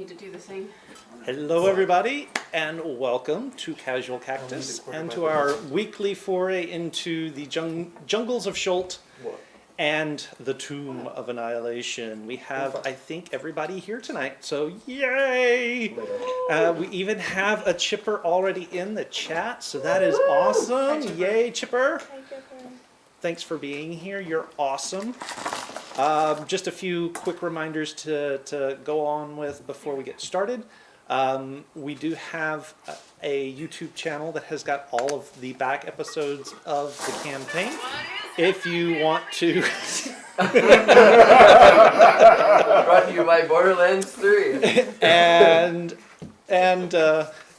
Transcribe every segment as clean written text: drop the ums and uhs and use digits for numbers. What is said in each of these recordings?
need to do the thing. Hello everybody, and welcome to Casual Cactus and to our weekly foray into the jungles of Shult and the Tomb of Annihilation. We have, I think, everybody here tonight, so yay! We even have a Chipper already in the chat, so that is awesome. Hi, yay, Chipper! Hi, Chipper. Thanks for being here. You're awesome. Just a few quick reminders to go on with before we get started. We do have a YouTube channel that has got all of the back episodes of the campaign. If you want to... Brought to you by Borderlands 3. and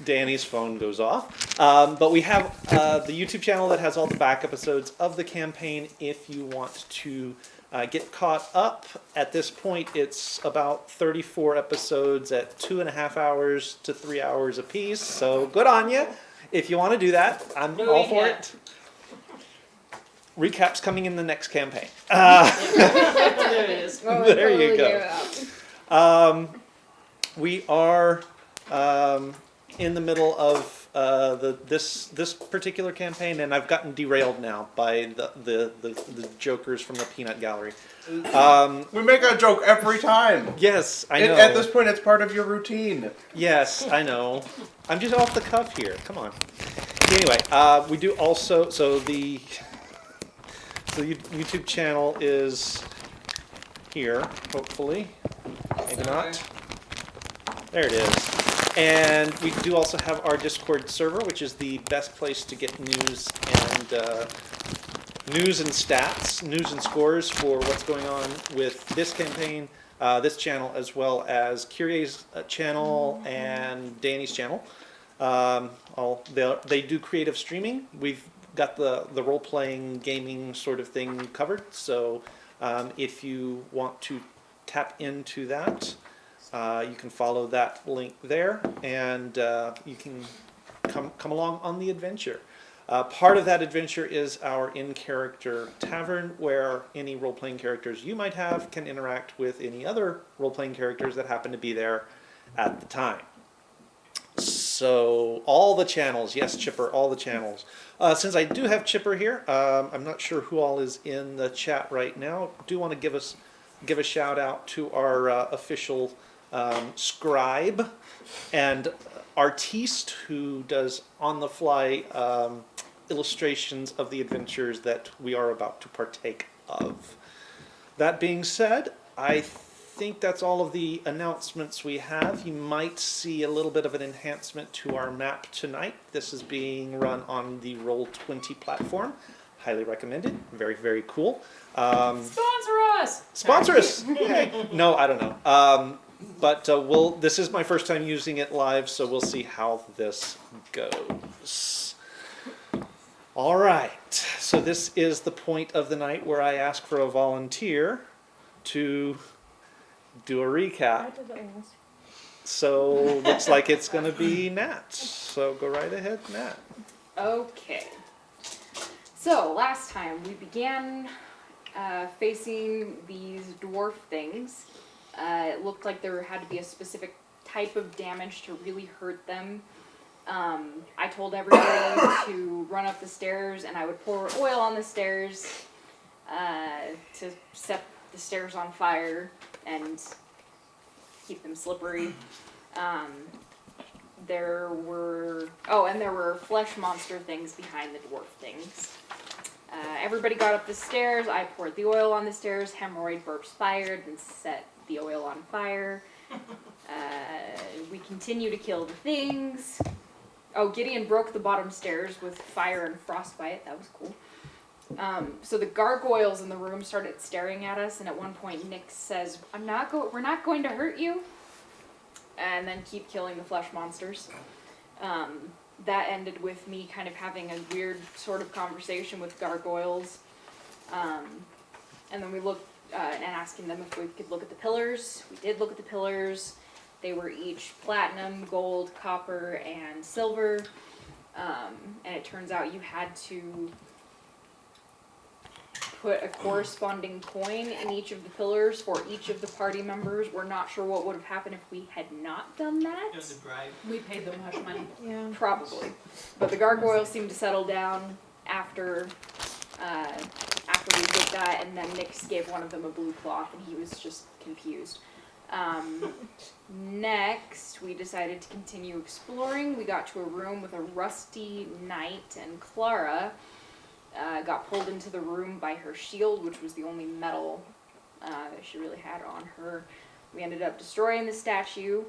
Danny's phone goes off. But we have the YouTube channel that has all the back episodes of the campaign if you want to get caught up. At this point, it's about 34 episodes at 2.5 hours to 3 hours a piece. So good on you. If you want to do that, I'm all for it. Recaps coming in the next campaign. There it is. There you go. We are in the middle of this particular campaign, and I've gotten derailed now by the jokers from the Peanut Gallery. We make a joke every time. Yes, I know. At this point, it's part of your routine. Yes, I know. I'm just off the cuff here. Come on. Anyway, we do also the YouTube channel is here, hopefully. Maybe not. There it is. And we do also have our Discord server, which is the best place to get news and stats, news and scores for what's going on with this campaign, this channel, as well as Kyrie's channel and Danny's channel. They do creative streaming. We've got the role-playing gaming sort of thing covered. So if you want to tap into that, you can follow that link there, and you can come along on the adventure. Part of that adventure is our in-character tavern, where any role-playing characters you might have can interact with any other role-playing characters that happen to be there at the time. So all the channels, yes, Chipper, all the channels. Since I do have Chipper here, I'm not sure who all is in the chat right now. Do want to give a shout out to our official scribe and artiste who does on the fly illustrations of the adventures that we are about to partake of. That being said, I think that's all of the announcements we have. You might see a little bit of an enhancement to our map tonight. This is being run on the Roll20 platform. Highly recommended. Very, very cool. Sponsor us! Sponsor us! Hey. No, I don't know. But this is my first time using it live, so we'll see how this goes. All right. So this is the point of the night where I ask for a volunteer to do a recap. So looks like it's going to be Nat. So go right ahead, Nat. Okay. So last time we began facing these dwarf things. It looked like there had to be a specific type of damage to really hurt them. I told everybody to run up the stairs, and I would pour oil on the stairs to set the stairs on fire and keep them slippery. There were flesh monster things behind the dwarf things. Everybody got up the stairs. I poured the oil on the stairs. Hemorrhoid burps fired and set the oil on fire. We continue to kill the things. Oh, Gideon broke the bottom stairs with fire and frostbite. That was cool. So the gargoyles in the room started staring at us, and at one point Nick says, we're not going to hurt you. And then keep killing the flesh monsters. That ended with me kind of having a weird sort of conversation with gargoyles. And then we looked and asking them if we could look at the pillars. We did look at the pillars. They were each platinum, gold, copper, and silver. And it turns out you had to put a corresponding coin in each of the pillars for each of the party members. We're not sure what would have happened if we had not done that. It was a bribe. We paid them hush money. Yeah. Probably. But the gargoyles seemed to settle down after we did that, and then Nix gave one of them a blue cloth, and he was just confused. Next, we decided to continue exploring. We got to a room with a rusty knight, and Clara got pulled into the room by her shield, which was the only metal that she really had on her. We ended up destroying the statue,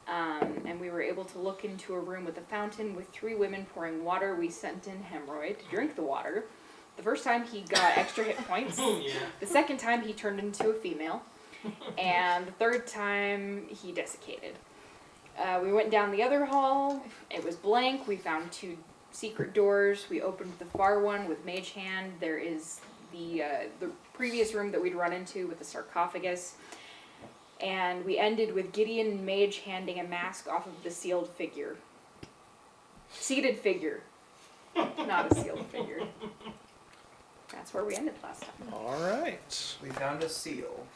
and we were able to look into a room with a fountain with 3 women pouring water. We sent in Hemorrhoid to drink the water. The first time he got extra hit points. Yeah. The second time he turned into a female. And the third time he desiccated. We went down the other hall. It was blank. We found 2 secret doors. We opened the far one with Mage Hand. There is the previous room that we'd run into with the sarcophagus. And we ended with Gideon Mage handing a mask off of the sealed figure. Seated figure. Not a sealed figure. That's where we ended last time. All right. We found a seal.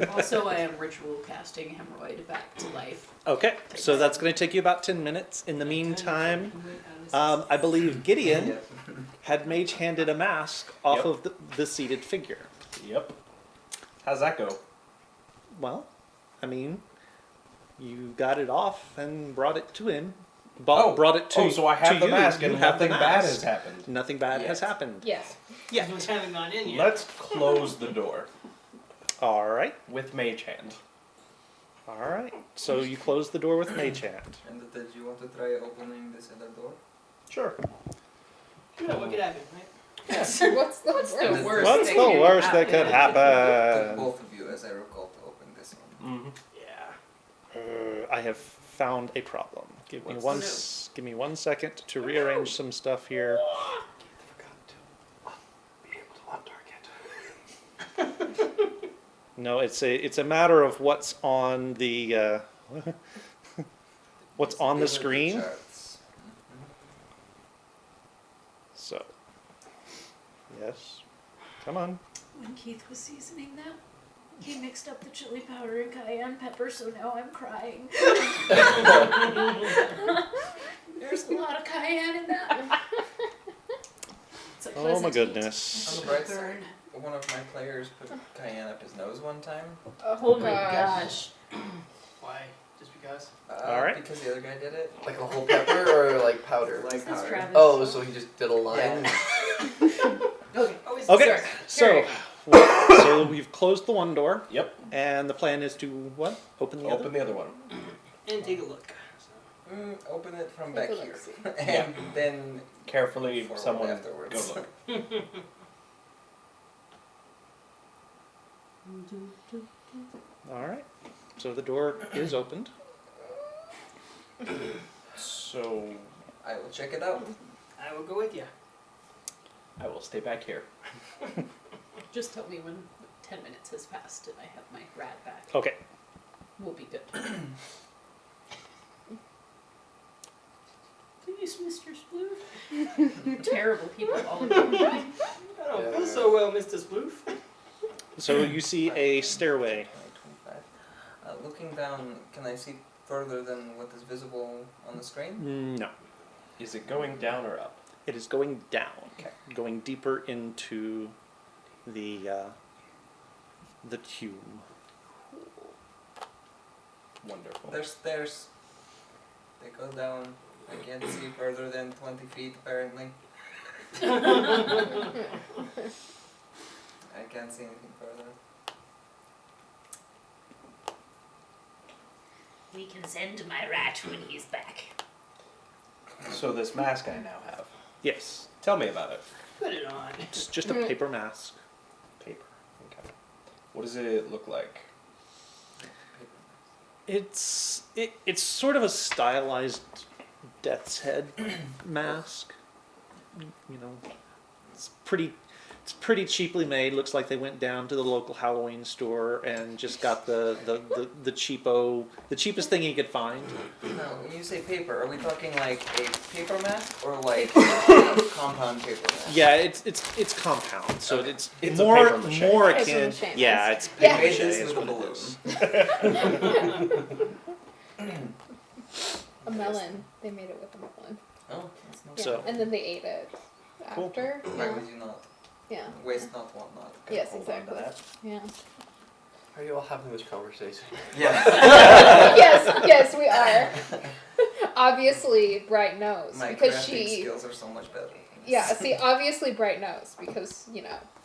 Also, I am ritual casting hemorrhoid back to life. Okay, so that's going to take you about 10 minutes. In the meantime, I believe Gideon had mage handed a mask off Yep. of the seated figure. Yep. How's that go? Well, I mean, you got it off and brought it to him. Brought it to so I have to the you. mask You and have the nothing bad mask. has happened. Nothing bad has Yes. happened. Yes. Yeah. We haven't gone in yet. Let's close the door All right. with mage hand. All right. So you close the door with mage hand. And did you want to try opening this other door? Sure. Yeah, what could happen, right? What's the worst? worst What's that the could worst that could Took happen? both of you, as I recall, to open this one. Mm-hmm. Yeah. I have found a problem. Give me What's give me 1 second to rearrange some stuff here. No, it's a matter of what's on the what's on the Visibility screen. charts. So, yes, come on. When Keith was seasoning that, he mixed up the chili powder and cayenne pepper, so now I'm crying. There's a lot of cayenne in that. It's a Oh pleasant my heat. goodness. On the bright Burn. side, one of my players put cayenne up his nose one time. Oh my gosh. Why? Just because? Alright. Because the other guy did it. Like a whole pepper or like powder? Like This is powder. Travis. Oh, so he just did a line? Okay. Always Okay, sorry. so we've closed the one door, Yep. and the plan is to what? Open the other. Open the other one. And take a look. So. Open it from Take back a here. look-see. And then Carefully, forward someone afterwards. go look. All right. So the door is opened. So I will check it out. I will go with you. I will stay back here. Just tell me when 10 minutes has passed and I have my rat back. Okay. We'll be good. Please, Mr. Sploof. Terrible people, all of them. I don't feel so well, Mr. Sploof. So you see a stairway. 25. Looking down, can I see further than what is visible on the screen? No. Is it going down or up? It is going down. Okay. Going deeper into the tomb. Wonderful. There's stairs. They go down. I can't see further than 20 feet apparently. I can't see anything further. We can send my rat when he's back. So this mask I now have. Yes. Tell me about it. Put it on. It's just a paper mask. Paper. Okay. What does it look like? It's sort of a stylized death's head mask. You know, it's It's pretty cheaply made. Looks like they went down to the local Halloween store and just got the cheapest thing he could find. Now, when you say paper, are we talking like a paper mat or like compound paper mat? Yeah, it's compound, so Okay. it's a more paper mache. more Paper akin. mache, Yeah, nice. it's They paper made mache this is with a what it balloon. is. A melon. They made it with a melon. Oh, that's not Yeah. So- And then they ate it Cool. after. Why Yeah. would you not? Yeah. Waste not, want not. Yes, Hold on to exactly. that. Yeah. Are you all having this conversation? Yeah. yes, we are. Obviously, Bright knows My because crafting she. skills are so much better. Yeah, see, obviously Bright knows because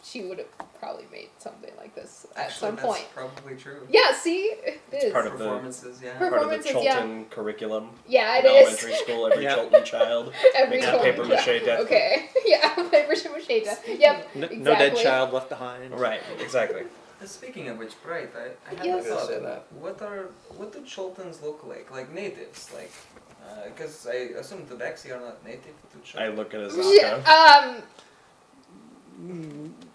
she would have probably made something like this at Actually, some that's point. probably true. Yeah, see, it is. part of the- Performances, yeah. Per- Part of the Performances, yeah. Chilton curriculum. Yeah, it in is. elementary school, every Yeah. Chilton child. Every makes a time. paper mache death. Okay. Yeah, paper mache death. Yep. No dead Exactly. child left behind. Right, exactly. Speaking of which, Bright, I had Yes. a thought. Say that. What do Chiltons look like? Like natives, like, because I assume the Tabaxi are not native to I Chilton. look at his Yeah,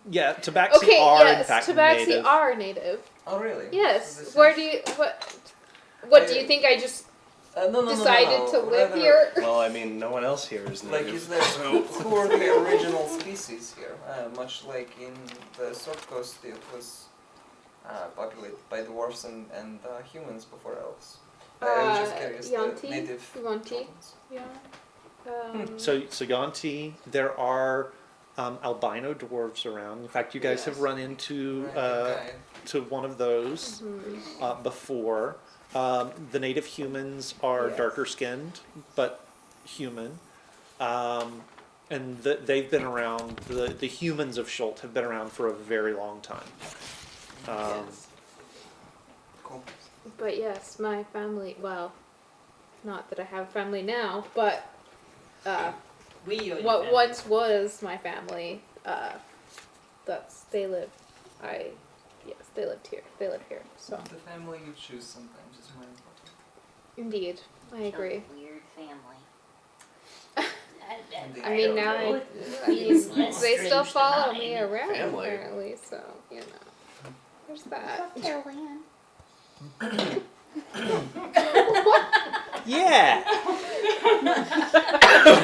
Yeah, Tabaxi okay, are in yes, fact Tabaxi native. are native. Oh, really? So Yes. this Where is- do you what do you think I just no, decided to live rather, here? Well, I mean, no one else here is Like, native. is there who are the original species here? Much like in the Sword Coast, it was populated by dwarves and humans before elves. I was just curious. The Yanti? native Yanti? Chiltons. Yeah. So Yanti, there are albino dwarves around. In fact, you guys have Yes. run into Right, okay. to one of those mhm. before. The native humans are Yes. darker skinned, but human. And they've been around, the humans of Schult have been around for a very long time. Yes. Cool. But yes, my family, well, not that I have a family now, but what once was my family, they live here. They live here, so. The family you choose sometimes is more important. Indeed, I agree. Weird family. Indeed. I mean, don't now know. I It's less they still strange than follow mine. me around Family. apparently, so there's that. Carol Ann. Yeah!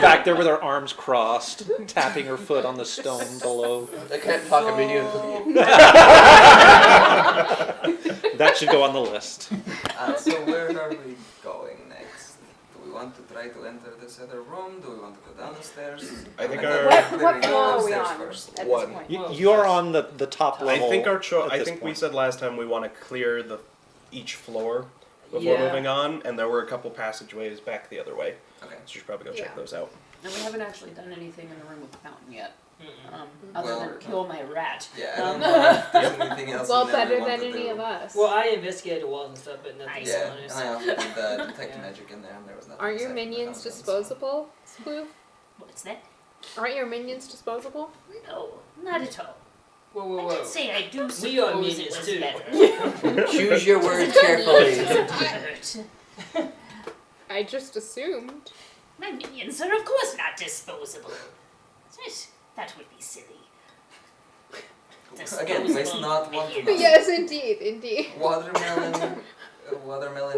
Back there with her arms crossed, tapping her foot on the stone below. I can't talk immediately. That should go on the list. So where are we going next? Do we want to try to enter this other room? Do we want to go down the stairs? I think thought our- we were What clearing floor are we upstairs on first. at One. this point? You are on the top I level. think at I this think we point. said last time we want to clear each floor before Yeah. moving on, and there were a couple passageways back the other way. Okay. So you should probably go check Yeah. those out. And we haven't actually done anything in the room with the fountain yet, Mm-mm. other Well, than kill my rat. Yeah, I don't know if there's anything else Well, we never better want than to any do. of us. Well, I investigated the walls and stuff, but nothing Yeah, on it. and I also did the detect magic in there, and there was nothing. Aren't your except for the minions fountains. disposable, Sploof? What's that? Aren't your minions disposable? No, not at all. Whoa, I whoa, did whoa. say I do We are suppose it minions was too. better. Choose your words Doesn't carefully. hurt. I just assumed. My minions are of course not disposable. That would be silly. Again, waste Disposable not want minions. not. Yes, indeed. Watermelon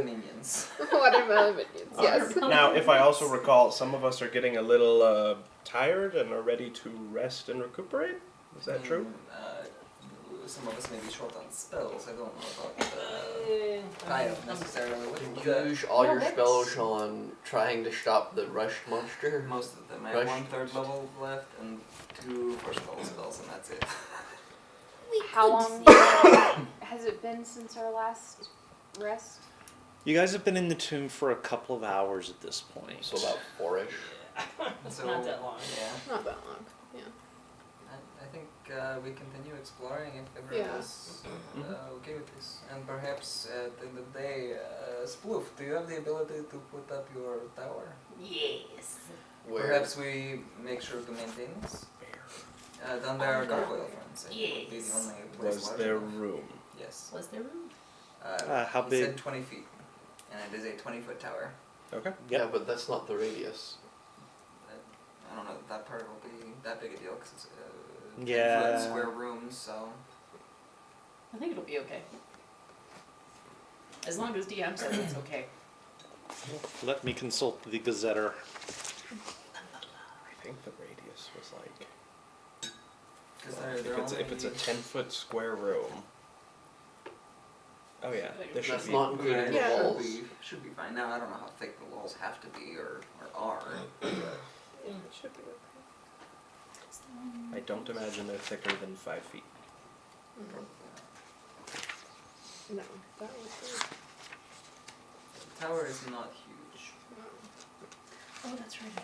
minions. Watermelon minions, yes. Now, if I also recall, some of us are getting a little tired and are ready to rest and recuperate. Is that true? Some of us may be short on spells. I don't know about I tired mean, necessarily. Use all No, your that's- spells on trying to stop the rush monster. Most of them. I Rush. have 1/3 level left and 2 first level spells, and that's it. We How could long think- has it been since our last rest? You guys have been in the tomb for a couple of hours at this point. So about 4-ish. It's So, not that long. Yeah. Not that long. Yeah. I think we continue exploring if everyone Yeah. is okay with this. And perhaps at the end of the day, Sploof, do you have the ability to put up your tower? Yes. Where? Perhaps we make sure to maintain this. Down there are gargoyle friends. It would be the Yes. only place Was large there enough. room? Yes. Was there room? How he big? said 20 feet. And it is a 20-foot tower. Okay. Yeah, but that's not the radius. I don't know if that part will be that big a deal because it's Yeah. 10-foot square rooms, so. I think it'll be okay. As long as DM says it's okay. Let me consult the Gazetter. I think the radius was like. Because If it's a 10-foot square room. Oh yeah, there should That's be. not including the Yeah. walls. Should be fine. Now I don't know how thick the walls have to be or are. It should be okay. I don't imagine they're thicker than 5 feet. No, that was good. The tower is not huge. Oh, that's right. I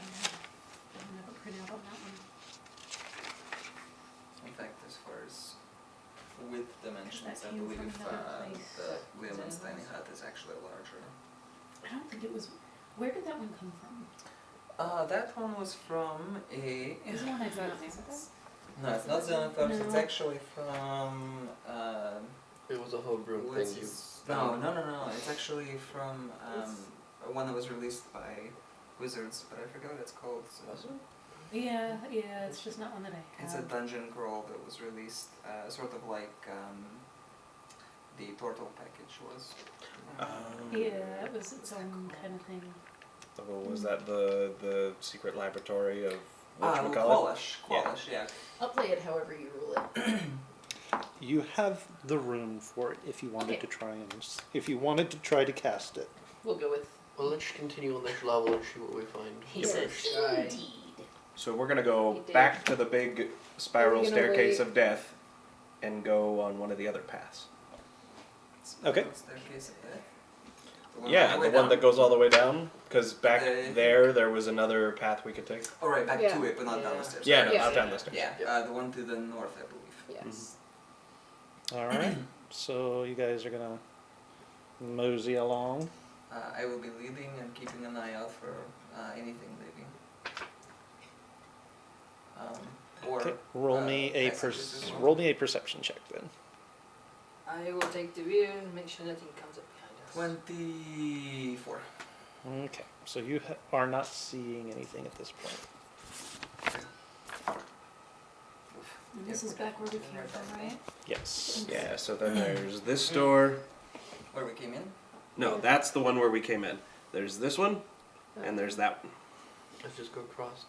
don't have a printout on that one. In fact, as far as width dimensions, that I came believe from another place. the Gleeman's tiny hut is actually larger. I don't think it was. Where did that one come from? That one was from a. It was the one I Is that found. Xanathars? No, it's not Xanathars. It's No. actually from. It was a homegrown What's thing you his- found. No. It's actually from one that was released by Wizards, but I forget what it's called. So. Was it? Yeah, it's just not one that I have. It's a dungeon crawl that was released, sort of like the Turtle package was. Yeah, it was its own kind of thing. Oh, was that the secret laboratory of Qualish. Yeah. Qualish, yeah. I'll play it however you rule it. You have the room for it if you wanted Okay. to try to cast it. We'll go with. Well, let's continue on this level and see what we find. He says, indeed. So we're gonna go You did. back to the big spiral Are we gonna staircase wait? of death and go on one of the other paths. Okay. Staircase of death. Yeah, the one that goes all the way down. Because back The- there was another path we could take. Oh, right, back Yeah. to it, but not down Yeah. the stairs. Yeah, Right. no, Yeah. not down the stairs. Yeah, the one to the north, I believe. Yes. All right. So you guys are gonna mosey along. I will be leading and keeping an eye out for anything leaving. Or Okay. Roll me a passages as well. roll me a perception check then. I will take the rear and make sure nothing comes up behind us. 24. Okay. So you are not seeing anything at this point. And this is back where we came from, right? Yes. Yeah, so then there's this door. Where we came in? No, that's the one where we came in. There's this one, and there's that one. Let's just go across.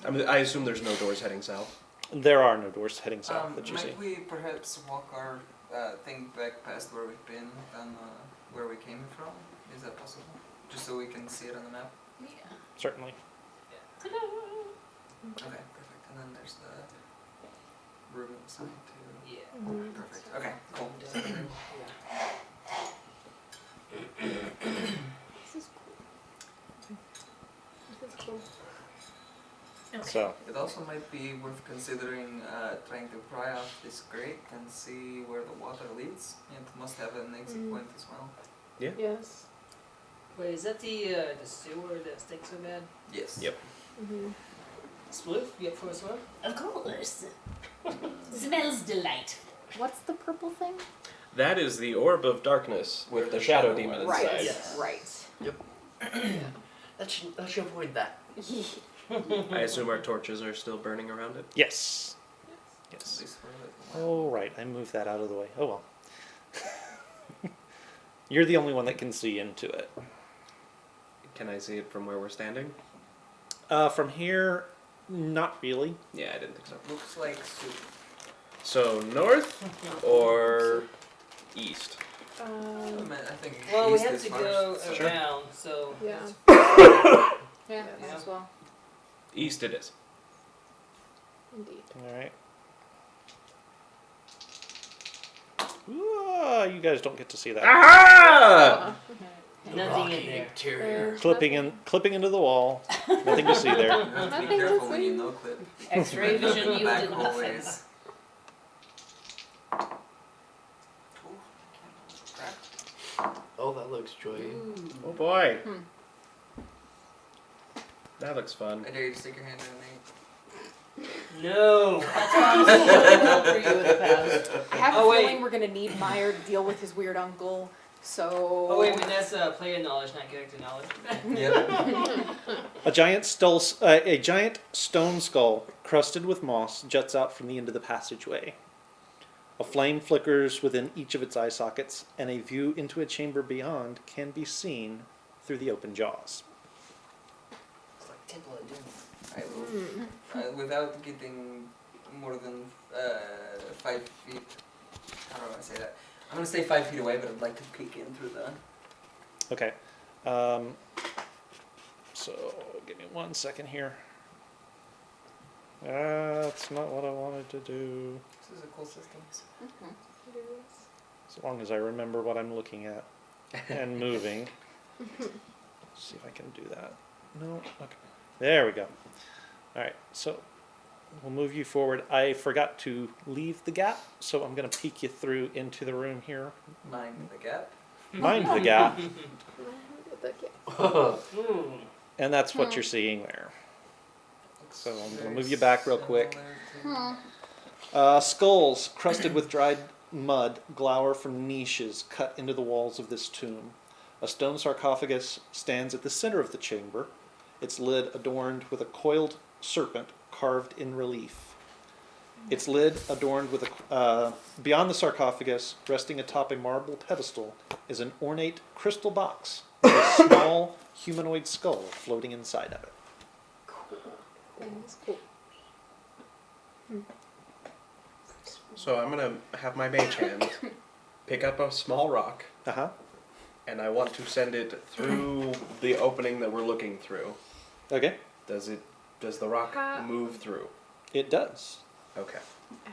I mean, I assume there's no doors heading south. There are no doors heading south that you see. Might we perhaps walk our thing back past where we've been and where we came from? Is that possible? Just so we can see it on the map? Yeah. Certainly. Ta-da! Okay, perfect. And then there's the room inside too. Yeah. Mhm. Perfect. Okay, cool. This is cool. This is cool. So It also might be worth considering trying to pry off this grate and see where the water leads. It must have an exit point as well. Yes. Wait, is that the sewer that stinks so bad? Yes. Yep. Mm-hmm. Spliff? You up for a swim? Of course. Smells delightful. What's the purple thing? That is the orb of darkness with the shadow demon Right. inside. Yes. Right. Let's avoid that. I assume our torches are still burning around it. yes. At Yes. least for a little while. All right. I moved that out of the way. Oh well. You're the only one that can see into it. Can I see it from where we're standing? From here, not really. Yeah, I didn't think so. Looks like soup. So north or east? I think Well, we east have is to first, go so- Sure. around, so. Yeah. Yeah, Yeah. as well. East it is. Indeed. All right. Ooh, you guys don't get to see that. Ah! Nothing in there. Interior. Clipping into the wall. Nothing to see there. You have to be Nothing to careful when see. you no clip. X-ray vision Back yielded always. nothing. Ooh, crap. Oh, that looks joy. Oh boy. Hmm. That looks fun. I dare you to stick your hand in me. No! That's what I was for you in the past. I have Oh, a wait. feeling we're gonna need Meyer to deal with his weird uncle So. Oh wait, that's player knowledge, not character knowledge. Yep. A giant stone skull, crusted with moss, juts out from the end of the passageway. A flame flickers within each of its eye sockets, and a view into a chamber beyond can be seen through the open jaws. It's like Temple of Doom. I will, without getting more than 5 feet. How do I want to say that? I'm gonna stay 5 feet away, but I'd like to peek in through the. Okay. So, give me 1 second here. That's not what I wanted to do. This is a cool system. As long as I remember what I'm looking at and moving. Let's see if I can do that. No? Okay. There we go. Alright, so we'll move you forward. I forgot to leave the gap, so I'm going to peek you through into the room here. Mind the gap. Mind the gap. Hmm. And that's what you're seeing there. So I'm going to move you back real quick. Skulls crusted with dried mud glower from niches cut into the walls of this tomb. A stone sarcophagus stands at the center of the chamber, its lid adorned with a coiled serpent carved in relief. Its lid adorned with beyond the sarcophagus, resting atop a marble pedestal, is an ornate crystal box with a small humanoid skull floating inside of it. That's cool. So I'm gonna have my mage hand pick up a small rock, Uh-huh. and I want to send it through the opening that we're looking through. Okay. Does the rock move through? It does. Okay.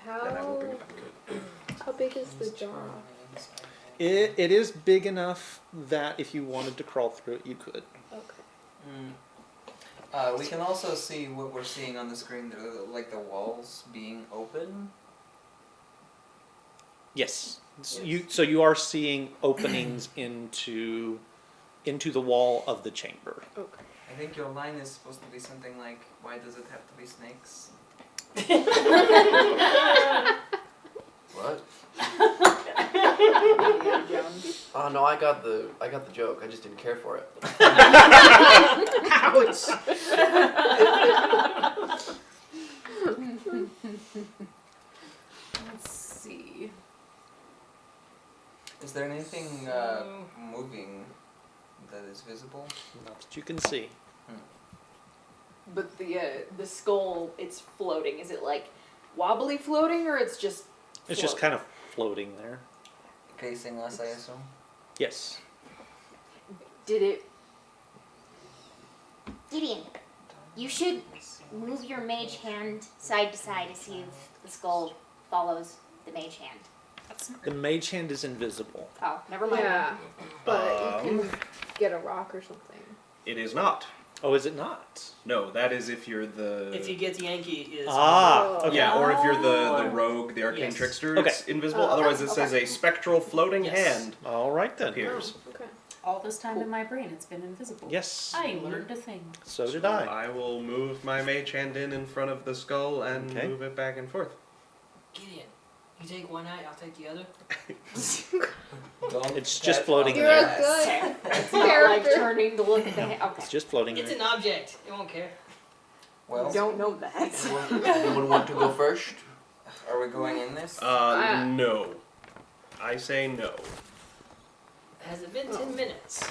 Then I will bring it back. How big is the jar? It is big enough that if you wanted to crawl through it, you could. Okay. We can also see what we're seeing on the screen, like the walls being open. Yes. So you are seeing openings into the wall of the chamber. Okay. I think your line is supposed to be something like, "Why does it have to be snakes?" What? Oh no, I got the joke. I just didn't care for it. Ouch! Let's see. Is there anything moving that is visible? Not that you can see. But the skull, it's floating. Is it like wobbly floating, or it's just? It's just kind of floating there. Facing us, I assume. Yes. Did it? Gideon, you should move your mage hand side to side to see if the skull follows the mage hand. That's smart. The mage hand is invisible. Oh, never mind. Yeah, but you can get a rock or something. It is not. Oh, is it not? No, that is if you're the. If you get the Yankee, is Okay. Yeah, or if you're the Or- rogue, the arcane Yes. trickster, Okay. it's invisible. Otherwise, it says a spectral floating Yes. hand All right then. appears. Oh, okay. All this time in my brain, it's been invisible. Yes. I learned a thing. So did So I. I will move my mage hand in front of the skull and Okay. move it back and forth. Gideon, you take one eye, I'll take the other. Don't It's just bet floating on You're there. a good It's not like character. turning to look at the hand. Okay. It's just floating It's there. an object. It won't care. Well, Don't know that. Anyone want to go first? are we going in this? No. I say no. Has it been 10 minutes?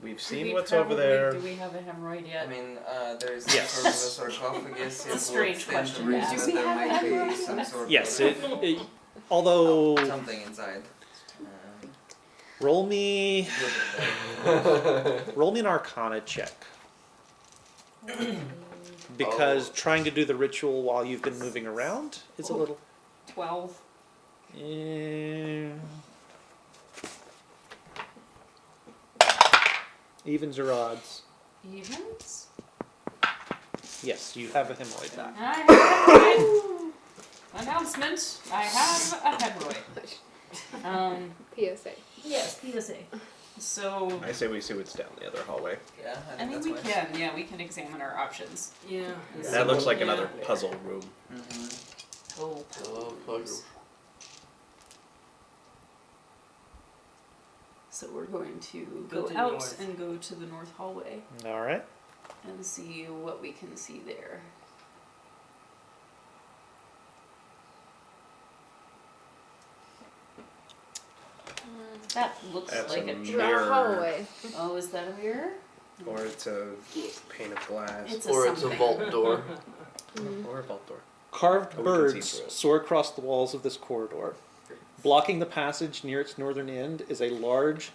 We've Do seen we what's probably- over there. Do we have a hemorrhoid I yet? mean, there's Yes. sort of a sarcophagus. It's a It strange would stand to question. reason Do that we there have might be hemorrhoids? some sort Yes. of Although something inside. roll me an Arcana check. Because trying to do the ritual while you've been moving around is a little. 12. Evens or odds? Evens? Yes, you have a hemorrhoid back. I have a hemorrhoid. Announcement. I have a hemorrhoid. PSA. Yes, PSA. So, I say we see what's down the other hallway. Yeah, I I think mean, that's we wise. can. Yeah, we can examine our options. Yeah. That looks like Yeah. another puzzle room. Mm-hmm. Oh, Oh, puzzles. So we're going to Go go to the out north. and go to the north hallway All right. and see what we can see there. That looks That's like a a mirror. hallway. Oh, is that a mirror? Or it's a pane of glass. It's Or it's a something. vault door. Or a vault door. Carved Oh, we can see birds through it. soar across the walls of this corridor. Blocking the passage near its northern end is a large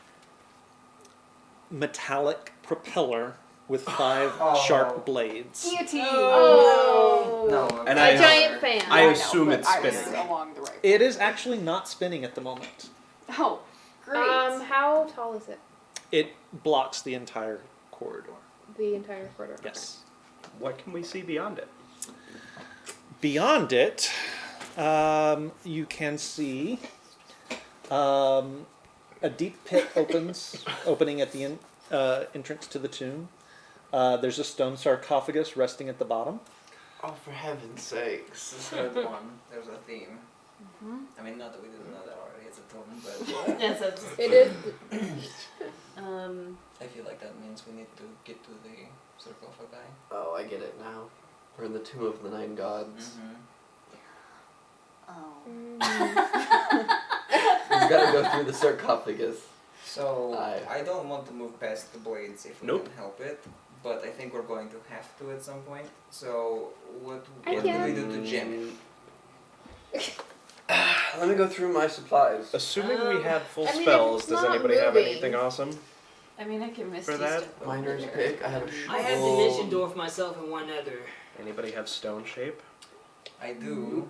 metallic propeller with 5 sharp blades. Guillotine. Oh. No, And A I- giant fan. I know, assume but it's I was spinning. along the right. It is actually not spinning at the moment. Oh, great. How tall is it? It blocks the entire corridor. The entire corridor. Yes. What can we see beyond it? Beyond it, you can see a deep pit opening at the entrance to the tomb. There's a stone sarcophagus resting at the bottom. Oh, for heaven's sakes. The third one, there's a theme. I mean, not that we didn't know that already. It's a tomb, but Yes, It is. I feel like that means we need to get to the sarcophagi. Oh, I get it now. We're in the Tomb of the Nine Gods. Oh. We've got to go through the sarcophagus. So Aye. I don't want to move past the blades if we Nope. can help it, but I think we're going to have to at some point. So what I do we can. do to jam it? Let me go through my supplies. Assuming we have full I mean, if spells, it's does not anybody have moving- anything awesome? I mean, I can miss For that? Miner's pick. I have a shovel. I have Dimension Dwarf myself and one other. Anybody have stone shape? I do.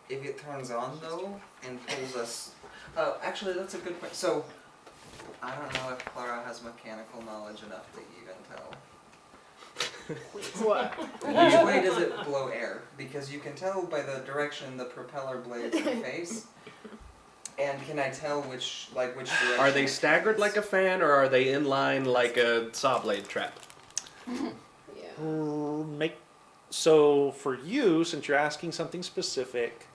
If it turns on though and pulls us. Oh, actually, that's a good point. So I don't know if Clara has mechanical knowledge enough to even tell. What? Which way does it blow air? Because you can tell by the direction the propeller blades face. And can I tell which direction? Are they staggered like a fan, or are they in line like a saw blade trap? Yeah. So for you, since you're asking something specific,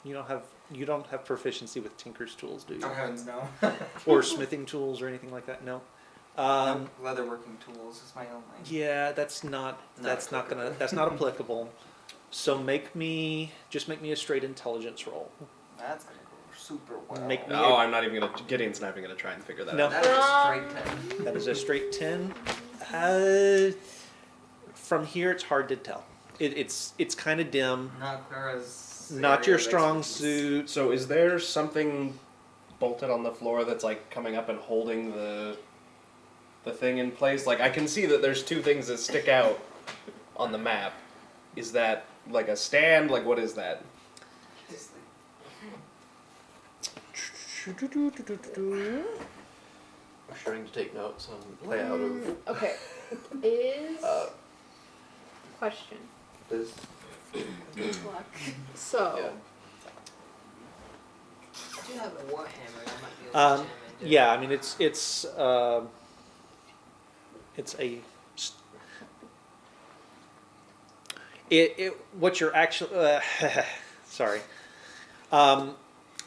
you don't have proficiency with tinker's tools, do you? Oh heavens no. Or smithing tools or anything like that? No. Leatherworking tools is my only. Yeah, that's not applicable. So just make me a straight intelligence roll. That's gonna go super well. Make me No, I'm not even gonna. Gideon's not even gonna try and figure that No. out. That is a straight 10. That is a straight 10. From here, it's hard to tell. It's kind of dim. Not Clara's. Not area your of strong expertise. suit. So is there something bolted on the floor that's like coming up and holding the thing in place? Like I can see that there's 2 things that stick out on the map. Is that like a stand? Like what is that? We're starting to take notes on layout of Okay. Is question. this. So. Yeah. I do have a warhammer. I might be able to jam into. Yeah, I mean what you're actually sorry.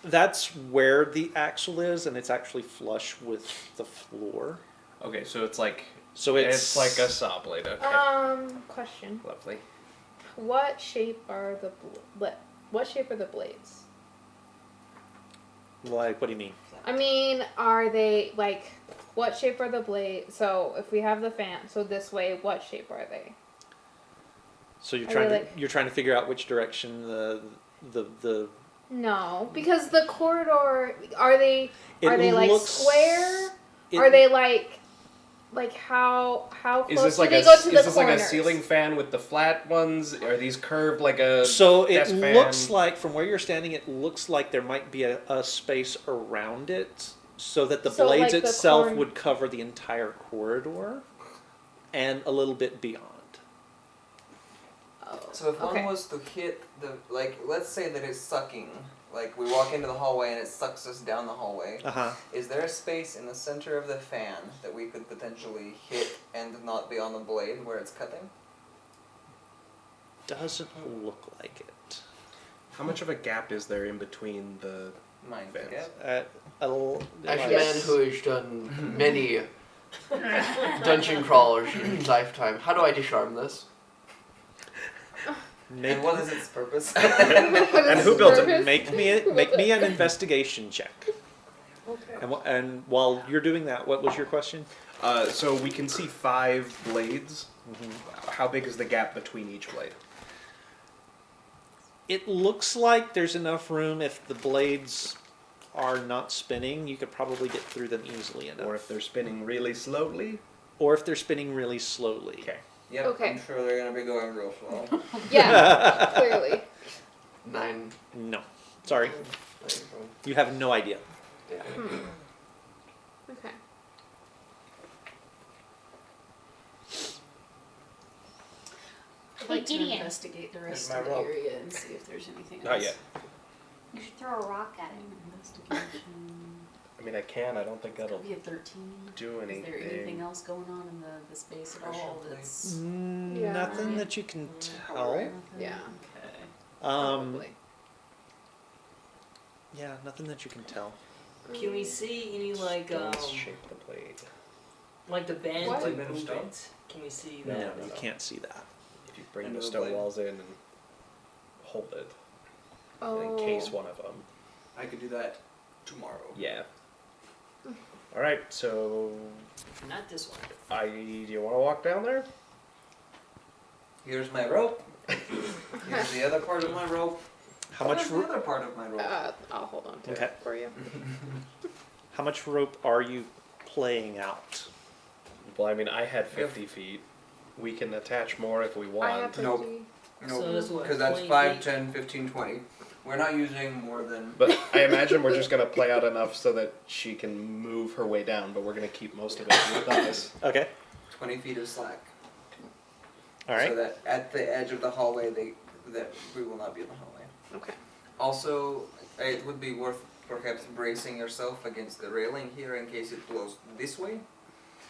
That's where the axle is, and it's actually flush with the floor. Okay, so it's like So it's like a saw blade. Okay, Question. lovely. What shape are the blades? Like, what do you mean? I mean, are they like what shape are the blades? So if we have the fan, so this way, what shape are they? So you're Are trying they to like- you're trying to figure out which direction the No, because the corridor are they like looks- square? it- Are they like how Is close this do like they a go to is the this like a corners? ceiling fan with the flat ones? Are these curved like a So it desk fan? looks like, from where you're standing, it looks like there might be a space around it, so that the So, blades like, the itself would cover the entire corridor, and a little bit beyond. Oh, So if okay. one was to hit the let's say that it's sucking like we walk into the hallway and it sucks us down the hallway. Uh-huh. Is there a space in the center of the fan that we could potentially hit and not be on the blade where it's cutting? Doesn't look like it. How much of a gap is there in between the Mind fans? forget. As a man who has done many dungeon crawlers in his lifetime, how do I disarm this? And what is its purpose? And who built it? Make me an investigation check. Okay. And while you're doing that, what was your question? So we can see 5 blades. How big is the gap between each blade? It looks like there's enough room if the blades are not spinning. You could probably get through them easily enough. Or if they're spinning really slowly? Or if they're spinning really slowly. Okay. Yep, Okay. I'm sure they're gonna be going real slow. Yeah, clearly. 9. No. Sorry. You have no idea. Yeah. Okay. I'd Hey, like to Gideon. investigate the rest Here's of my the rope. area and see if there's anything Not else. yet. You should throw a rock at it. Investigation. I mean, I can. I don't think that'll Could be a 13. do Is there anything anything. else going on in the space at Pressure all plate. that's Yeah. Nothing that you can tell. nothing? Yeah. Okay. Probably. Yeah, nothing that you can tell. Can we see any like Stones shape the blade. like the band What? like Bit of stone? movement? Can we see No, that? you can't see that. If you bring End the of the stone blade. walls in and hold it, Oh. and encase one of them. I could do that tomorrow. Yeah. All right. So, Not this one. do you want to walk down there? Here's my rope. Here's the other part of my rope. How much Here's the other part of my rope. I'll hold on to Okay. it for you. how much rope are you playing out? Well, I mean, I had 50 feet. We can attach more if we I have want. 50. Nope. So that's what, Because that's 20 5, feet? 10, 15, 20. We're not using more than... But I imagine we're just gonna play out enough so that she can move her way down, but we're gonna keep most of it with us. Okay. 20 feet of slack. All right. So that at the edge of the hallway, that we will not be in the hallway. Okay. Also, it would be worth perhaps bracing yourself against the railing here in case it blows this way,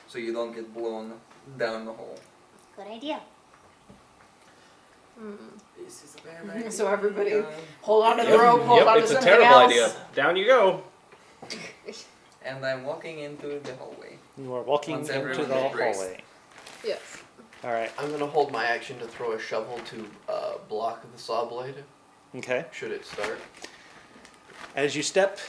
so you don't get blown down the hole. Good idea. This is a bad idea. So everybody hold on to the rope, hold Yep, on to it's a something terrible else. idea. Down you go. And I'm walking into the hallway. You are walking Once into everyone the is braced. hallway. Yes. All right. I'm gonna hold my action to throw a shovel to block the saw blade. Okay. Should it start? As you step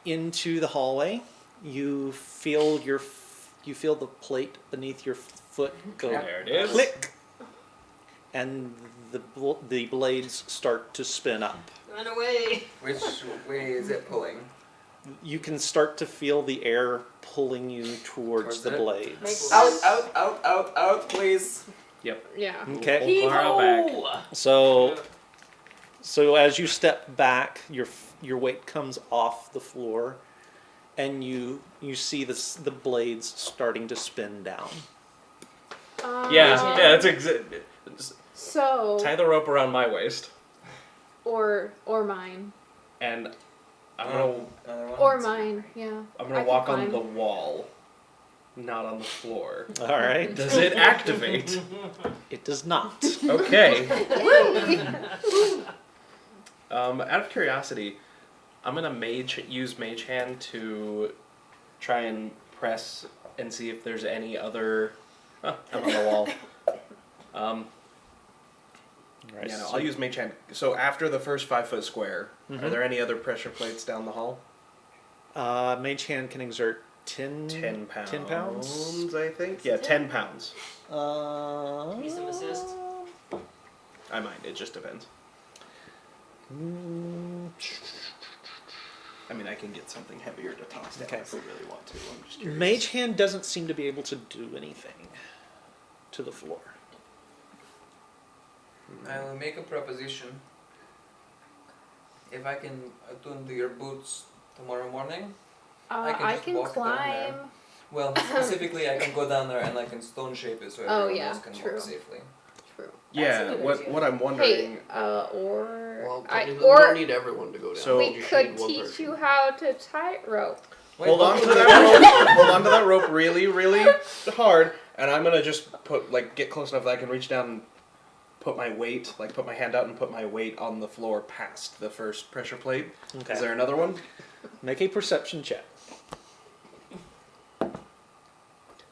into the hallway, you feel the plate beneath your foot go There it is. click, and the blades start to spin up. Run away! Which way is it pulling? You can start to feel the air pulling you towards the it? blades. Out, please. Yep. Yeah. Okay. Pull Clara back. So as you step back, your weight comes off the floor, and you see the blades starting to spin down. Yeah, that's exactly. So Tie the rope around my waist, or mine. and I'm gonna Another one? Or mine, yeah. I'm I gonna can walk on climb. the wall, not on the floor. All right. Does it activate? It does not. Okay. Out of curiosity, I'm gonna use Mage Hand to try and press and see if there's any other. Oh, I'm on the wall. Right, Yeah, no, so- I'll use Mage Hand. So after the first 5-foot square, Mhm. are there any other pressure plates down the hall? Mage Hand can exert 10 pounds. 10 pounds? I think. Yeah, 10 pounds. Give me some assist. I might. It just depends. I mean, I can get something heavier to toss down Okay. if we really want to. I'm just curious. Mage Hand doesn't seem to be able to do anything to the floor. I will make a proposition. If I can attune to your boots tomorrow morning, I can I just can walk down climb. well, specifically I can go down there and I can stone shape it so Oh, everyone yeah, else can true. walk safely. That's a Yeah, good what idea. what I'm wondering. Well, I, technically, we or don't need everyone to go down. So- You we just could need one teach person. you how to tightrope. Wait, Hold on what to was that rope. Hold on to that rope really, really hard, and I'm gonna just get close enough that I can reach down and put my weight, put my hand out and put my weight on the floor past the first pressure plate. Okay. Is there another one? Make a perception check.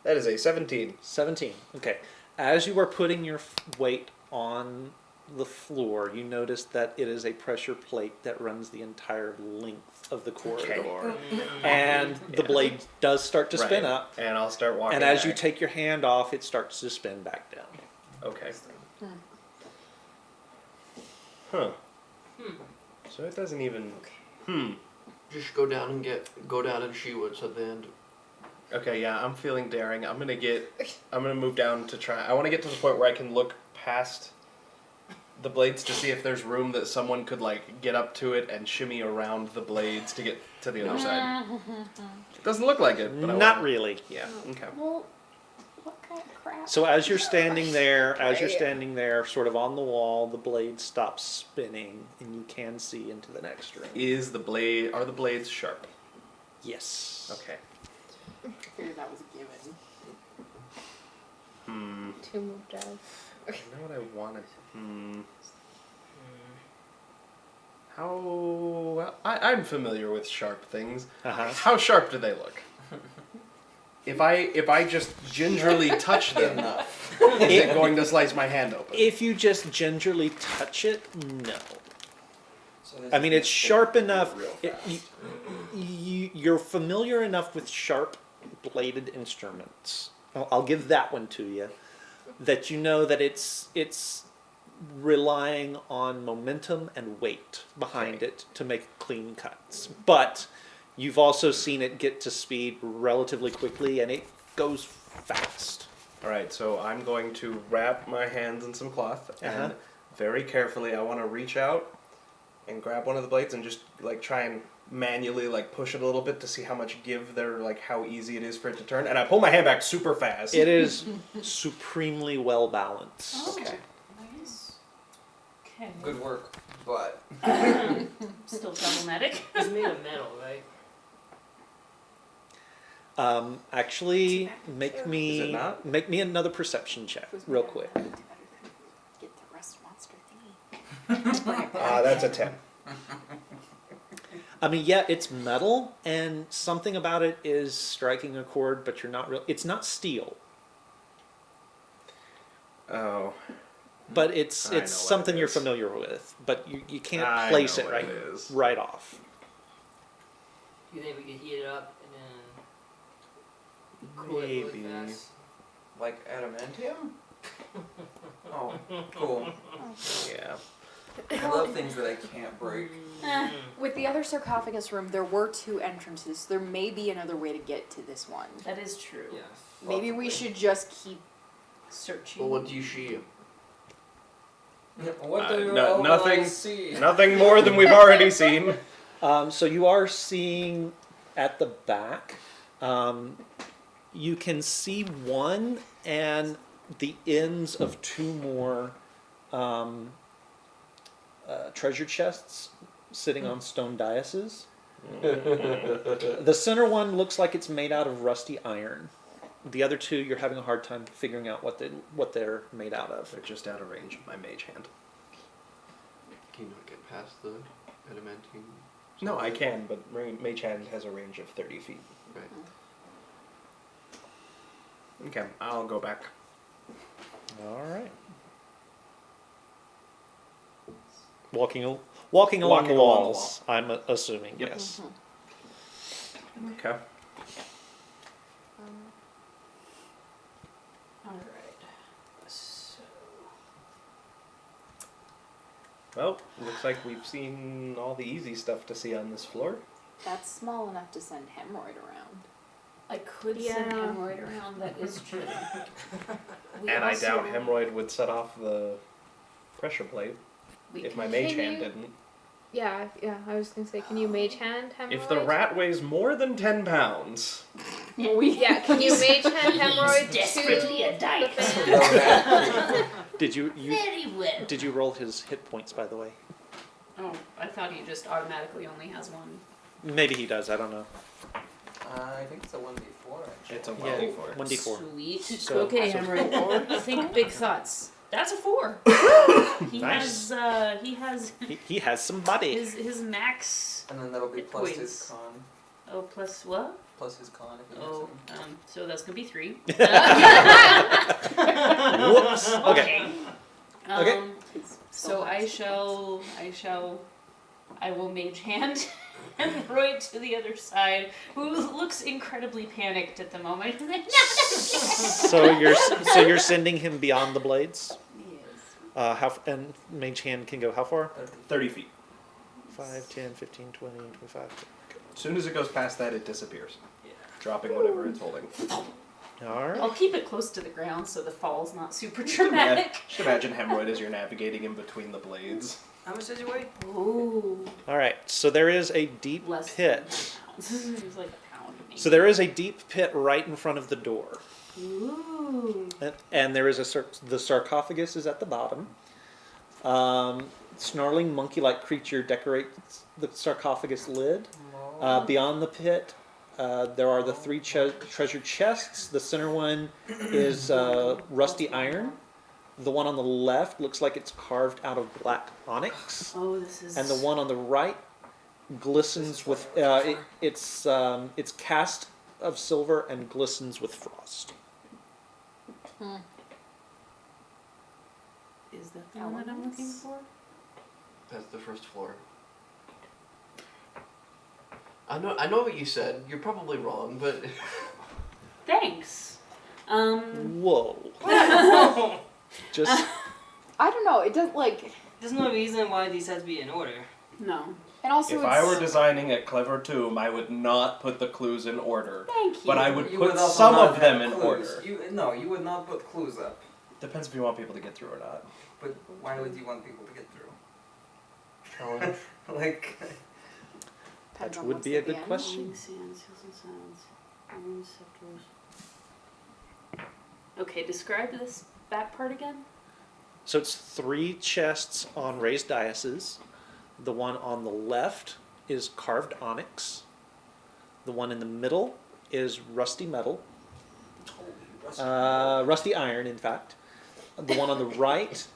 That is a 17. 17. Okay. As you are putting your weight on the floor, you notice that it is a pressure plate that runs the entire length of the corridor. And the blade does start to spin Right. up. And I'll start walking And as you back. take your hand off, it starts to spin back down. Okay. Huh. So it doesn't even... Just go down and Shewoods at the end. Okay, yeah, I'm feeling daring. I'm gonna move down to try. I want to get to the point where I can look past the blades to see if there's room that someone could get up to it and shimmy around the blades to get to the other side. It doesn't look like it, but Not really. Yeah. Okay. Well, what kind of crap? So as you're standing there, sort of on the wall, the blade stops spinning, and you can see into the next room. Are the blades sharp? Yes. Okay. I figured that was a given. 2 move jazz. I know what I wanted. How? Well, I'm familiar with sharp things. Uh-huh. How sharp do they look? If I just gingerly touch them, is it going to slice my hand open? If you just gingerly touch it, no. So this I mean, is it's gonna sharp spin enough. real fast. You're familiar enough with sharp bladed instruments. I'll give that one to you. That you know that it's relying on momentum and weight behind it to make clean cuts. But you've also seen it get to speed relatively quickly, and it goes fast. All right, so I'm going to wrap my hands in some cloth, and very carefully, I want to reach out and grab one of the blades and just try and manually push it a little bit to see how much give there, how easy it is for it to turn. And I pull my hand back super fast. It is supremely well balanced. Okay. Nice. Okay. Good work, but Still problematic. It's made of metal, right? Actually, make Is it me not? make me another perception check, real quick. Get the rust monster thingy. That's a 10. I mean, yeah, it's metal, and something about it is striking a chord, but you're not real. It's not steel, Oh. but I it's know what something it you're is. familiar with. But you can't I place know it what right it is. right off. You think we could heat it up and then cool it really Maybe. fast? like adamantium? Oh, cool. Yeah. I love things that I can't break. With the other sarcophagus room, there were 2 entrances. There may be another way to get to this one. That is true. Yeah. Maybe we should just keep. Searching. Well, what do you see? What do you no- all nothing- see? Nothing more than we've already seen. So you are seeing at the back. You can see one and the ends of 2 more treasure chests sitting on stone daises. The center one looks like it's made out of rusty iron. The other 2, you're having a hard time figuring out what they're made out of. They're just out of range of my mage hand. Can you not get past the adamantium? No, I can, but mage hand has a range of 30 feet. Right. Okay, I'll go back. All right. Walking along the walls. I'm assuming. Yep. Yes. Okay. Alright. So. Well, looks like we've seen all the easy stuff to see on this floor. That's small enough to send hemorrhoid around. I could send Yeah. hemorrhoid around, that is true. We And I also- doubt hemorrhoid would set off the pressure plate we if can- my mage Can hand you- didn't. Yeah, I was gonna say, can you mage hand hemorrhoid? If the rat weighs more than 10 pounds, Yeah, can you mage hand hemorrhoid desperately to a dyke. the fan? Did you Very well. did you roll his hit points, by the way? Oh, I thought he just automatically only has one. Maybe he does. I don't know. I think it's a 1d4 actually. It's a Yeah, 1d4. 1d4. Sweet. So- okay, so Henry. Think big thoughts. That's a 4. He Nice. has He has some body. his max. And then that'll be Hit plus points. his con. Oh, plus what? Plus his con if he has Oh, any. so that's gonna be 3. Whoops. Okay. Okay. So I will mage hand Roy to the other side, who looks incredibly panicked at the moment. So you're sending him beyond the blades. Yes. And mage hand can go how far? 30 feet. 5, 10, 15, 20, 25. As soon as it goes past that, it disappears. Dropping whatever it's holding. All right. I'll keep it close to the ground so the fall's not super traumatic. Should imagine hemorrhoid as you're navigating in between the blades. How much does he weigh? Ooh. All right. So there is a deep Less pit. than it was like a pound. Maybe. So there is a deep pit right in front of the door. Ooh. And there is the sarcophagus is at the bottom. Snarling monkey-like creature decorates the sarcophagus lid. Beyond the pit, there are the 3 treasure chests. The center one is rusty iron. The one on the left looks like it's carved out of black onyx. Oh, this is. And the one on the right glistens with it's cast of silver and glistens with frost. Is that the one that I'm looking for? That's the first floor. I know what you said. You're probably wrong, but Thanks. Whoa! Just I don't know. It doesn't like. There's no reason why these have to be in order. No. And also, If it's, I were designing a clever tomb, I would not put the clues in order. Thank you. But I would You put would also some not of them have in clues. order. No, you would not put clues up. Depends if you want people to get through or not. But why would you want people to get through? challenge. Like, that would be a good question. Okay, describe this back part again. So it's 3 chests on raised daises. The one on the left is carved onyx. The one in the middle is rusty metal. Rusty iron, in fact. The one on the right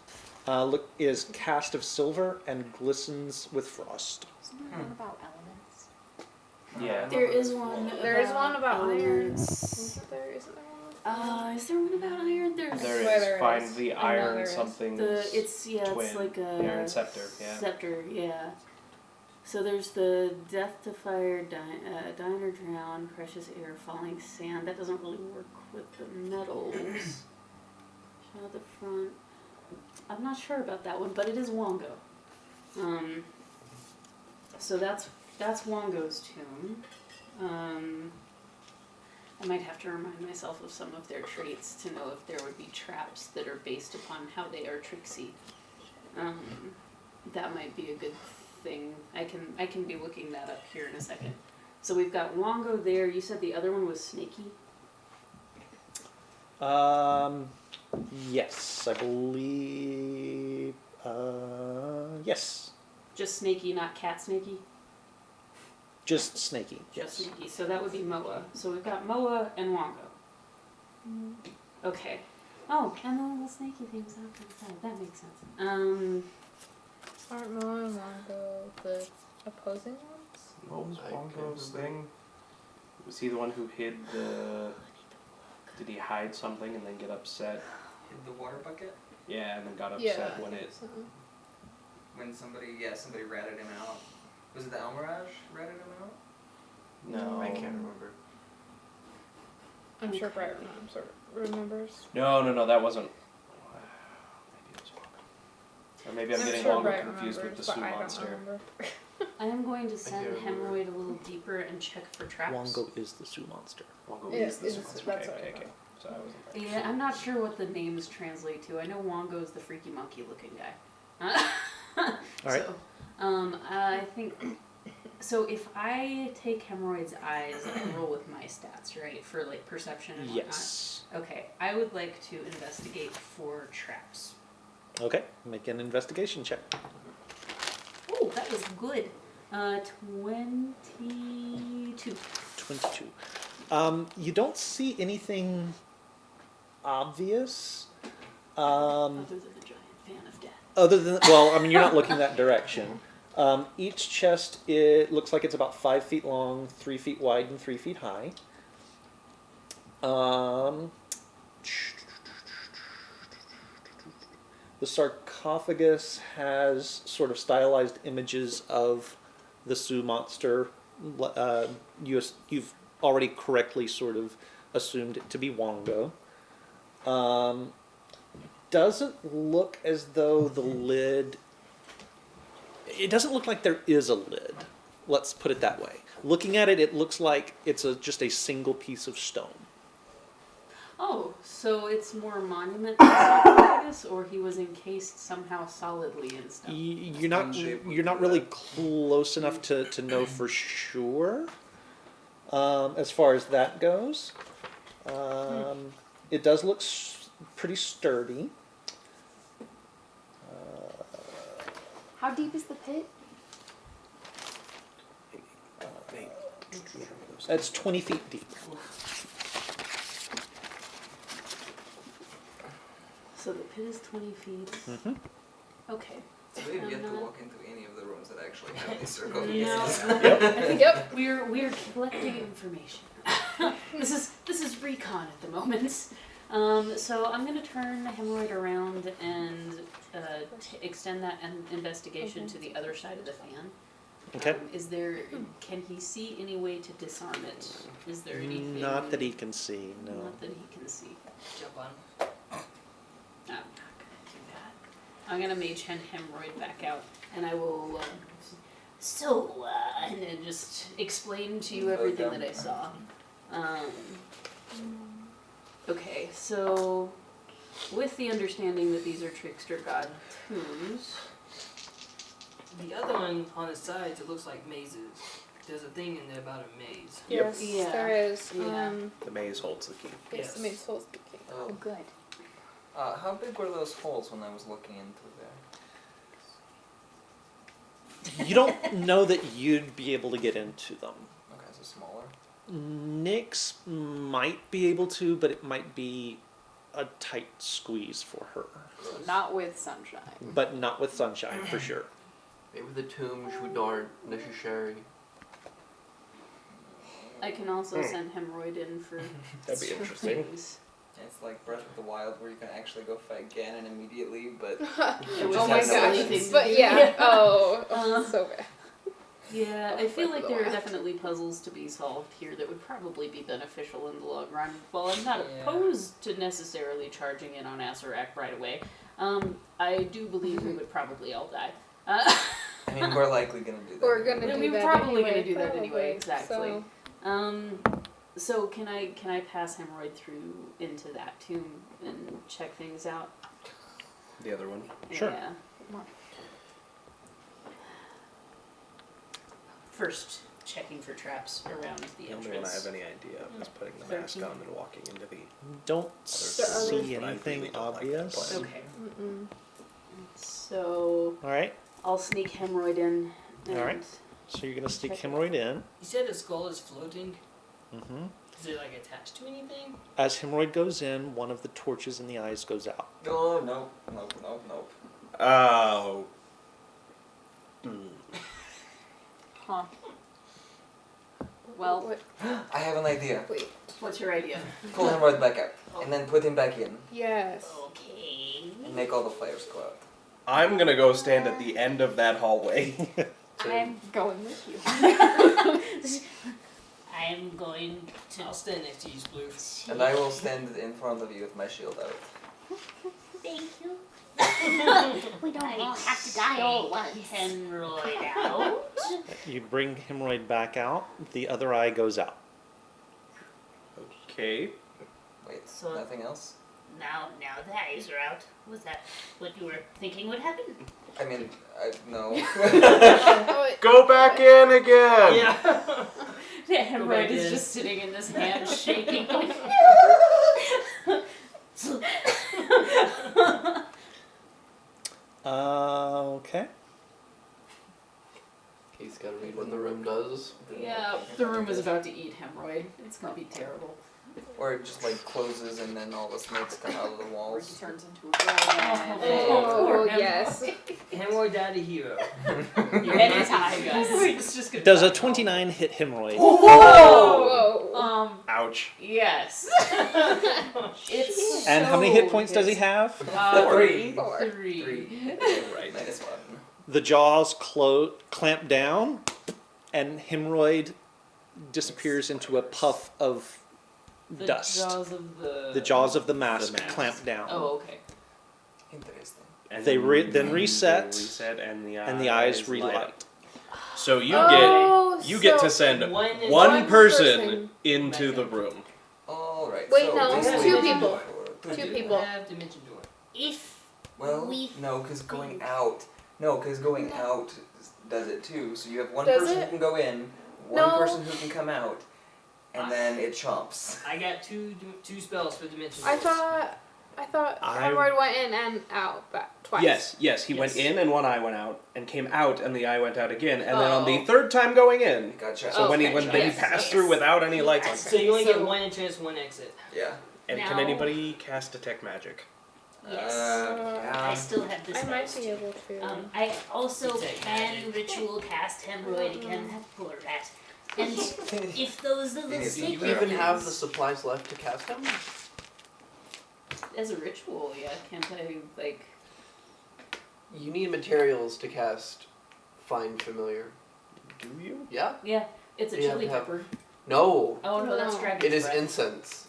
is cast of silver and glistens with frost. Isn't there one about elements? Yeah. There is one. there is one about iron. elements. Isn't there? Isn't there one? Is there one about iron? There swear is. there Find is. the I know iron there is. something. It's twin. like a The iron scepter, yeah. Scepter, yeah. So there's the death to fire, dine or drown, precious air, falling sand. That doesn't really work with the metals. Show the front. I'm not sure about that one, but it is Wongo. So that's Wongo's tomb. I might have to remind myself of some of their traits to know if there would be traps that are based upon how they are tricksy. That might be a good thing. I can be looking that up here in a second. So we've got Wongo there. You said the other one was Snaky? Yes, I believe. Yes, Just Snaky, not Cat Snaky? just snaky. Just Yes. Snaky. So that would be Moa. So we've got Moa and Wongo. Okay. Oh, and the little snaky things out the side. That makes sense. Aren't Moa and Longo the opposing ones? What was I can't Bongo's remember. thing? Was he the one who hid the... Did he hide something and then get upset? hit the water bucket Yeah, and then got upset when it... when somebody ratted him out. Was it the Almirage ratted him out? No. I can't remember. I'm sure Brett remembers. No, that wasn't... Maybe it was Bongo. Or maybe I'm I'm getting sure Bongo Brett confused with the remembers, but Sioux I don't monster. remember. I am going to send can't remember. Hemorrhoid a little deeper and check for traps. Wongo is the Sioux monster. Bongo Yeah, is the Sioux monster. that's Okay. what I So I wasn't right. Yeah, I'm not sure what the names translate to. I know Wongo is the freaky monkey looking guy. All right. So, I think. So if I take Hemorrhoid's eyes, I roll with my stats, right, for like perception and whatnot. Yes. Okay, I would like to investigate for traps. Okay, make an investigation check. Oh, that was good. 22. 22. You don't see anything obvious. Other than the giant fan of death. Other than, well, I mean, you're not looking that direction. Each chest, it looks like it's about 5 feet long, 3 feet wide, and 3 feet high. The sarcophagus has sort of stylized images of the Sioux monster. You've already correctly sort of assumed it to be Wongo. Doesn't look as though the lid... It doesn't look like there is a lid. Let's put it that way. Looking at it, it looks like it's just a single piece of stone. Oh, so it's more monument than sarcophagus, or he was encased somehow solidly in stone? You're not really close enough to know for sure as far as that goes. It does look pretty sturdy. How deep is the pit? It's 20 feet deep. So the pit is 20 feet. Mm-hmm. Okay. So we have yet to not- walk into any of the rooms that actually have these sarcophaguses. Yep. We're collecting information. This is recon at the moment. So I'm gonna turn Hemorrhoid around and extend that investigation to the other side of the fan. Okay. Can he see any way to disarm it? Is there anything? Not that he can see, no. Not that he can see. Jump on. I'm not gonna do that. I'm gonna mage hand Hemorrhoid back out, and I will. And then just explain to you everything that I saw. Okay, so with the understanding that these are trickster god tombs. The other one on the sides, it looks like mazes. There's a thing in there about a maze. Yes, Yeah. there is. Yeah. The maze holds the key. Yes, Yes. the maze holds the key. Oh. Good. How big were those holes when I was looking into there? You don't know that you'd be able to get into them. Okay, so smaller. Nyx might be able to, but it might be a tight squeeze for her. So not with sunshine. But not with sunshine, for sure. Maybe the tombs would aren't necessary. I can also send Hemorrhoid in for. That'd be interesting. things. It's like Breath of the Wild where you can actually go fight Ganon immediately, but It just was Oh my has no gosh. actions. But yeah. Oh, Uh, so bad. Yeah, I feel Breath of like the there are Wild. definitely puzzles to be solved here that would probably be beneficial in the long run. While I'm not Yeah. opposed to necessarily charging in on Asarak right away, I do believe we would probably all die. I mean, we're likely gonna do that. We're gonna Yeah, do we're that probably anyway, gonna do that anyway, probably. exactly. So, So can I pass Hemorrhoid through into that tomb and check things out? The other one. Sure. Yeah. First, checking for traps around the The only one I have entrance. any idea of is putting the mask on and walking into the. Don't There are see but I anything really don't like that obvious. plan. Okay. mm-mm. So All right. I'll sneak Hemorrhoid in. And All right. So you're gonna stick Check it hemorrhoid in. You said the skull is floating. Mm-hmm. Is it like attached to anything? As hemorrhoid goes in, one of the torches in the eyes goes out. Oh, nope. Oh. Huh. Well, What? I have an idea. Wait. What's your idea? Pull him right back out, and then put him back in, Yes. Okay. and make all the flares go out. I'm gonna go stand at the end of that hallway. I'm going with you. I'm going I'll stand next to you, Sploof. And I will stand in front of you with my shield out. Thank you. We don't all have to die all at once. Hemorrhoid out. You bring hemorrhoid back out. The other eye goes out. Okay. Wait, So- nothing else? Now the eyes are out. Was that what you were thinking would happen? I mean, no. Oh, it- Go back in again! Yeah. The hemorrhoid back is in. just sitting in this hand shaking. about to eat hemorrhoid. It's gonna be terrible. Or it just like closes and then all the snakes come out of the Or he walls. turns into a dragon. Oh, yes. Hemorrhoid died a hero. Anytime, guys. It's just gonna Does a die. 29 hit hemorrhoid? Whoa. Ouch. Yes. It's And how many so hit points does he hits. have? Three. Four. Three. Right. Minus 1. The jaws clamp down, and hemorrhoid disappears into a puff of The dust. jaws of the... The jaws of the mask, mask. clamp down. Oh, okay. Interesting. And They then they reset, reset, and the eyes light relight. up. So you Oh, get so- to send One one person person. into the room. Alright. Wait, so no, this is two what you people. do for- Two Do people. have dimension door. If Well, we no, because going out. No, because going out does it too. So you have one Does person it? who can go in, one No. person who can come out, and then it chomps. I got two spells for dimension I doors. thought I- hemorrhoid went in and out twice. Yes, he went Yes. in and one eye went out, and came out and the eye went out again, and then on the Oh. third time going in. Gotcha. So when he Okay, then he yes, passed yes. through without any lights on. So you only So- get one entrance, one exit. Yeah. And can Now- anybody cast detect magic? yes, Yeah. I still have this. I might spells be too. able to. I also Detect can magic. ritual cast hemorrhoid again. That poor rat. And if those little Do you Do snake you even have the dragons- supplies left to cast them? As a ritual, yeah. Can't I, like... You need materials to cast Find Familiar. Do you? Yeah? Yeah, it's a Yeah, chili we have- pepper. No. Oh, no, that's No. dragon's It is breath. incense.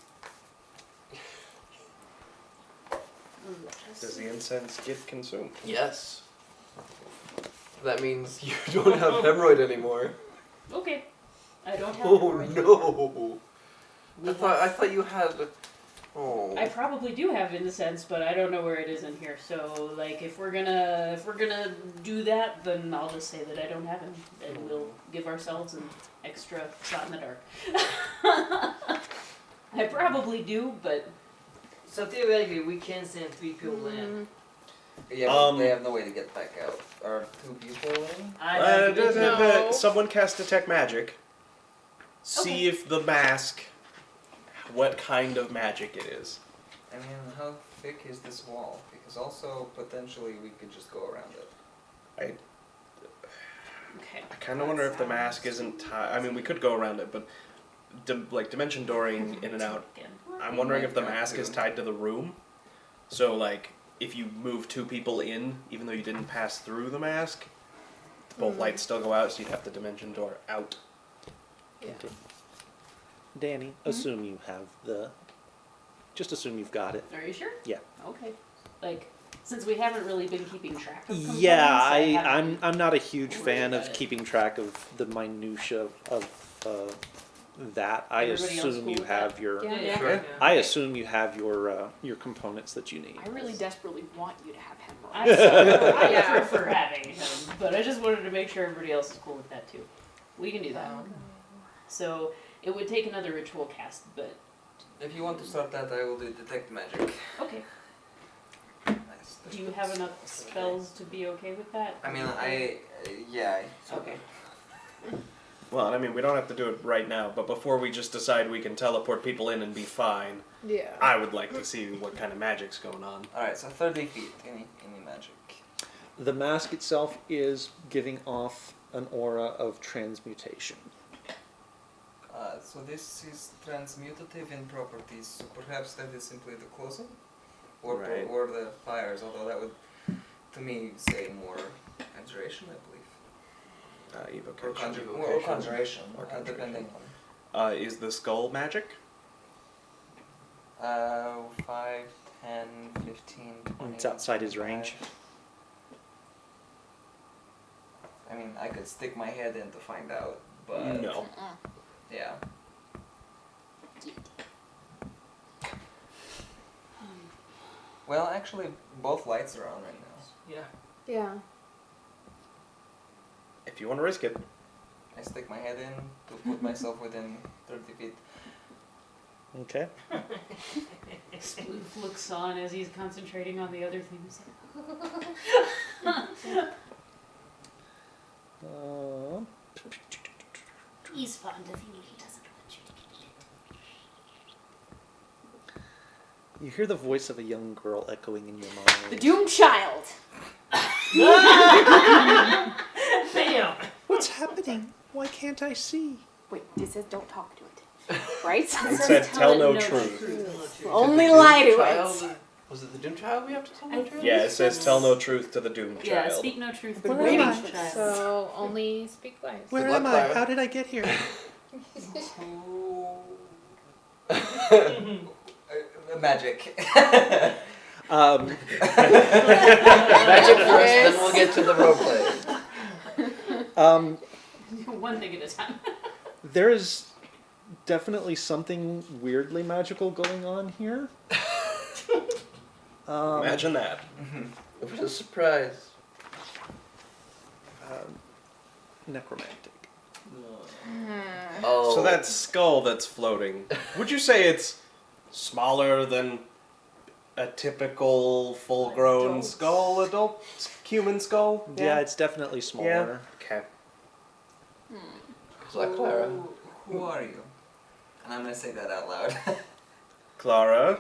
Does the incense get consumed? Yes. That means you don't have hemorrhoid anymore. Okay. I don't have Oh hemorrhoid. no. We I thought you had. Oh. I probably do have incense, but I don't know where it is in here. So, like, if we're gonna do that, then I'll just say that I don't have it, and we'll give ourselves an extra shot in the dark. I probably do, but So theoretically, we can send 3 people in. Yeah, but Um, they have no way to get back out. Are 2 people in? I have dimension No. Someone cast detect magic. See if the mask, what kind of magic it is. I mean, how thick is this wall? Because also, potentially, we could just go around it. okay. I kind of wonder if the mask isn't tied. I mean, we could go around it, but like dimension dooring in and out. Again. I'm wondering if the mask is tied to the room. So, like, if you move 2 people in, even though you didn't pass through the mask, both lights still go out, so you'd have the dimension door out. Yeah. Danny, assume you have just assume you've got it. Are you sure? Yeah. Okay. Like, since we haven't really been keeping track of components, Yeah, haven't I'm not a huge worried fan about of it. keeping track of the minutia of that. I Everybody else assume cool you with that? have your. Yeah. Yeah, Sure. I assume you have your components that you need. I really desperately want you to have hemorrhoid. I Yeah. prefer having him, but I just wanted to make sure everybody else is cool with that too. We can do that. So it would take another ritual cast, but If you want to start that, I will do detect magic. okay. Nice. Do you have enough spells to be okay with that? I mean, yeah. Okay. Well, I mean, we don't have to do it right now, but before we just decide we can teleport people in and be fine, Yeah. I would like to see what kind of magic's going on. Alright, so 30 feet. Any magic? The mask itself is giving off an aura of transmutation. So this is transmutative in properties, so perhaps that is simply the closing? Or, Right. or the fires, although that would, to me, say more abjuration, I believe. Or, Evocation. or conjuration, Or conjuration. depending on. Is the skull magic? 5, 10, 15, 20. It's outside his 25. range. I mean, I could stick my head in to find out, but No. yeah. Well, actually, both lights are on right now. Yeah. Yeah. If you want to risk it. I stick my head in to put myself within 30 feet. Okay. Sploof looks on as he's concentrating on the other things. Uh, He's fond of you. He doesn't You hear the voice of a young girl echoing in your mind. The Doom Child. Damn! What's happening? Why can't I see? Wait, it says don't talk to it. Right? It said tell no truth. Only The Doom lie to Child? it. Was it the Doom Child we have to tell I the truth? Yeah, it says tell no truth to the doomed Yeah, child. speak no truth. Where to am the I? Doom Child. So only speak lies. Where Good luck, am I? Clara. How did I get here? Magic. Magic first, then we'll get to the roleplay. One thing at a time. There is definitely something weirdly magical going on here. Imagine that. It was a surprise. Necromantic. Oh. So that skull that's floating, would you say it's smaller than a typical full-grown skull, adult human skull? Yeah, it's definitely smaller. Okay. Is that Clara? Who are you? And I'm gonna say that out loud. Clara,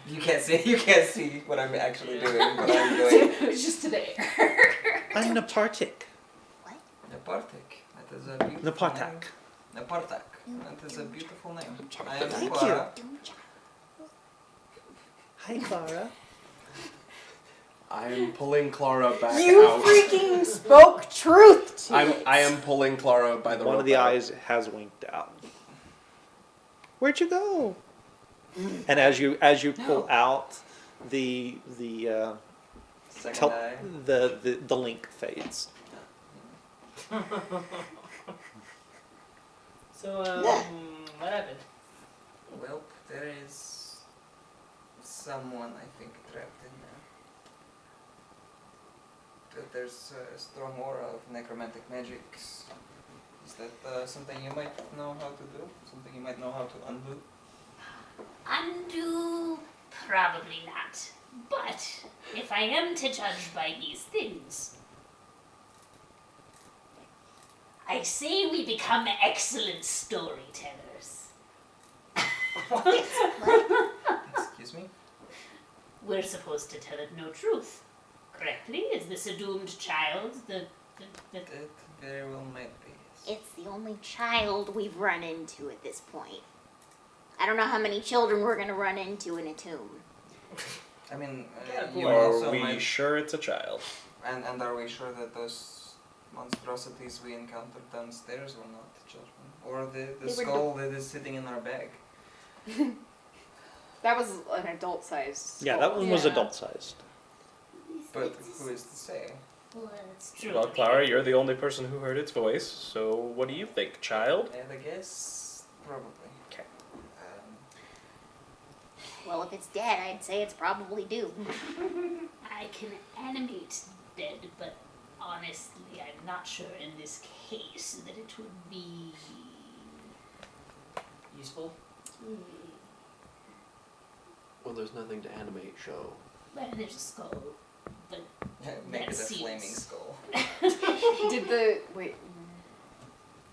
You can't see what I'm actually doing, but I'm doing. It's just today. I'm Napartic. Napartic. That is a beautiful Napartak. name. Napartak. That is a beautiful name. I am Thank Clara. Hi, Clara. I'm pulling Clara back You out. freaking spoke truth to it. I am pulling Clara by the One rope of the out. eyes has winked out. Where'd you go? And as you pull out, the Second eye. the link fades. So, what happened? Well, there is someone I think trapped in there. There's a strong aura of necromantic magics. Is that something you might know how to do? Something you might know how to undo? Undo? Probably not. But if I am to judge by these things, I say we become excellent storytellers. Excuse me? We're supposed to tell it no truth. Correctly? Is this a doomed child? The It very well might be. Yes. It's the only child we've run into at this point. I don't know how many children we're gonna run into in a tomb. I mean, Yeah, you Are also we might. sure it's a child? And are we sure that those monstrosities we encountered downstairs were not children? Or the They were skull that is sitting in our bag? That was an adult-sized Yeah, that one was Yeah. adult sized. But who is to say? Well, it's true. Well, Clara, you're the only person who heard its voice, so what do you think, child? And I guess probably. Okay. Well, if it's dead, I'd say it's probably doomed. I can animate dead, but honestly, I'm not sure in this case that it would be. Useful? Well, there's nothing to animate show. Well, there's a skull, but Make it a That flaming seems- skull.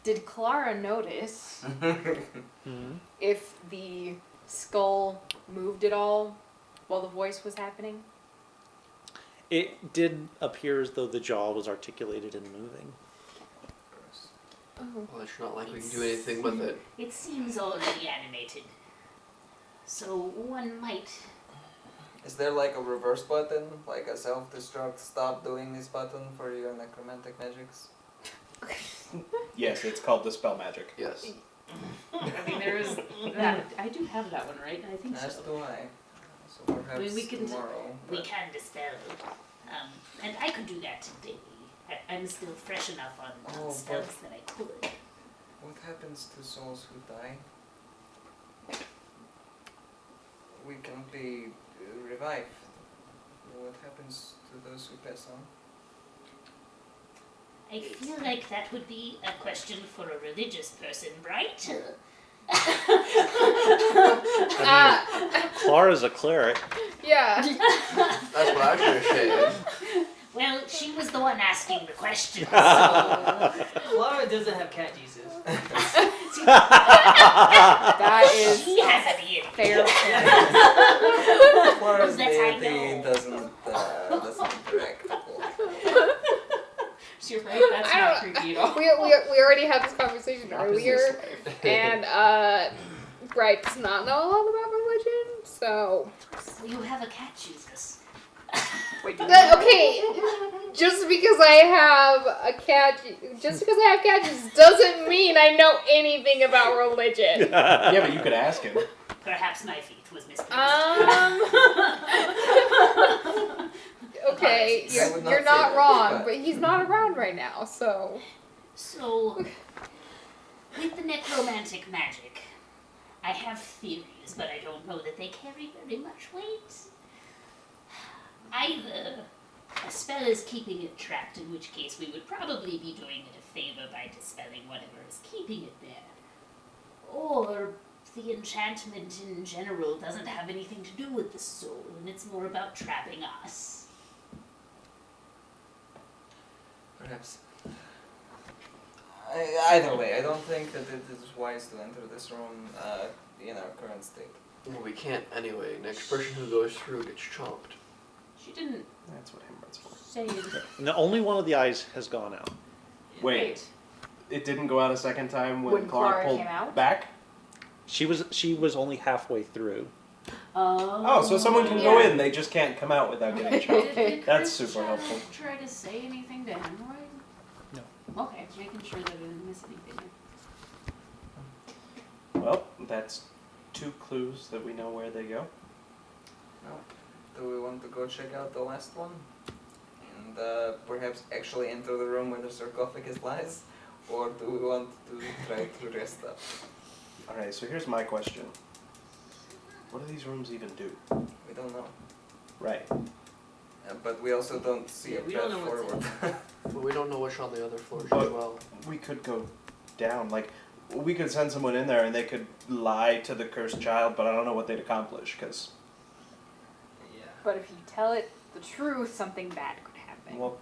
Did Clara notice Mm-hmm. if the skull moved at all while the voice was happening? It did appear as though the jaw was articulated and moving. Well, it's not like we can do anything with it. it seems already animated. So one might. Is there like a reverse button? Like a self-destruct stop doing this button for your necromantic magics? Yes, it's called Dispel Magic. Yes. I mean, there is that. I do have that one, right? I think As so. do I. So perhaps we can- tomorrow. We but- can dispel. And I could do that today. I'm still fresh enough on Oh, spells that I could. What happens to souls who die? We can be revived. What happens to those who pass on? I feel like that would be a question for a religious person, right? Clara's a cleric. Yeah. That's what I should have said. Well, she was the one asking the question. So Clara doesn't have cat Jesus. That is she has a beard. Fair. Flores That's I deity know. doesn't interact. You're right, that's I not don't- creepy at all. We already had this conversation Not in earlier, this life. and Bright does not know a lot about religion, so So you have a cat, Jesus. Wait, do okay. Just because I have a cat, just because I have cat juice doesn't mean I know anything about religion. Yeah, but you could ask him. Perhaps my feet was misplaced. Okay, I would not you're say not that, wrong, but- but he's not around right now, so. So, with the necromantic magic, I have theories, but I don't know that they carry very much weight. Either a spell is keeping it trapped, in which case we would probably be doing it a favor by dispelling whatever is keeping it there. Or the enchantment in general doesn't have anything to do with the soul, and it's more about trapping us. Perhaps. Either way, I don't think that it is wise to enter this room in our current state. Well, we can't anyway. Next person who goes through gets chomped. She didn't That's what hemorrhoids for. say it. No, only one of the eyes has gone out. Wait, it didn't go out a second time when, When Clara Clara pulled came out? back? She was only halfway through. Oh, so someone can go in, they just can't come out without getting chomped. Did That's Chris super helpful. try to say anything to Hemorrhoid? No. Okay, making sure that I didn't miss anything. Well, that's 2 clues that we know where they go. Do we want to go check out the last one? And perhaps actually enter the room where the sarcophagus lies? Or do we want to try to rest up? Alright, so here's my question. What do these rooms even do? We don't know. Right. But we also don't see a We path don't know what's forward. But we don't know what's on the other floors as But- well. We could go down. Like, we could send someone in there and they could lie to the cursed child, but I don't know what they'd accomplish, because, Yeah. But if you tell it the truth, something bad could happen. well,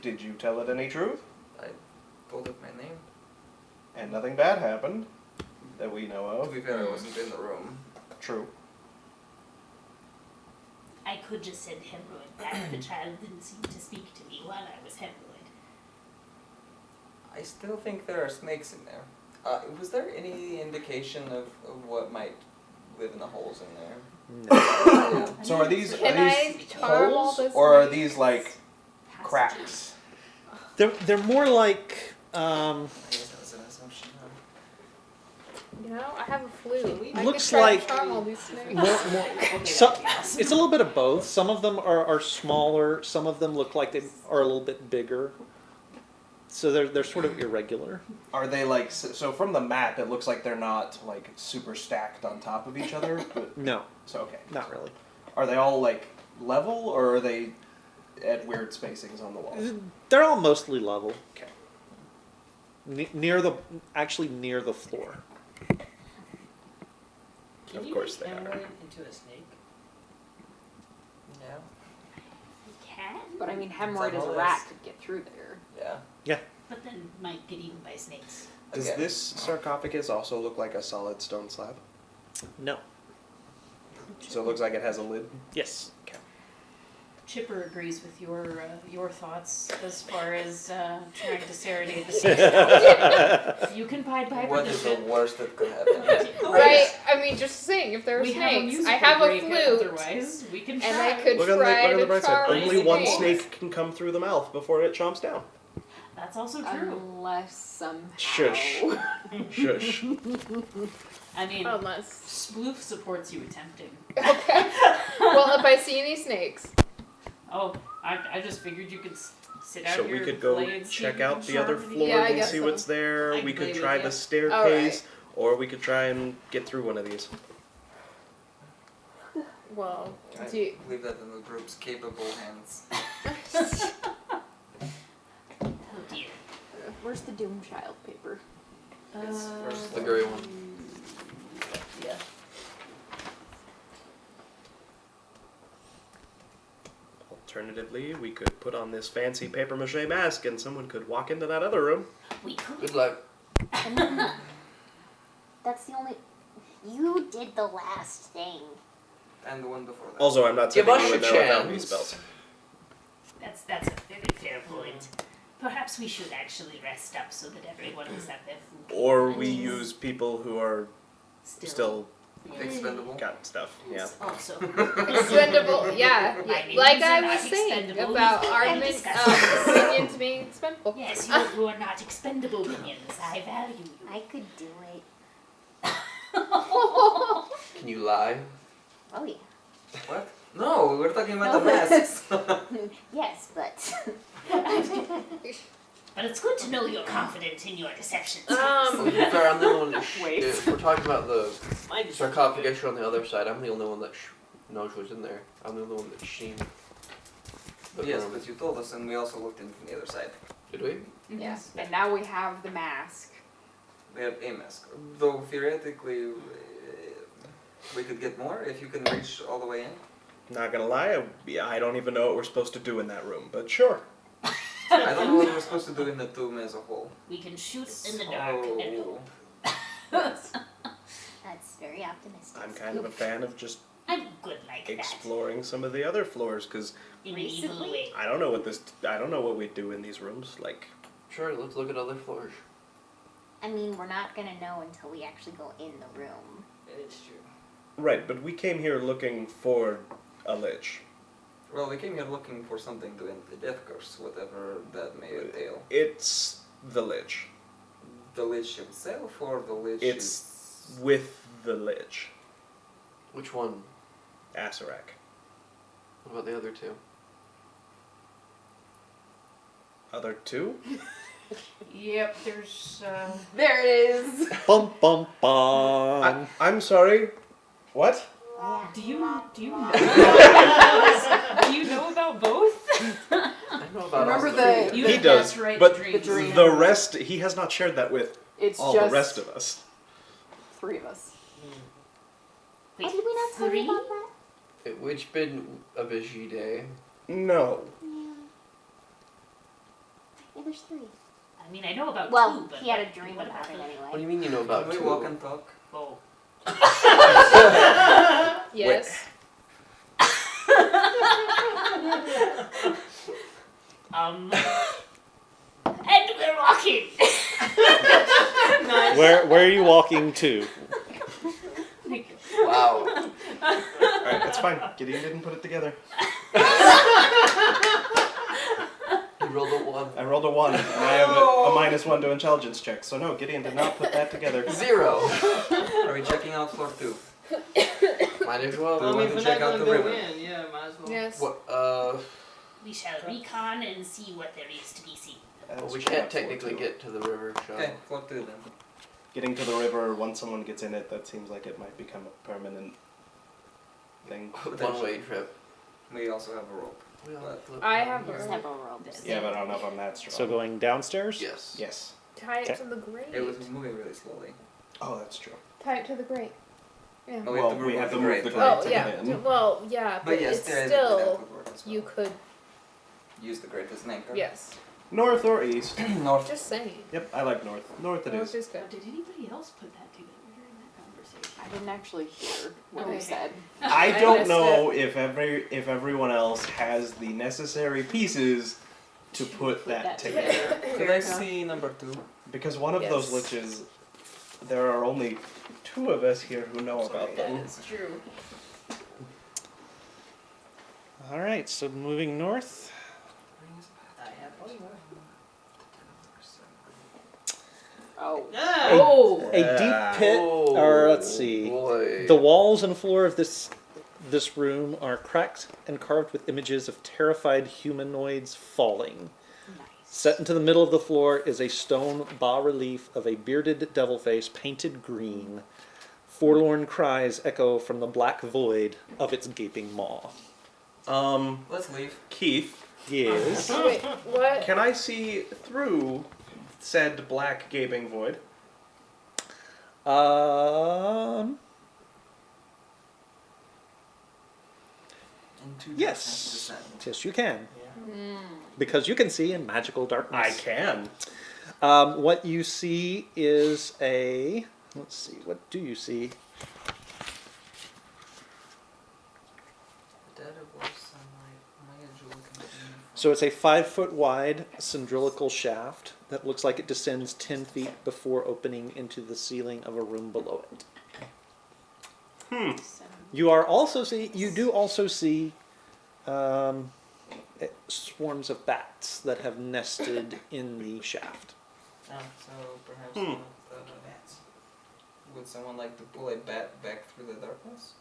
did you tell it any truth? Told it my name. And nothing bad happened that we know To of. be fair, I wasn't in the room. True. I could just send hemorrhoid back. The child didn't seem to speak to me while I was hemorrhoid. I still think there are snakes in there. Was there any indication of what might live in the holes in there? No. Yeah. So are these Can I charm all holes, the or are snakes? these like Passages. cracks? They're more like I guess that was an assumption. Huh? You know, I have a flu. I Looks could try like- to charm all these snakes. more Okay, so, that'd be awesome. it's a little bit of both. Some of them are smaller. Some of them look like they are a little bit bigger. So they're sort of irregular. Are they like, so from the map it looks like they're not like super stacked on top of each other, but, No, so okay. not really. Are they all like level, or are they at weird spacings on the wall? They're all mostly level. Okay. Near the floor. Can Of you course make they are. hemorrhoid into a snake? Yeah. We can, But I mean, It's hemorrhoid on as the a rat list. could get through there. Yeah. but then might get eaten by snakes. Does Okay. this sarcophagus also look like a solid stone slab? No. So it looks like it has a lid? Yes. Chipper agrees with your thoughts as far as trying to serenade the snakes. You can Pied Piper What this is the shit. worst that could happen? Right? I mean, just saying, if there are We have a snakes, musical I have a break flute, otherwise. We can try. and I could Look on the, try look on the to bright side. charm Only these one snakes. snake can come through the mouth before it chomps down. That's also true. Unless somehow. Shush. Shush. I mean, Unless. Sploof supports you attempting. Okay. Well, if I see any snakes. Oh, I just figured you could sit out So here we could and go play and see check if you out can the other charm any- floors Yeah, I and guess see so. what's there. I'd We play could with try ya. the staircase, or we could try and get through one of these. Well, I do you, leave that in the group's capable hands. Oh dear. Where's the Doom Child paper? It's first The floor. gray one. Yeah. Alternatively, we could put on this fancy paper mache mask and someone could walk into that other room. We could. Good luck. That's the only. You did the last thing. And the one before that. Also, I'm not Give sending us you a in there without chance. these spells. That's a very fair point. Perhaps we should actually rest up so that everyone is at their full Or we capabilities. use people who are still Expendable. got stuff. Yeah. Also, Expendable, yeah. My minions Like I are not was saying expendable. about We've our had min- discussions. minions being expendable. yes, you are not expendable minions. I value you. I could do it. Can you lie? Oh yeah. What? No, we're talking about the masks. Yes, but But it's good to know you're confident in your deception. To be fair, I'm the only one that Wait. if we're talking about the Mine is sarcophagus on the other side, I'm the only one that knows what's in there. I'm the only one that's seen. the Yes, room. but you told us and we also looked in from the other side. Did we? Yes. And now we have the mask. We have a mask. Though theoretically, we could get more if you can reach all the way in. Not gonna lie, I don't even know what we're supposed to do in that room, but sure. I don't know what we're supposed to do in the tomb as a whole. We can shoot in the dark and So, that's very optimistic. I'm kind of a fan of just I'm good like exploring some of the other floors because that. In an evil way. I don't know what we do in these rooms. Like, Sure, let's look at other floors. I mean, we're not gonna know until we actually go in the room. It's true. right, but we came here looking for a lich. well, we came here looking for something to end the death curse, whatever that may entail. It's the lich. The Lich himself or the Lich It's with the lich, Which one? Asarak. What about the other two? Other two? Yep, there's There it is. Bum bum bum. I'm sorry. What? Yeah. do you know do you know about both? I know about Remember all the- three. You He have does, that's right, but dreams. dream. the rest, he has not shared that with It's all just the rest of us. 3 of us. Wait, Oh, did we not tell you 3? about that? Which been a busy day. No. Yeah. Yeah, there's 3. I mean, I know about Well, 2, but he had a dream what about it What do anyway. you mean you know about Can we two? walk and talk? Oh. Yes. And we're walking. Where are you walking to? Wow. Alright, that's fine. Gideon didn't put it together. You rolled a 1. I rolled a 1, and I have a -1 to intelligence check. So no, Gideon did not put that together. 0. Are we checking out floor 2? Might as Do well. we I mean, want if to we're check not out gonna the go river? in, yeah, might as well. Yes. What? We shall recon and see what there is to be seen. Well, we That's can't not technically floor two. get to the river, so. Okay, floor 2 then. Getting to the river, once someone gets in it, that seems like it might become a permanent thing. One-way trip. We also have a rope. We all But- flip. I have There's a several ropes. Yeah, but I don't know if I'm that strong. So going downstairs? Yes. Yes. tie it Okay. to the grate. It was moving really slowly. Oh, that's true. Tie it to the grate. Yeah. Oh, Well, we have to move the grate Oh to yeah. get in. Well, yeah, but yes, it's theoretically that still would work as well. you could. Use the grate as an anchor. Yes. North or east? North. Just saying. Yep, I like north. North it North is. is good. Did anybody else put that together during that conversation? I didn't actually hear what Okay. you said. I I don't missed know if everyone else has the necessary pieces to put that together. Could I see number 2? Because one of those Yes. liches, there are only 2 of us here who know about them. It's true. All right, so moving north. I have Oh. Oh. A deep pit, or let's see. Boy. The walls and floor of this room are cracked and carved with images of terrified humanoids falling. Set into the middle of the floor is a stone bas-relief of a bearded devil face painted green. Forlorn cries echo from the black void of its gaping maw. Let's leave. Keith, Yes. Wait, what? can I see through said black gaping void? Into Yes. descent. Yes, you can. Yeah. Because you can see in magical darkness. I can. What you see is a let's see, what do you see? Dead of war sunlight. Maya Jewel can be So it's a 5-foot wide cylindrical shaft that looks like it descends 10 feet before opening into the ceiling of a room below it. You do also see swarms of bats that have nested in the shaft. Ah, so perhaps the bats. Would someone like to pull a bat back through the darkness?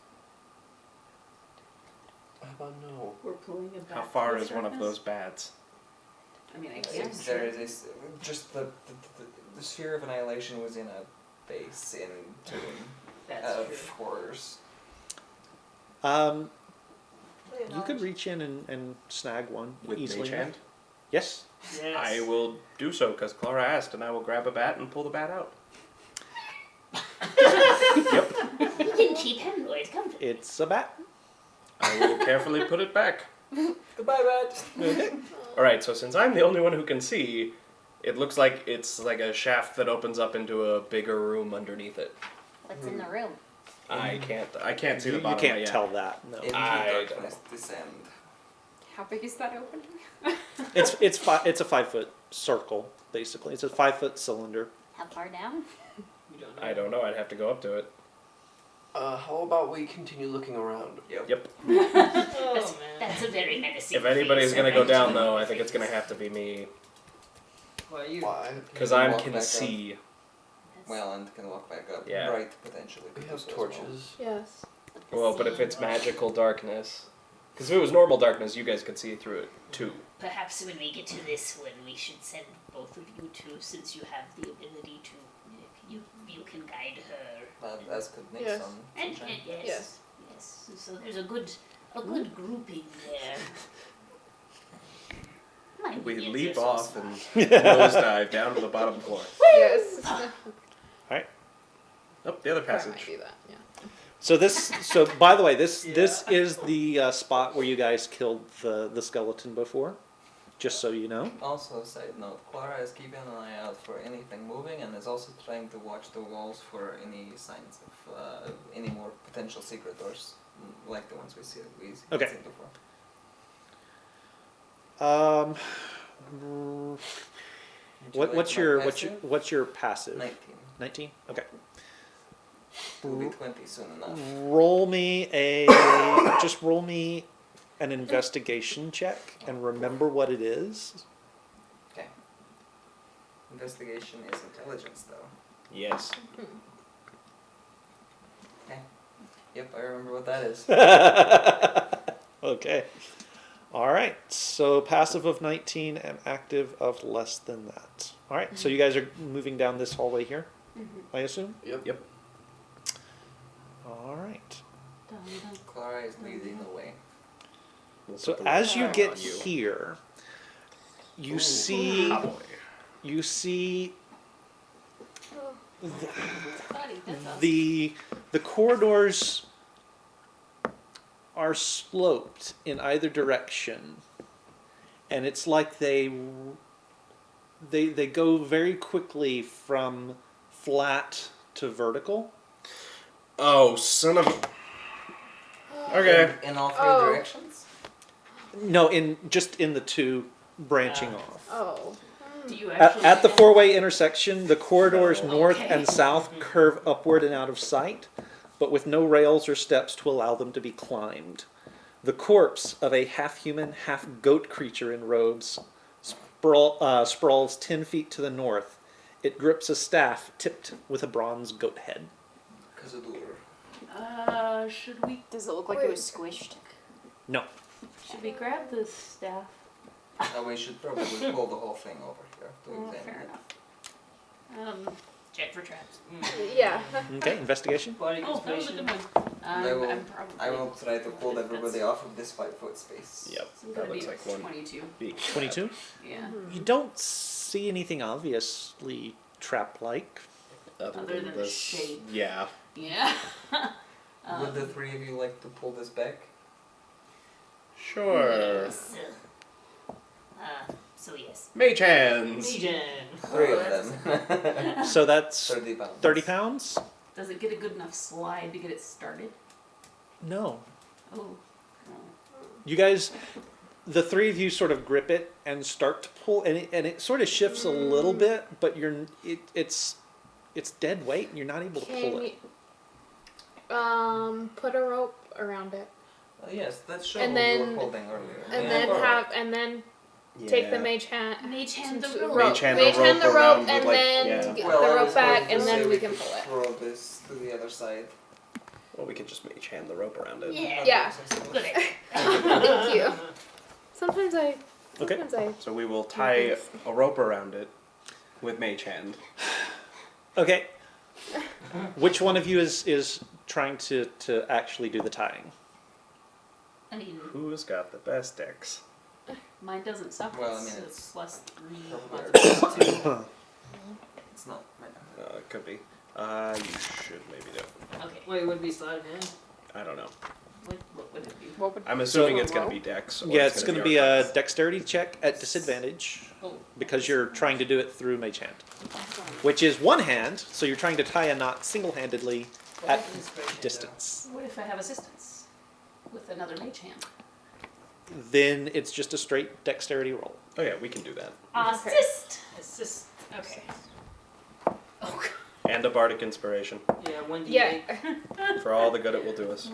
How about no? We're pulling it back. How far is one of those bats? I mean, I If guess. there is a just the sphere of annihilation was in a base in Tomb That's of true. horrors. You could reach in and snag one With easily. mage hand? Yes. Yes. I will do so because Clara asked, and I will grab a bat and pull the bat out. Yep. We can keep hemorrhoid comfort. It's a bat. I will carefully put it back. Goodbye, bat. Okay. All right. So since I'm the only one who can see, it looks like it's like a shaft that opens up into a bigger room underneath it. What's in the room? I can't see the You bottom. can't yet. tell that. No. Into I darkness descend. How big is that opening? It's a 5-foot circle basically. It's a 5-foot cylinder. How far down? We don't know. I don't know. I'd have to go up to it. How about we continue looking around? Yep. Oh, man. That's a very menacing If anybody's face, gonna go right? down though, I think it's gonna have to be me Why you? Why? because You I walk can back up. see. Well, and can walk back up. Yeah. Bright potentially. We could have do so as well. torches. Yes. Well, but if it's magical darkness, because if it was normal darkness, you guys could see through it too. Perhaps when we get to this one, we should send both of you two, since you have the ability to. You can guide her. As could make Yes. some And sunshine. yes, Yes. yes. So there's a good grouping there. My We minions leap are so off smart. and nosedive down to the bottom floor. Yes. Oh, the other I might passage. do that. Yeah. So by the way, this is the spot where you guys killed the skeleton before. Just so you know. Also, side note, Clara is keeping an eye out for anything moving and is also trying to watch the walls for any signs of any more potential secret doors, like the ones we've Okay. seen before. Would you like What's my your passive? passive? 19. 19? Okay. Will be 20 soon enough. Roll me an investigation check and remember what it is. Okay. Investigation is intelligence, though. Yes. Yep, I remember what that is. Okay. All right. So passive of 19 and active of less than that. All right. So you guys are moving down this hallway here, I assume? Yep. All right. Clara is leading the way. We'll So put the as you red get on you. here, you Ooh. see Ah, boy. the corridors are sloped in either direction, and it's like they go very quickly from flat to vertical. Oh, son of a... Okay. In all three Oh. directions? No, just in the two branching off. Oh. Do you At, actually at the four-way intersection, the corridors No. north Okay. and south curve upward and out of sight, but with no rails or steps to allow them to be climbed. The corpse of a half-human, half-goat creature in robes sprawls 10 feet to the north. It grips a staff tipped with a bronze goat head. Kazadur. should we Does it look like it was squished? No. grab the staff? Oh, we should probably pull the whole thing over here to Oh, examine fair it. enough. Check for traps. Yeah. Okay, investigation. Body Oh, that was a conspiracy. good one. I will- I'm probably. I will try to pull everybody off of this 5-foot space. Yep, I'm that gonna looks be like one 22. big 22. Yeah. You don't see anything obviously trap-like. Other than the shape. Yeah. Yeah. Would the three of you like to pull this back? Sure. Yes. So yes. Mage hands. Legion. 3 of them. So that's 30 pounds. 30 pounds? Does it get a good enough slide to get it started? No. Oh. You guys, the 3 of you sort of grip it and start to pull, and it sort of shifts a little bit, but it's dead weight, and you're not able to pull it. Put a rope around it, Yes, that's shovel And we then- were holding earlier. and Yeah. then take the mage hand. Mage hand the to- rope. rope. Mage hand Mage the hand the rope rope, around and with, like, then yeah. get Well, the I rope was back, going to and then say we could can pull it. Throw this to the other side. Well, we could just mage hand the rope around it. Yeah. Yeah. Good idea. Thank you. Sometimes I. Okay. Sometimes I. So we will tie a rope around it with mage hand. Okay. Which one of you is trying to actually do the tying? I mean, Who's got the best decks? Mine doesn't suck. Well, I it's mean, a it's plus 3. probably It's not. It could be. You should maybe do it. Okay. Wait, would it be sleight of hand? I don't know. What would it be? What would I'm assuming So- it's going to be dex. Or Yeah, it's going to be a arcana. dexterity check at disadvantage Oh. because you're trying to do it through mage hand, which is one hand, so you're trying to tie a knot single-handedly What at if inspiration, though? distance. What if I have assistance with another mage hand? Then it's just a straight dexterity roll. Oh yeah, we can do that. assist. Assist. Okay. And a bardic inspiration Yeah, 1d8. Yeah. for all the good it will do us.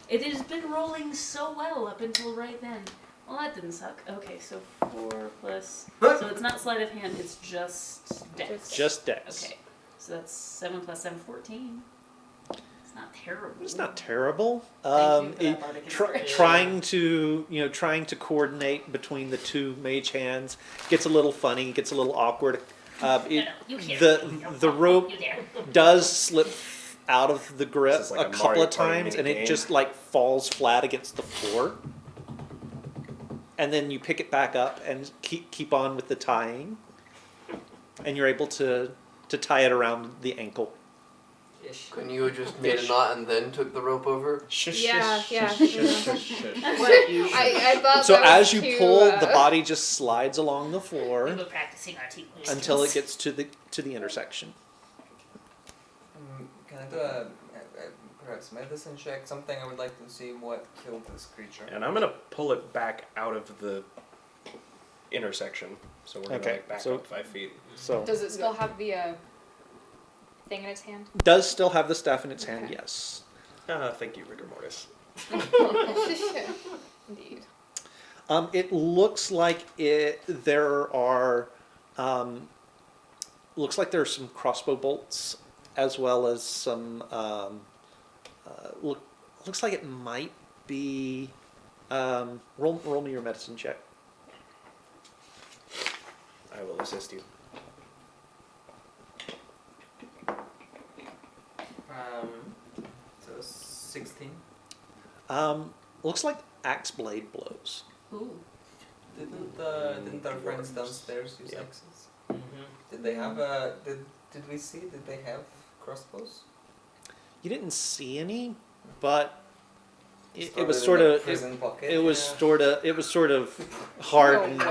It has been rolling so well up until right then. Well, that didn't suck. Okay, so 4 plus. So it's not sleight of hand, it's just dex. Just dex. Okay, so that's 7 plus 7, 14. It's not terrible. It's not terrible. Thank you for that bardic inspiration. Trying to coordinate between the 2 mage hands gets a little funny, gets a little awkward. You here. The rope You there. does slip out of the grip This is like a a couple Mario of Party times, and mini it game. just like falls flat against the floor. And then you pick it back up and keep on with the tying, and you're able to tie it around the ankle. Ish. Couldn't you have just made a knot and then took the rope over? Shush, Yeah, shush, yeah. shush, shush, shush, shush. I thought So that was as you too, pull, the body just slides along the We floor were practicing our team until it gets to the intersection. Can I do a perhaps medicine check? Something I would like to see what killed this creature. And I'm gonna pull it back out of the intersection. So we're gonna Okay, like back so- up 5 feet. So Does it still have the thing in its hand? does still have the staff in its hand, Okay. yes. Thank you, rigor mortis. Indeed. It looks like there are some crossbow bolts as well as some looks like it might be roll me your medicine check. I will assist you. So 16. Looks like axe blade blows. Ooh. Didn't our friends downstairs use Yeah. axes? Mm-hmm. Did they have did we see? Did they have crossbows? You didn't see any, but it Stored was in sort the of prison pocket. it was Yeah. sort of hardened.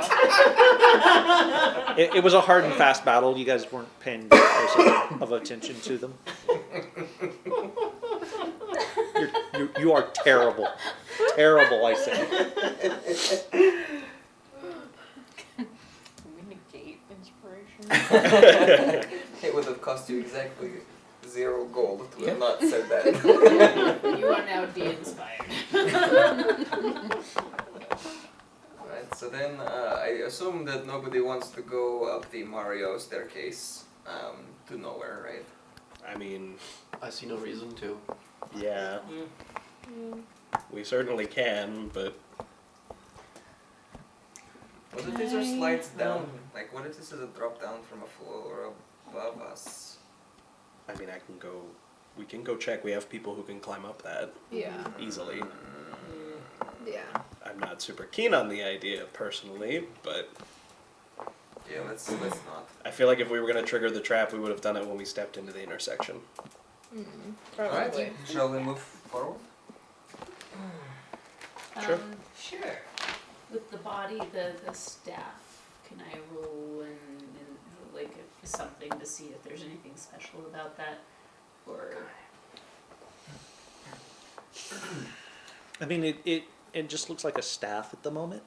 It was a hard and fast battle. You guys weren't paying close of attention to them. You are terrible. Terrible, I say. We negate inspiration. It would have cost you exactly 0 gold to have not said that. You are now de-inspired. Right, so then I assume that nobody wants to go up the Mario staircase to nowhere, right? I mean, I see no reason to. yeah, Mm. we certainly can, but What if these are slides down? Like, what if this is a drop down from a floor above us? I mean, we can go check. We have people who can climb up that Yeah. easily. Yeah. I'm not super keen on the idea personally, but Yeah, let's not. I feel like if we were going to trigger the trap, we would have done it when we stepped into the intersection. Probably. Alright, shall we move forward? Sure. Sure. With the body, the staff, can I roll and like something to see if there's anything special about that, or I mean, it just looks like a staff at the moment.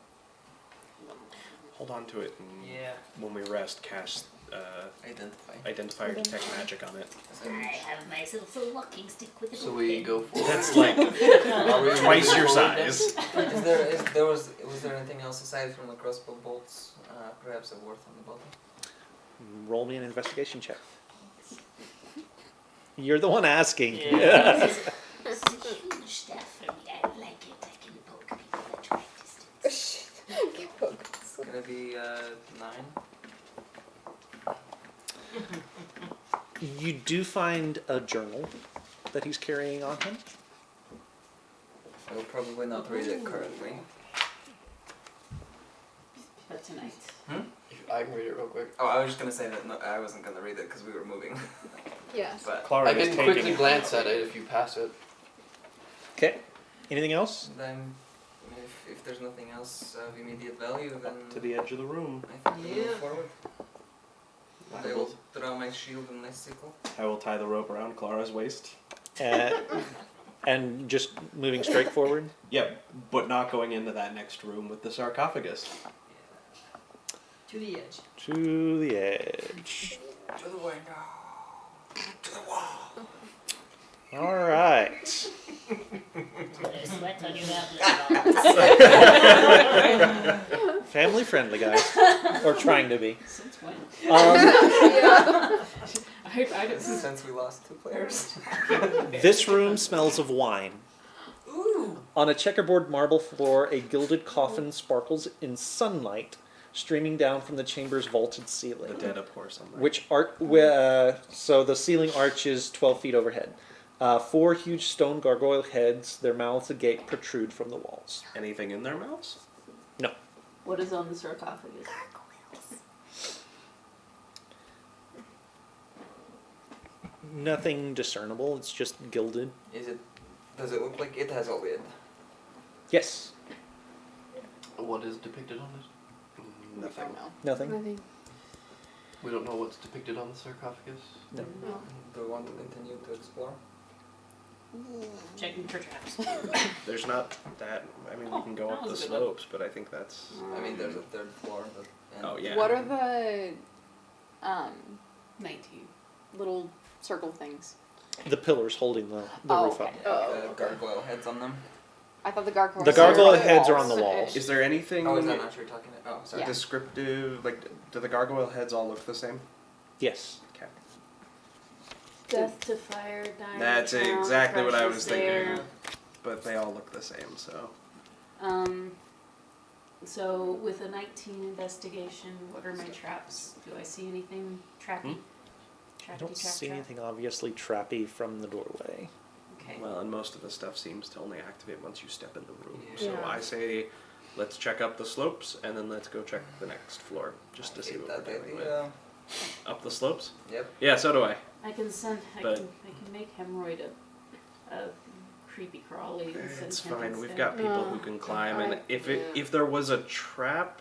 Hold on to it, and Yeah. when we rest, cast Identify. identifier detect magic on it. I have myself a walking stick with a So we go for That's like Are we twice moving your forward then? size. Was there anything else aside from the crossbow bolts? Perhaps a worth on the bottom. Roll me an investigation check. You're the one asking. Yeah. It's a huge staff for me. I like it. I can poke people at right distance. It's gonna be 9. You do find a journal that he's carrying on him. I will probably not read it currently. but tonight? I can read it real quick. Oh, I was just gonna say that no, I wasn't gonna read it because we were moving. Yes. But Clara I is can taking quickly it. glance at it if you pass it. Okay. Anything else? then, if there's nothing else of immediate value, then To the edge of the room. I think we move Yeah. forward. I will draw my shield and my sickle. I will tie the rope around Clara's waist. And just moving straight forward. Yep, but not going into that next room with the sarcophagus. To the edge. To the edge. To the window. To the wall. All right. There's sweat on your outlet. Family friendly, guys. Or trying to be. Since when? Yeah. I don't. Since we lost 2 players. This room smells of wine. Ooh. On a checkerboard marble floor, a gilded coffin sparkles in sunlight, streaming down from the chamber's vaulted The ceiling. dead abhor sunlight. So the ceiling arches 12 feet overhead. 4 huge stone gargoyle heads, their mouths agape, protrude from the walls. Anything in their mouths? No. What is on the sarcophagus? Nothing discernible, it's just gilded. Does it look like it has a lid? Yes. What is depicted on it? Nothing. Nothing. Nothing. We don't know what's depicted on the sarcophagus. No. Do we want to continue to explore? Checking for traps. There's not that. I mean, we can go that up the was a good one. slopes, but I think that's. I mean, there's a 3rd floor. And Oh, yeah. What are the 19. little circle things? The pillars holding the Oh, roof okay. up. The gargoyle heads on them. I thought the gargoyle. The gargoyle heads are on the walls. Is there anything Oh, is that not what you're talking about? Oh, sorry. Yeah. descriptive? Like, do the gargoyle heads all look the same? Yes. Okay. Death to fire, dying. That's crown, exactly what I precious was thinking. air. But they all look the same, so. So with a 19 investigation, what are my traps? Do I see anything trappy? I don't see anything obviously trappy from the doorway. Okay. Well, and most of the stuff seems to only activate once you step in the room. Yeah. So I say, let's check up the slopes, and then let's go check the next floor, just to I see hate what we're that dealing with. idea. Up the slopes? Yep. Yeah, so do I. I can send. I But- can make hemorrhoid a creepy crawly. And send It's him fine. We've instead. got people who can climb, and alright, if there was a trap,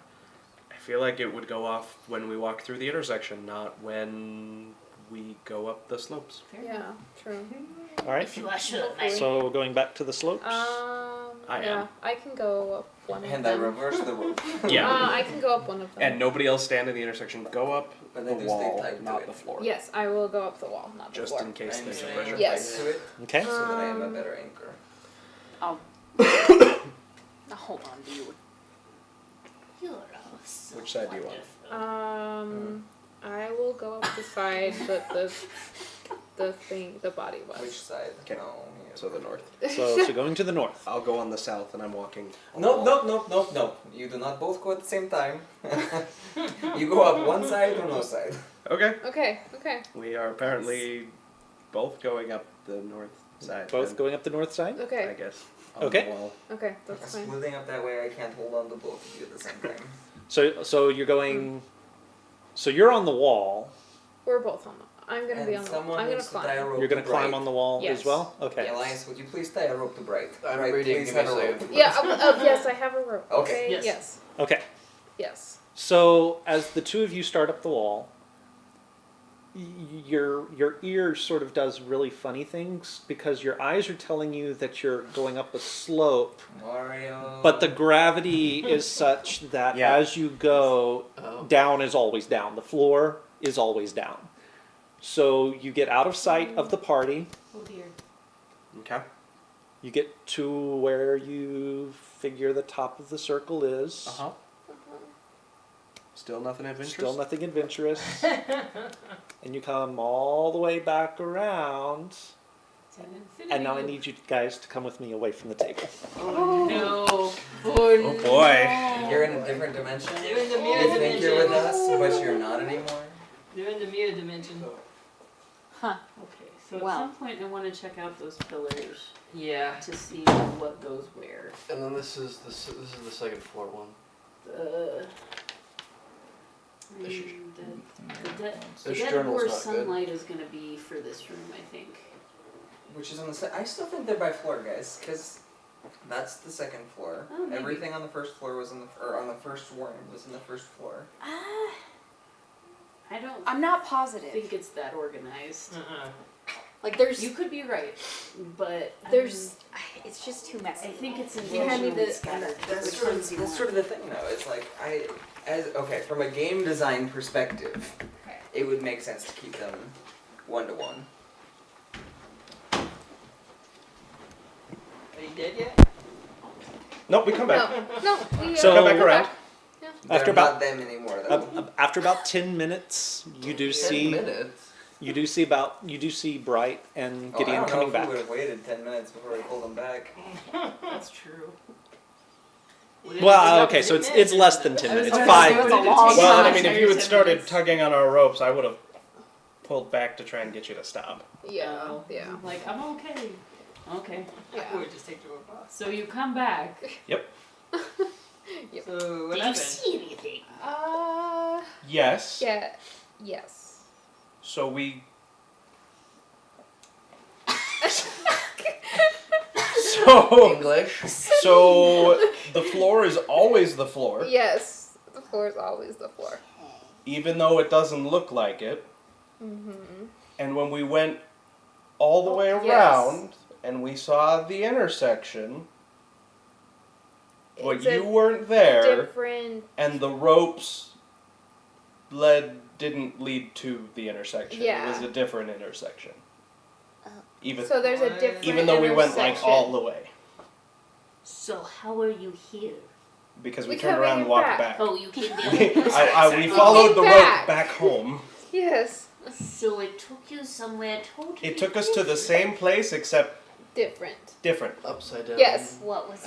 I feel like it would go off when we walk through the intersection, not when we go up the slopes. Fair Yeah, enough. true. All right. If you are sure, my So going back to the slopes. I Yeah, am. I can go up one of And I them. reverse the rope. Yeah. I can go up one of them. And nobody else stand in the intersection. Go up But the they do stay wall, tied to not it. the floor. Yes, I will go up the wall, not the Just floor. in case I'm there's a staying pressure. Yes. tied to it Okay. so that I am a better anchor. Now hold on, dude. you're all so Which side do you want? wonderful. I will go up the side that the body was. Which side? Okay. No. So the north. So going to the north. I'll go on the south, and I'm walking. No. You do not both go at the same time. You go up one side or no side. Okay. Okay. We are apparently both going up the north side. Both then, going up the north side. I Okay. guess. On Okay. The wall. Okay, that's fine. Splitting up that way, I can't hold on to both of you at the same time. So you're going. So you're on the wall. We're both on the. I'm gonna And be on the. someone I'm gonna needs to tie a climb. rope You're to gonna climb Bright. on the wall Yes. as well? Okay. Alliance, would you please tie a rope to Bright? I'm Bright, reading. please Give me have a a rope. second. Yeah. Oh, yes, I have a rope. Okay. Okay. Yes. Yes. Okay. Yes. So as the two of you start up the wall, your ear sort of does really funny things because your eyes are telling you that you're going up a slope, Mario. but the gravity is such that Yeah. as you go, Oh. down is always down. The floor is always down. So you get out of sight of the party. Oh dear. Okay. You get to where you figure the top of the circle is. Uh-huh. Still nothing of interest? Still nothing adventurous. And you come all the way back around. It's an infinity And now I loop. need you guys to come with me away from the table. Oh no. Oh, Oh boy. no. You're in a different dimension. You're in the mirror You think you're with dimension. us, but you're not anymore. They're in the mirror dimension. Huh. Okay, so Well. at some point I want to check out those pillars Yeah. to see what goes where. And then this is the second floor one. The There's- the This dead journal's where not good. sunlight is going to be for this room, I think. Which is on the I still think they're by floor, guys, because that's the second floor. Oh, maybe. Everything on the first floor was in the or on the first worm was in the first floor. I don't I'm not positive. think it's that organized. Like there's You could be right, but there's it's just too I messy. think it's You hand me intentionally the scattered. that's which sort ones of you that's want. sort of the thing though. It's like okay, from a game design perspective, it would make sense to keep them 1-to-1. Are you dead yet? Nope, we come back. No. We, So- Come back around. They're After about- not them anymore though. After about 10 minutes, you do 10 see minutes. you do see Bright and Oh, Gideon I don't coming know if back. we would have waited 10 minutes before we pulled them back. That's true. Well, okay, so it's less than 10 minutes. gonna say, 5. it was a long Well, I time. mean, if you had started tugging on our ropes, I would have pulled back to try and get you to stop. Yeah. Oh, Yeah. Like, I'm okay. Okay. I would just take the rope off. So you come back. So what Did you happened? see anything? Yes. Yeah. Yes. So we. so English. so the floor is always the floor, Yes. The floor is always the floor. even though it doesn't look like it. Mm-hmm. And when we went all the way Yes. around and we saw the intersection, but It's a you weren't there, different. and the ropes didn't lead to the intersection. Yeah. It was a different intersection. Even So there's a What? different. even though we went like intersection. all the way, So how are you here? because We we turned came around and back. walked back. Oh, you came We, down. we followed the back. rope back home. Yes. So it took you somewhere totally. It took us to the same place except Different. different. Upside down. Yes. What was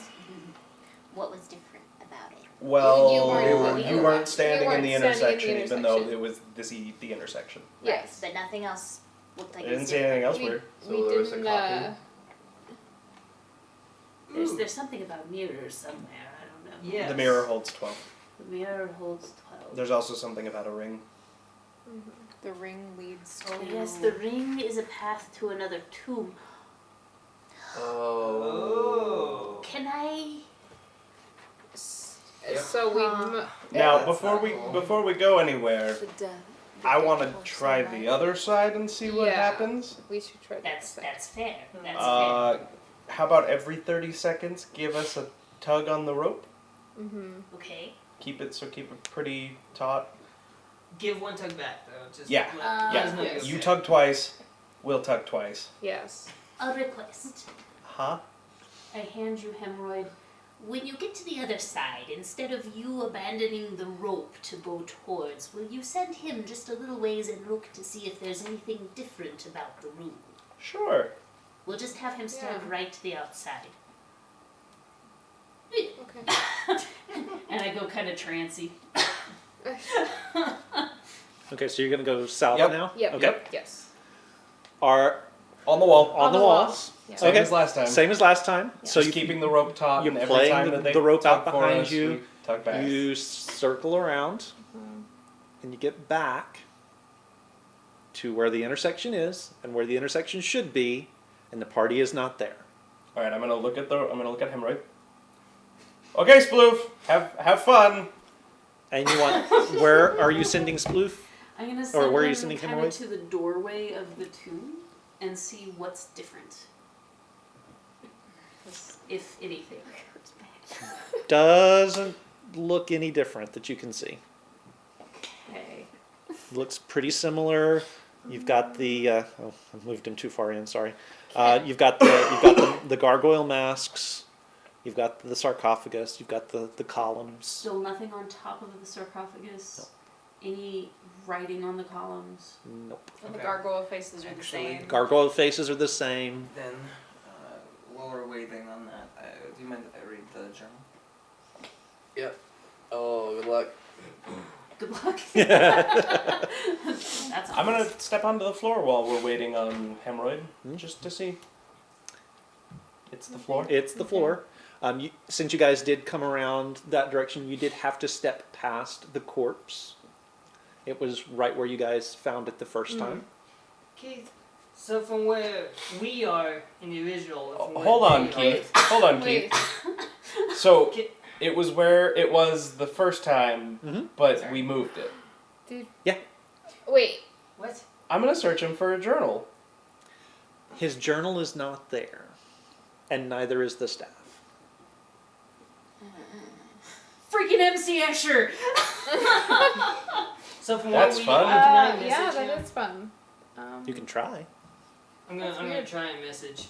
different about it? Well, You weren't- you weren't standing you in the weren't standing intersection, in the even though intersection. it was the intersection. Yes. But nothing else looked like I it didn't was see anything different. else We, weird. So we there was a didn't. copy? There's something about mirrors somewhere. I don't know. Yes. The mirror holds 12. The mirror holds 12. There's also something about a ring. The ring leads to. Oh yes, the ring is a path to another tomb. Oh. Can I? So we. Now, that's before not we go anywhere, The death. I want to try the other side and see what Yeah. happens. We should try That's that. that's fair. That's How about every 30 seconds, give us a tug on the rope? Mm-hmm. fair. Okay. Keep it pretty taut. Give one tug back though. Just Yeah. let us know yes. you're You okay. tug twice, we'll tug twice. Yes. A request. Huh? I hand you hemorrhoid. When you get to the other side, instead of you abandoning the rope to go towards, will you send him just a little ways and look to see if there's anything different about the room? Sure. We'll just have him stand Yeah. right to the outside. Okay. And I go kind of trancy. Okay, so you're going to go south Yep. now? Yep. Okay. Yes. Are On the wall. on the the wall. walls. Yeah. Same Okay. as last time. Same as last time. So Just you keeping the rope taut, you're and every playing time the- that they the rope out tug for behind us, you. we tug back. You circle around and you get back to where the intersection is and where the intersection should be, and the party is not there. All right, I'm gonna look at Hemorrhoid. Okay, Sploof, have fun. And you want, where are you sending Sploof? I'm gonna Or send where are you him sending kind of hemorrhoids? to the doorway of the tomb and see what's different, if anything. Doesn't look any different that you can see. Okay. Looks pretty similar. You've got the I moved him too far in. Sorry. You've got the gargoyle masks. You've got the sarcophagus. You've got the columns. Still nothing on top of the sarcophagus. Any writing on the columns. Nope. And the Okay. gargoyle faces are the Actually, same. Gargoyle faces are the same. Then, while we're waiting on that, do you mind if I read the journal? Oh, good luck. Good luck. That's I'm gonna obvious. step onto the floor while we're waiting on Hemorrhoid, Hmm? just to see. It's the floor. It's the floor. Since you guys did come around that direction, you did have to step past the corpse. It was right where you guys found it the first time. Keith, so from where we are in the original. From where Hold on, they Keith. Hold on, Wait. Keith. So Ki- it was where it was the first time, Mhm. but Sorry. we moved it. Wait. What? I'm gonna search him for a journal. His journal is not there, and neither is the staff. Freaking MC Escher! So from That's where we fun. can I Yeah, message that him? is fun. You can try. I'm That's gonna weird. try and message.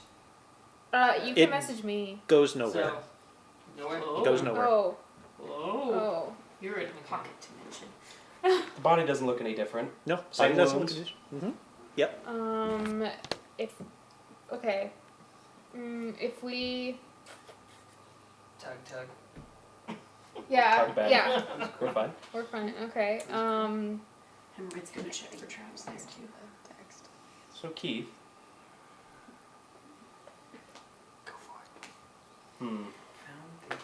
You can It- message me. Goes nowhere. So, nowhere. It goes nowhere. Oh. Whoa. Oh. You're in a pocket dimension. The body doesn't look any different. No, Same doesn't wounds. look at Mm-hmm. If. Okay. If we. Tug, tug. Yeah. Tug back. Yeah. We're fine. We're fine. Okay. Hemorrhoid's gonna check for traps next to you. So Keith. Go for it. Hmm. Found the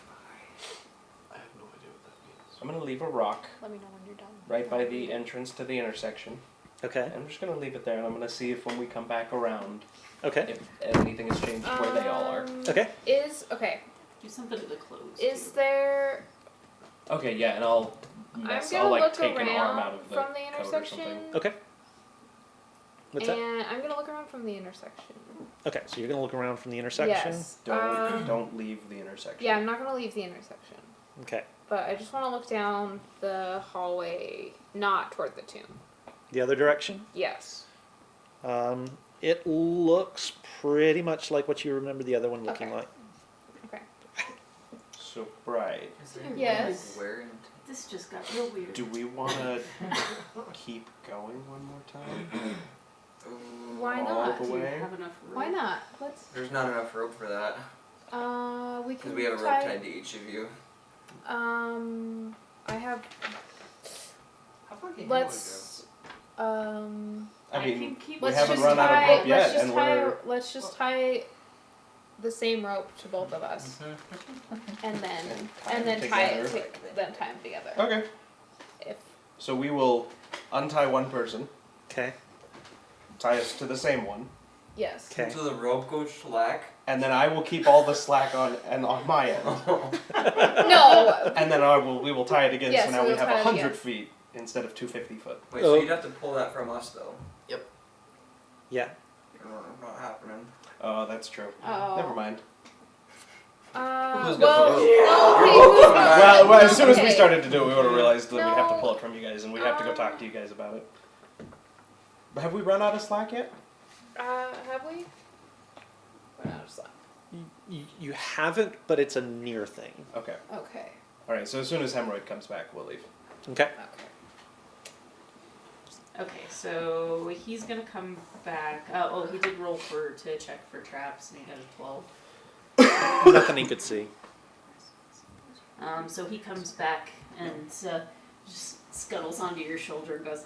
I have no idea what that means. I'm gonna leave a rock Let me know when you're done. right by the entrance to the intersection. Okay. And I'm just gonna leave it there, and I'm gonna see if when we come back around, Okay. if anything has changed where they all are. Okay. Okay. Do something to the clothes. Is too. there? Okay, yeah, and I'll I'm I'll gonna like look take an arm out around of the from the coat or intersection. something. Okay. What's that? And I'm gonna look around from the intersection. Okay, so you're gonna look around from the intersection. Yes. Don't leave the intersection. Yeah, I'm not gonna leave the intersection, Okay. but I just want to look down the hallway, not toward the tomb. The other direction. Yes. It looks pretty much like what you remember the other one looking Okay. like. Okay. So right. Is there Yes. Where and This just got real weird. Do we wanna keep going one more time? Why All not? the Do you way? have enough room? Why not? Let's. There's not enough rope for that. We Because can. we have a rope tie- tied to each of you. I have. How far can Let's. I I mean, can keep- we Let's haven't just run out tie. of rope yet, let's just and tie. we're Let's just tie the same rope to both of us, and then And tie them tie it. together. Then tie them together. okay. If So we will untie one person, Okay. tie us to the same one, yes. Okay. Until the rope goes slack. and then I will keep all the slack on my end, No. and then we will tie it again. Yes, so now we we will have tie it 100 again. feet instead of 250 foot. Wait, Oh. so you'd have to pull that from us though. Yeah. Not happening. Oh, that's true. Oh. Never mind. Who's got Well, the rope? okay, You're both who's going got- Well, as soon as we Okay. started to do it, we would have realized that we'd have to No. pull it from you guys, and we'd have to go talk to you guys about it. But have we run out of slack yet? Have we? We're out of slack. You haven't, but it's a near thing. Okay. Okay. All right. So as soon as Hemorrhoid comes back, we'll leave. Okay. Okay. Okay, so he's gonna come back. He did roll to check for traps, and he got a 12. Nothing he could see. So he comes back and just scuttles onto your shoulder and goes.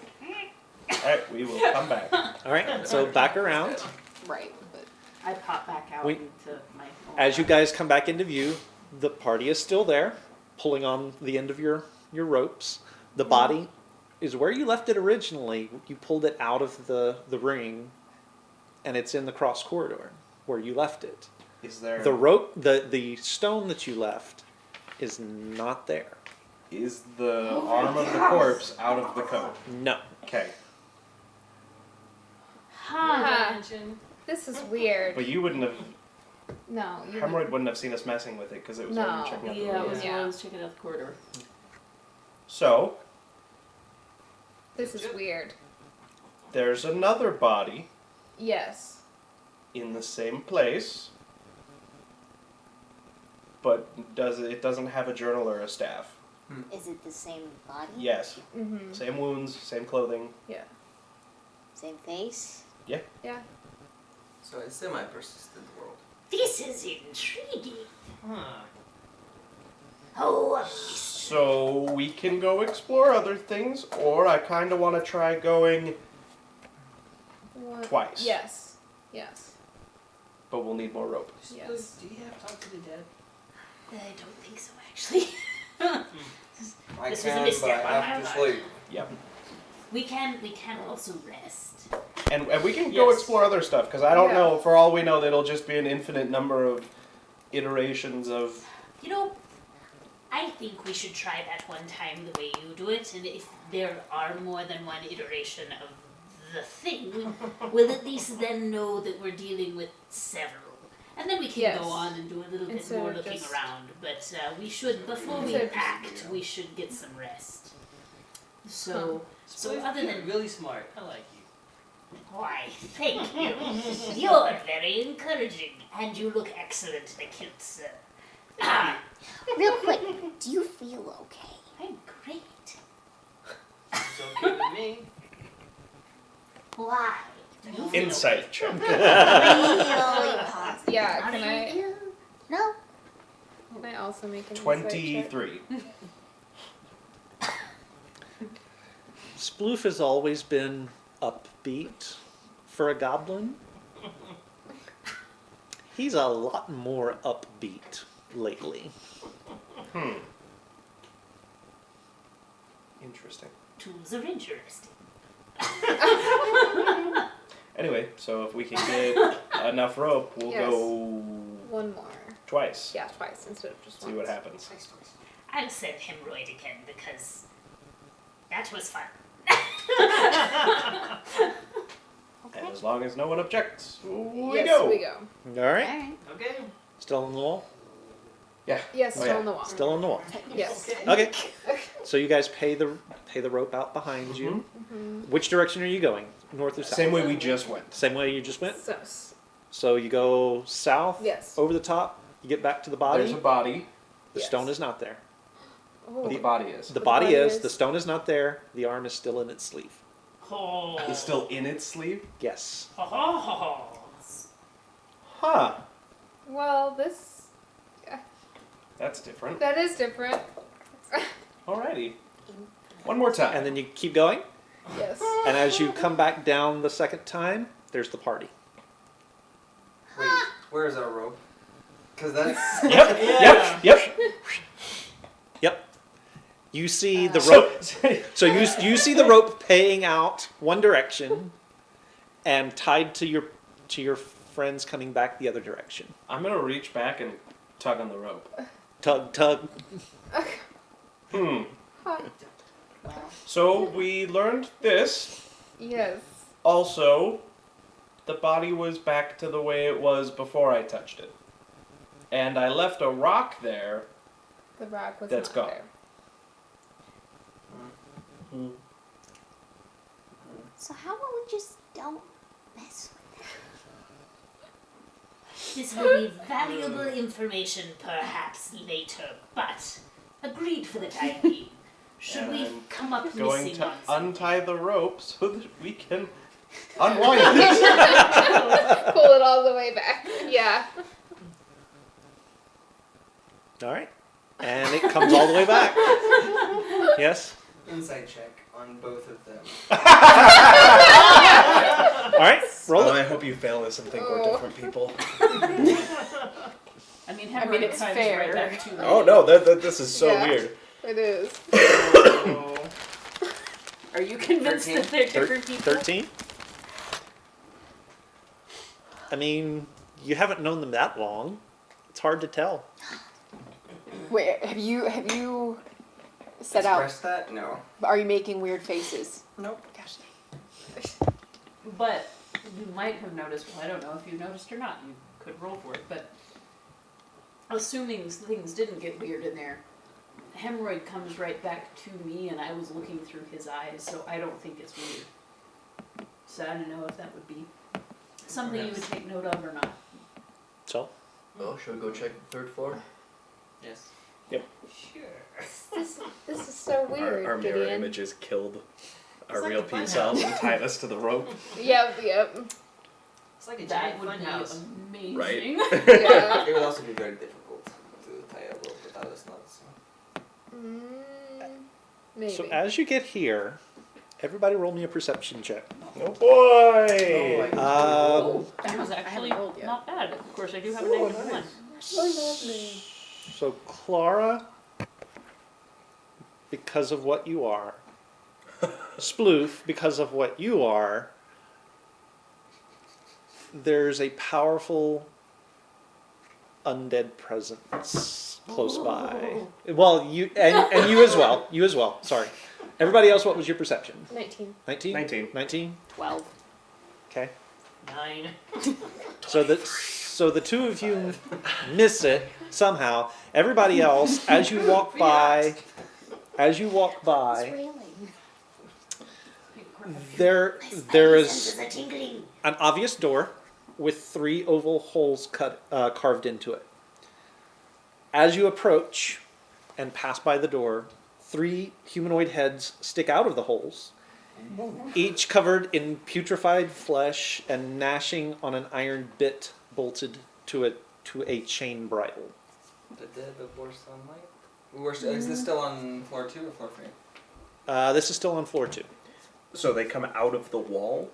All right. We will come back. All right. So back around. Right. But I pop back out We- into my. As you guys come back into view, the party is still there, pulling on the end of your ropes. The body is where you left it originally. You pulled it out of the ring, and it's in the cross corridor where you left it. Is there The rope, the stone that you left, is not there. is the arm of the corpse out of the coat? No. Okay. Huh. This is weird. But you wouldn't have, No. You Hemorrhoid wouldn't have seen us messing with it because it was No. already checking out the Yeah, it room. was Yeah. while I was checking out the corridor. So, This is weird. there's another body Yes. in the same place, but it doesn't have a journal or a staff. Is it the same body? Yes. Mm-hmm. Same wounds, same clothing. Same face? So a semi-persistent world. This is intriguing. Huh. Oh, So we can go explore other things, or I kind of want to try going, What? Twice. Yes. Yes. but we'll need more rope. Yes. Do you have Talk to the Dead? I don't think so, actually. I This was a can, but misstep I on have my to part. sleep. We can also rest. And we can go Yes. explore other stuff, because I don't Yeah. know, for all we know, it'll just be an infinite number of iterations of... You know, I think we should try that one time the way you do it, and if there are more than one iteration of the thing, we'll at least then know that we're dealing with several. And then we can Yes. go on and do a little bit Instead more of looking just- around. But we should, before we Instead of just- act, we should get some rest. So, So other you're than really smart. I like you. why, thank you. You're very encouraging, and you look excellently cute, sir. Ah, Real quick, do you feel okay? I'm great. It's okay with me. Why? Do you feel Insight check. really positive? Yeah. Are Can you I? ill? No. Can I also make an insight check? 23. Sploof has always been upbeat for a goblin. He's a lot more upbeat lately. Interesting. Tools are interesting. Anyway, so if we can get enough rope, we'll Yes. go One more. twice. Yeah, twice instead of just See once. what happens. I'll send hemorrhoid again because that was fun. And as long as no one objects, we Yes, go. we go. All right. Alright. Okay. Still on the wall? Yes, Oh, still yeah. on the wall. Still on the wall. Yes. Okay. So you guys pay the rope out behind you. Which direction are you going? North or south? Same way we just went. Same way you just went? So, So you go south, yes. over the top, you get back to the body. There's a body. The Yes. stone is not there. Oh. But the body is. The The body body is, is- the stone is not there, the arm is still in its sleeve. Oh. It's still in its sleeve? Yes. Ho, ho, ho, ho. Huh. Well, That's different. that is different. Alrighty. One more time. And then you keep going, Yes. and as you come back down the second time, there's the party. Wait, where's our rope? Because that's. Yep. You see the rope. So you see the rope paying out one direction, and tied to your friends coming back the other direction. I'm gonna reach back and tug on the rope. Tug, tug. Hmm. Huh. So we learned this. Yes. Also, the body was back to the way it was before I touched it. And I left a rock there. The rock was That's not gone. there. So how about we just don't mess with This will be valuable information perhaps later, but agreed for the time being. Should And we I'm come up Going missing to on something? untie the rope so that we can unwind it. Pull it all the way back. Yeah. All right. And it comes all the way back. Yes. Inside check on both of them. All right. Roll it. I hope you fail this and think we're Oh. different people. I mean, I mean, it's times fair. right back to Oh no, this is so Yeah. weird. It is. Are you convinced 13. that they're different people? 13? I mean, you haven't known them that long. It's hard to tell. Wait, have you set out? Express that? No. Are you making weird faces? Nope. Gosh. But you might have noticed, well, I don't know if you noticed or not, you could roll for it, but assuming things didn't get weird in there, hemorrhoid comes right back to me and I was looking through his eyes, so I don't think it's weird. So I don't know if that would be something you would take note of or not. So, Well, should we go check the third floor? Yes. Sure. This is so weird, Our mirror Gideon. images killed our It's like real a fun pea cells house. and tied us to the rope. Yep, yep. It's like a That giant would fun be house. amazing. Right. Yeah. It would also be very difficult to tie a rope without us not. So. Maybe. so as you get here, everybody roll me a perception check. Oh boy! Oh, that was I haven't actually rolled yet. not bad. Of course, I do have a -1. So Clara, because of what you are, Sploof, because of what you are, there's a powerful undead presence close by. Well, you and you as well. You as well. Sorry. Everybody else, what was your perception? 19. 19? 19. 19? 12. Okay. 9. So the two of you miss it somehow. Everybody else, as you walk by, there is Senses are tingling. an obvious door with 3 oval holes carved into it. As you approach and pass by the door, 3 humanoid heads stick out of the holes, each covered in putrefied flesh and gnashing on an iron bit bolted to a chain bridle. The dead before sunlight? Is this still on floor 2 or floor 3? This is still on floor 2. So they come out of the wall?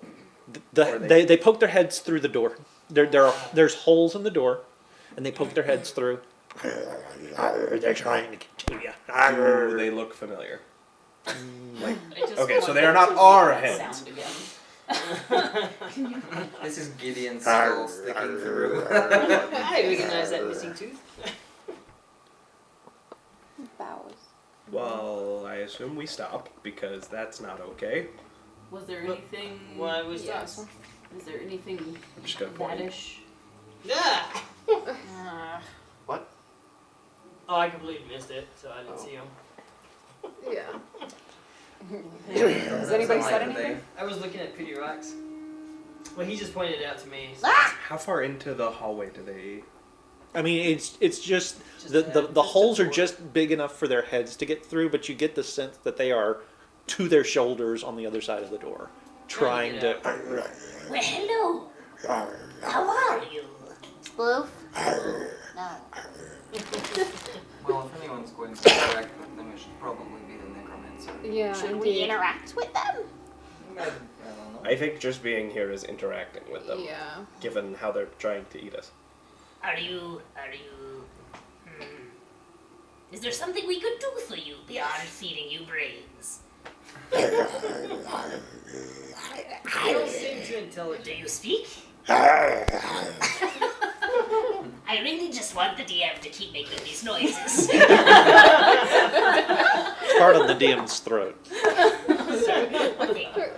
They poke their heads through the door. There's holes in the door, and they poke their heads through. They're trying to get to you. Do they look familiar? I just Okay, want so they are them not to our make that heads. sound again. This is Gideon's skull sticking through. I recognize that missing tooth. Bows. Well, I assume we stop because that's not okay. Was there But anything? Why was Yes. that? Is there anything I'm just gonna point. baddish? Ah! What? Oh, I completely missed it, so I didn't see him. Yeah. Has anybody said anything? I was looking at pretty rocks. Well, he just pointed it out to me. So How far into the hallway do they... I mean, it's just Just the that. the Just holes a are door. just big enough for their heads to get through, but you get the sense that they are to their shoulders on the other side of the door, trying get to. Well, hello. How are you? Sploof? No. Well, if anyone's going to interact with them, it should probably be the necromancer. Yeah, Should we indeed. interact with them? I don't know. I think just being here is interacting with them, Yeah. given how they're trying to eat us. Are you? Is there something we could do for you beyond feeding you brains? you don't seem too intelligent. Do you speak? I really just want the DM to keep making these noises. Part of the DM's throat. Okay.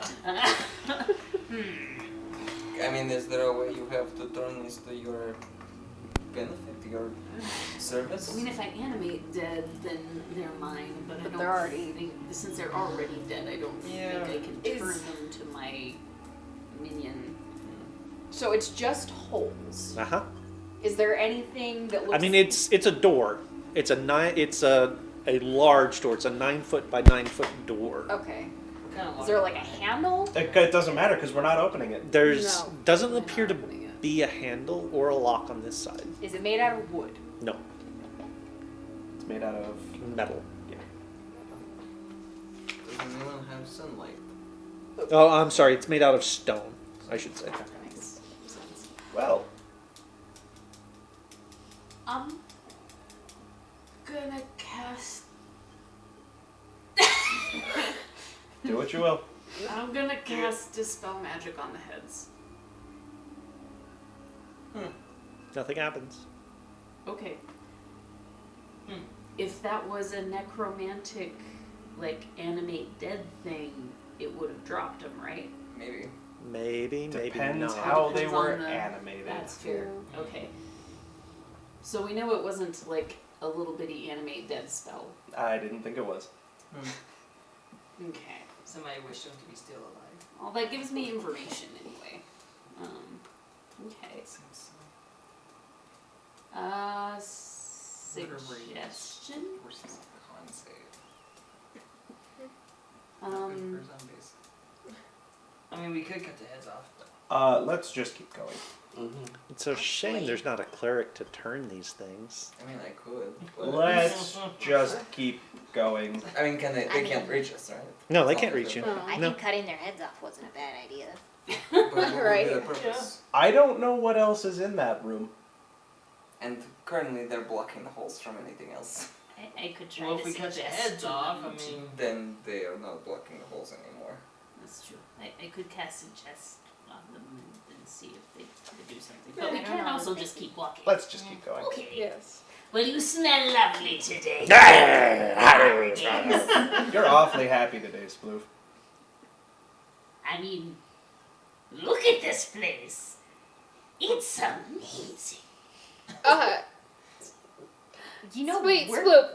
I mean, is there a way you have to turn this to your benefit, your service? I mean, if I animate dead, then they're mine. But I don't they're already- think, since they're already dead, I don't Yeah. think I can Is- turn them to my minion. So it's just holes. Uh huh. Is there anything that looks? I mean, it's a door. It's a large door. It's a 9-foot by 9-foot door. Okay. What kind of Is there like a handle? It doesn't matter because we're not opening it. There's No. doesn't We're appear to not opening it. be a handle or a lock on this side. Is it made out of wood? No, It's made out of... metal. Does anyone have sunlight? Oh, I'm sorry. It's made out of stone, I should say. Makes sense. Well, I'm gonna cast. do what what you will. I'm gonna cast Dispel Magic on the heads. Nothing happens. Okay. If that was a necromantic, like, animate dead thing, it would have dropped them, right? Maybe. Maybe Depends not. how they Depends were on the- animated. That's fair. Okay. So we know it wasn't, like, a little bitty animate dead spell. I didn't think it was. Okay. Somebody wished them to be still alive. Well, that gives me information anyway. Okay. Suggestion? Versus con save. For zombies. I mean, we could cut the heads off. Let's just keep going. It's a shame there's not a cleric to turn these things. I mean, I could. But Let's just keep going. I mean, can they? They can't reach us, right? No, they can't reach you. I No. think cutting their heads off wasn't a bad idea. But what would Right. be the purpose? I don't know what else is in that room. And currently, they're blocking the holes from anything else. I could try Well, to if we cut the suggest heads to off, I them to- mean, Then they are not blocking the holes anymore. That's true. I could cast suggest on them and see if they could do something. Yeah, But we I don't can know. also just keep walking. Let's just keep going. Okay. Yes. Well, you smell lovely today. You're awfully happy today, Sploof. I mean, look at this place. It's amazing. You know, Wait, we're Sploop,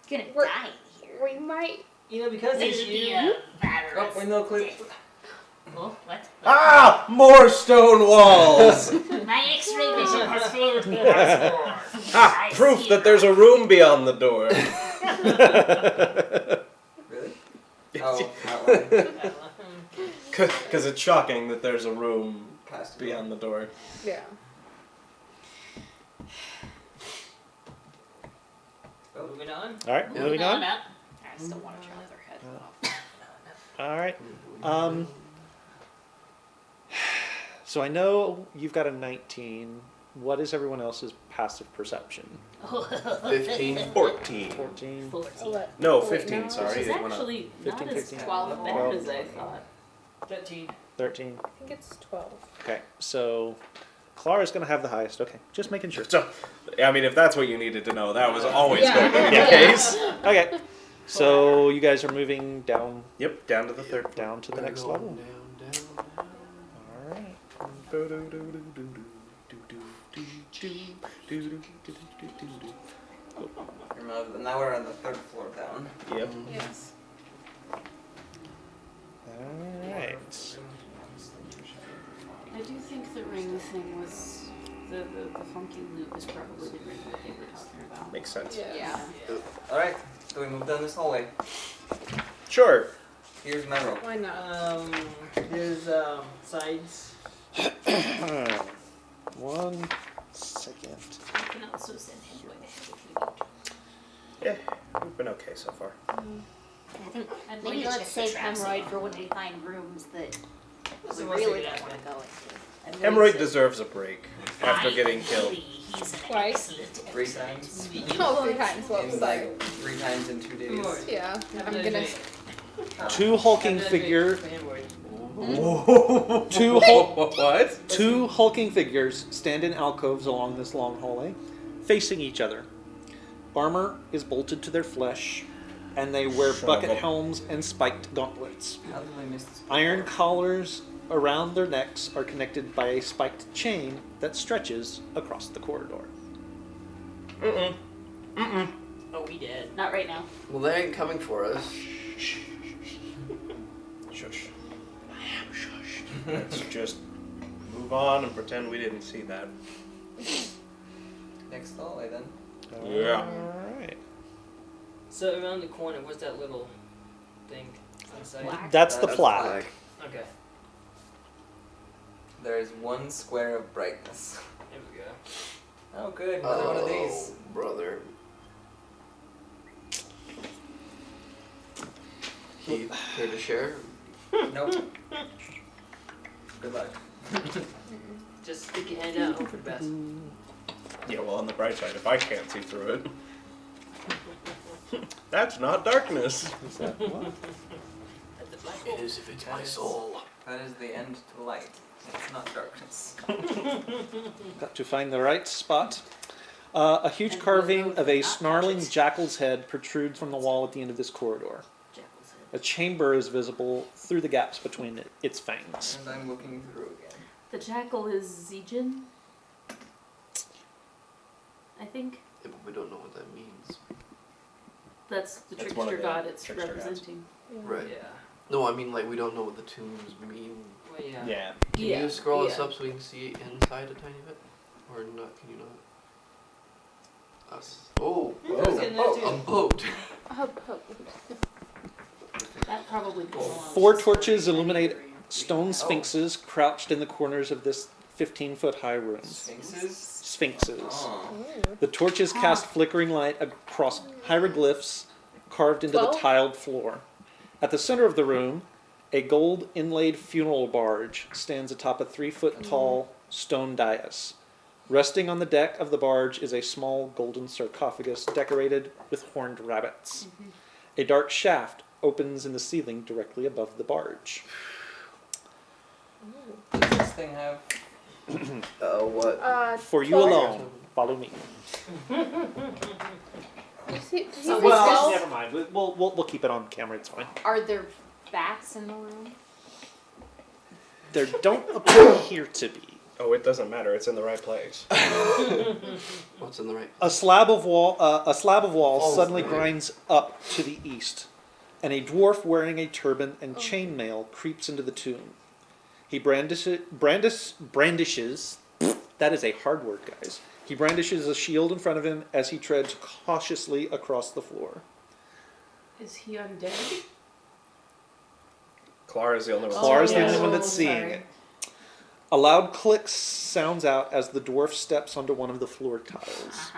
gonna we're- die here. we might. you know, because This it's would be you. a valorous Oh, we know clip. death. Oh, what? Ah! More stone walls! My X-ray vision has failed me once more. Ah! I Proof see that there's a room beyond the door. Really? Oh, that one. Because it's shocking that there's a room Past beyond the door. Yeah. Moving on. All right, moving on. up. I still want to try their heads off. All right. So I know you've got a 19. What is everyone else's passive perception? 15. 14. 14. 14. No, Wait, 15, no. sorry. Which is it went up. actually 15, not as 15. 12 bad 12. as I thought. 13. 13. I think it's 12. Okay, so Clara's going to have the highest. Okay, just making sure. So, I mean, if that's what you needed to know, that was always Yeah. going to be the Yeah. case. Okay, so you guys are moving down Yep, down to the third. down to the next level. Down. All right. Now we're on the third floor down. Yep. Yes. All right. I do think the ring thing was the funky loop is probably the ring that they were talking about. Makes sense. Yeah. Alright, so we move down this hallway. Sure. Here's my rope. Why not? There's sides. 1 second. I can also send him way ahead if we need to. Yeah, we've been okay so far. I think I'm going maybe to let's check the save traps hemorrhoid again. for when we find rooms that So we what's really the don't next want to one? go into. I'm going Hemorrhoid to- deserves a break after getting killed. He's an Twice. excellent, 3 excellent times. medium. Oh, 3 times. What In was like I? 3 times in 2 days. More. Yeah. Have I'm that gonna. drink. Two hulking Have that drink figure. for Hemorrhoid. What? Two hulking figures stand in alcoves along this long hallway, facing each other. Armor is bolted to their flesh, and they wear Son bucket of a- helms and spiked gauntlets. How did I miss this? Iron collars around their necks are connected by a spiked chain that stretches across the corridor. Oh, we dead. Not right now. Well, they ain't coming for us. Shush. Let's just move on and pretend we didn't see that. Next hallway then. Yeah. Alright. So around the corner, what's that little thing inside? That's the That's plaque. Okay, There is 1 square of brightness. there we go. Oh good, another one of these. Brother. Keith, care to share? Nope. Good luck. Just stick your hand out, hope for the best. Yeah, well, on the bright side, if I can't see through it, that's not darkness. Is that what? That's the black It is if it's my Yes. soul. That is the end to light. It's not darkness. Got to find the right spot. A huge And carving we'll of a not touch snarling it. jackal's head protrudes from the wall at the end of this corridor. Jackal's head. A chamber is visible through the gaps between its fangs. And I'm looking through again. The jackal is Zijin. I think Yeah, but we don't know what that means. that's the That's one of trickster the god it's trickster gods. representing. Right. Yeah. No, I mean like we don't know what the tombs mean. Well, yeah. Yeah. Can Yeah, you scroll us yeah. up so we can see inside a tiny bit? Or not? Can you not? Us. Oh, Who's in there a too? boat. That probably belongs. 4 torches illuminate anywhere. stone sphinxes crouched in the corners of this 15-foot high room. Sphinxes? Sphinxes. Oh. The torches cast flickering light across hieroglyphs carved into the Well. tiled floor. At the center of the room, a gold inlaid funeral barge stands atop a 3-foot tall stone dais. Resting on the deck of the barge is a small golden sarcophagus decorated with horned rabbits. A dark shaft opens in the ceiling directly above the barge. Does this thing have... What? For you 12. alone, follow me. Did you see Well, 12? never mind. We'll keep it on camera. It's fine. Are there bats in the room? There don't appear to be. Oh, it doesn't matter. It's in the right place. What's in the right? A slab of wall Oh, suddenly right. grinds up to the east, and a dwarf wearing a turban and chainmail creeps into the tomb. He brandishes. That is a hard word, guys. He brandishes a shield in front of him as he treads cautiously across the floor. Is he undead? Clara's the only one. Clara's the yeah. only one Oh, that's seeing sorry. it. A loud click sounds out as the dwarf steps onto one of the floor tiles.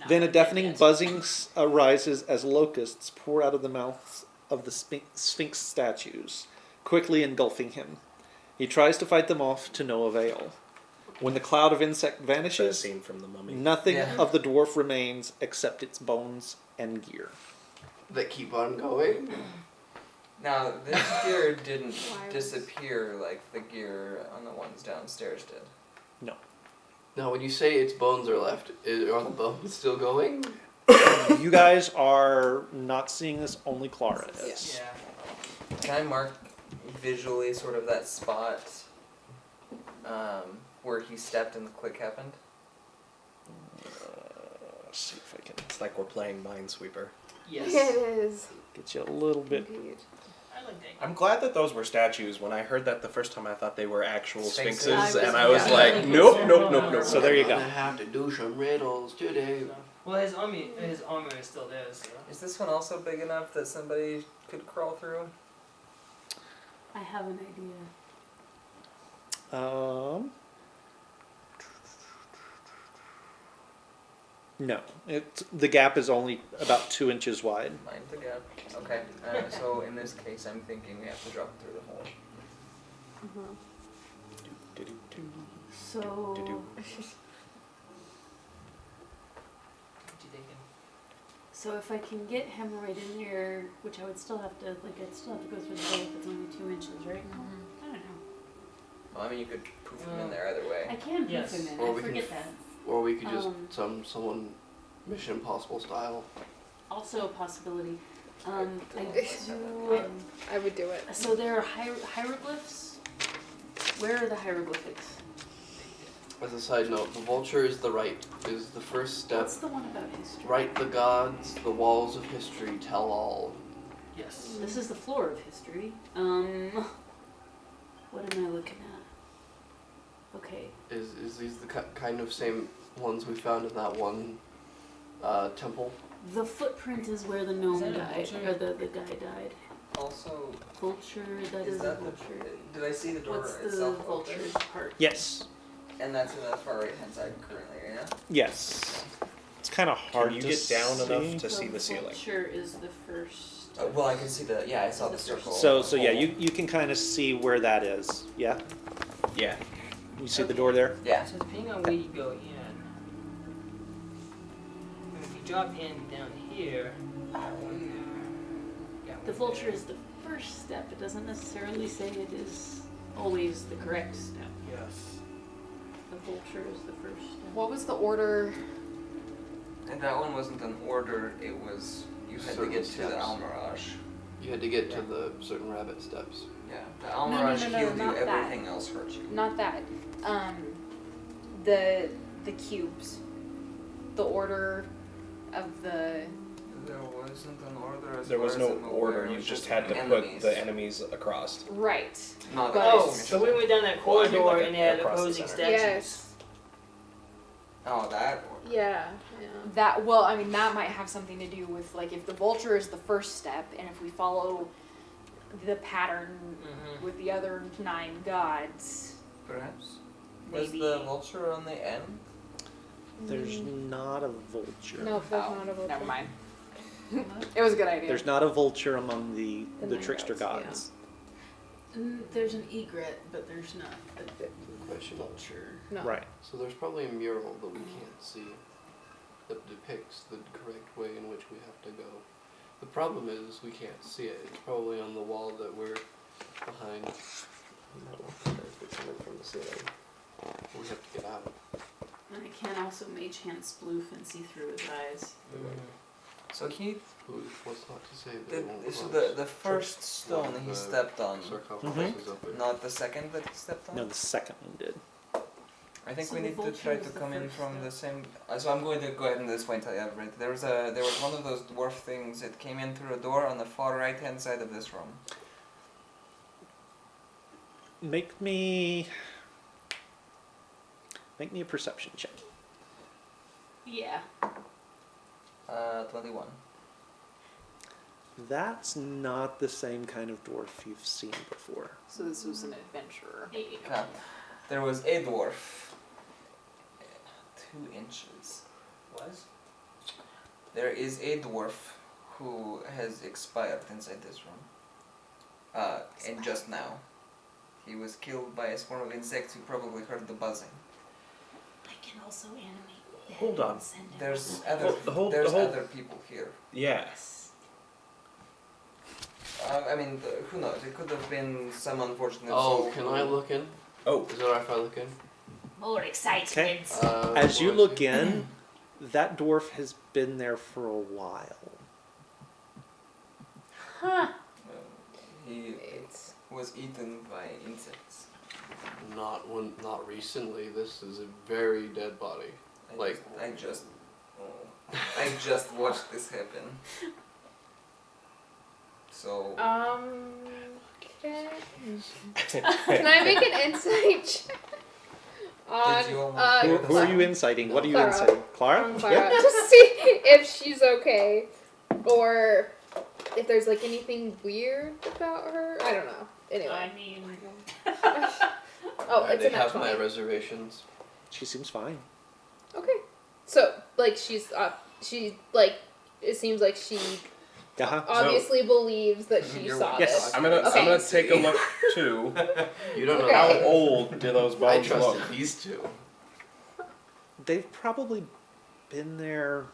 No, Then a not deafening yet. buzzing arises as locusts pour out of the mouths of the Sphinx statues, quickly engulfing him. He tries to fight them off to no avail. When the cloud of insect It's that vanishes, scene from the Mummy. nothing Yeah. of the dwarf remains except its bones and gear. That keep on going. Now, this gear didn't Wires. disappear like the gear on the ones downstairs did. Now, when you say its bones are left, are the bones still going? You guys are not seeing this, only Clara is. Yeah. Can I mark visually sort of that spot where he stepped and the click happened? Let's see if I can It's like we're playing Minesweeper. Yes. It is. get you a little bit. Indeed. I like that. I'm glad that those were statues. When I heard that the first time, I thought they were actual Sphinxes. sphinxes, I was- and I was yeah. like, nope. So there you go. I have to do some riddles today. Well, his armor is still there, so. Is this one also big enough that somebody could crawl through? I have an idea. No, the gap is only about 2 inches wide. Mind the gap. Okay. So in this case, I'm thinking we have to drop through the hole. So What you thinking? So if I can get hemorrhoid in there, which I would still have to, I'd still have to go through the hole if it's only 2 inches, right? I don't know. Well, I mean, you could poof him in there either I way. can put Yes. him in. Or I we can forget that. Or we could just Um, Mission Impossible style. Also a possibility. I I would do it. So there are hieroglyphs. Where are the hieroglyphics? As a side note, the vulture is the first step. What's the one about history? Write the gods, the walls of history tell all. Yes. This is the floor of history. What am I looking at? Okay. Is these the kind of same ones we found in that one temple? The footprint is where the gnome that a died, vulture? or the guy died. Also, Vulture, that is is a that the? vulture. Did I see the door What's the itself vulture's open? part? Yes, And that's in the far right hand side currently, right now. yes. It's kind of hard Can you to get down see. enough to see the ceiling? Vulture is the first. Well, I can see the. Yeah, I saw the circle. So yeah, you can kind of see where that is. Yeah, Yeah. you see the door there. Yeah. So depending on where you go in, if you drop in down here, The vulture is the first step. It doesn't necessarily say it is always the correct step. Yes. The vulture is the first step. What was the order? And that one wasn't an order, it was, you had to Certain get to the steps. Almirage. You had to get to the certain rabbit steps. Yeah, the no, Almirage no, healed you, not that. everything else hurt you. Not that. The cubes. The order of the. There wasn't an order as There was far as no I'm order. aware, You it just was had to enemies. put the enemies across. Right. Not But- Oh, enemies. so we went down that Well, I mean, corridor like and they had across the opposing center. statues. Yes. Oh, that order. Yeah. That well, I mean, that might have something to do with like if the vulture is the first step, and if we follow the pattern Mhm. with the other 9 gods, Perhaps. Was maybe. the vulture on the end? There's not a vulture. No, there's Oh, not a vulture. never mind. It was a good idea. There's not a vulture among the nine trickster gods, gods. There's an egret, but there's not a Question. vulture. No. Right. So there's probably a mural that we can't see that depicts the correct way in which we have to go. The problem is we can't see it. It's probably on the wall that we're behind. No, if it's coming from the ceiling. We have to get out. And I can also mage hand sploof and see through his eyes. So he, What's not to say that it won't so close. the first stone he The stepped on, sarcophagus is open. not the second that he stepped on? No, the second one did. I think So we the need to vulture try was to the come in first from step. the same. So I'm going to go ahead and this way until you have read. There was one of those dwarf things that came in through a door on the far right hand side of this room. Make me a perception check. Yeah. 21. That's not the same kind of dwarf you've seen before. So this was an adventurer. Okay. There was a dwarf. 2 inches. Was? There is a dwarf who has expired inside this room. And just now. He was killed by a swarm of insects. You probably heard the buzzing. I can also animate them Hold on. and send them There's out. other there's other people here. Yes. I mean, who knows? It could have been some unfortunate Oh, soul can who- I look in? Oh, Is it alright if I look in? More excitement. As you what I look see? in, that dwarf has been there for a while. Huh. He It's was eaten by insects. Not recently. This is a very dead body. I just watched this happen. So Okay. Can I make an insight check? On Did you almost Who are you inciting? What are you Clara. inciting? Clara? on Clara to see if she's okay, or if there's like anything weird about her. I don't know. Anyway. I mean, Oh, I it's did a have natural. my reservations. She seems fine. Okay. So like she's she like it seems like she Uh-huh. obviously believes that she You're saw Yes. this. I'm gonna Okay. take a look too. You don't know Okay. How how old do those I bones trusted look? these two. They've probably been there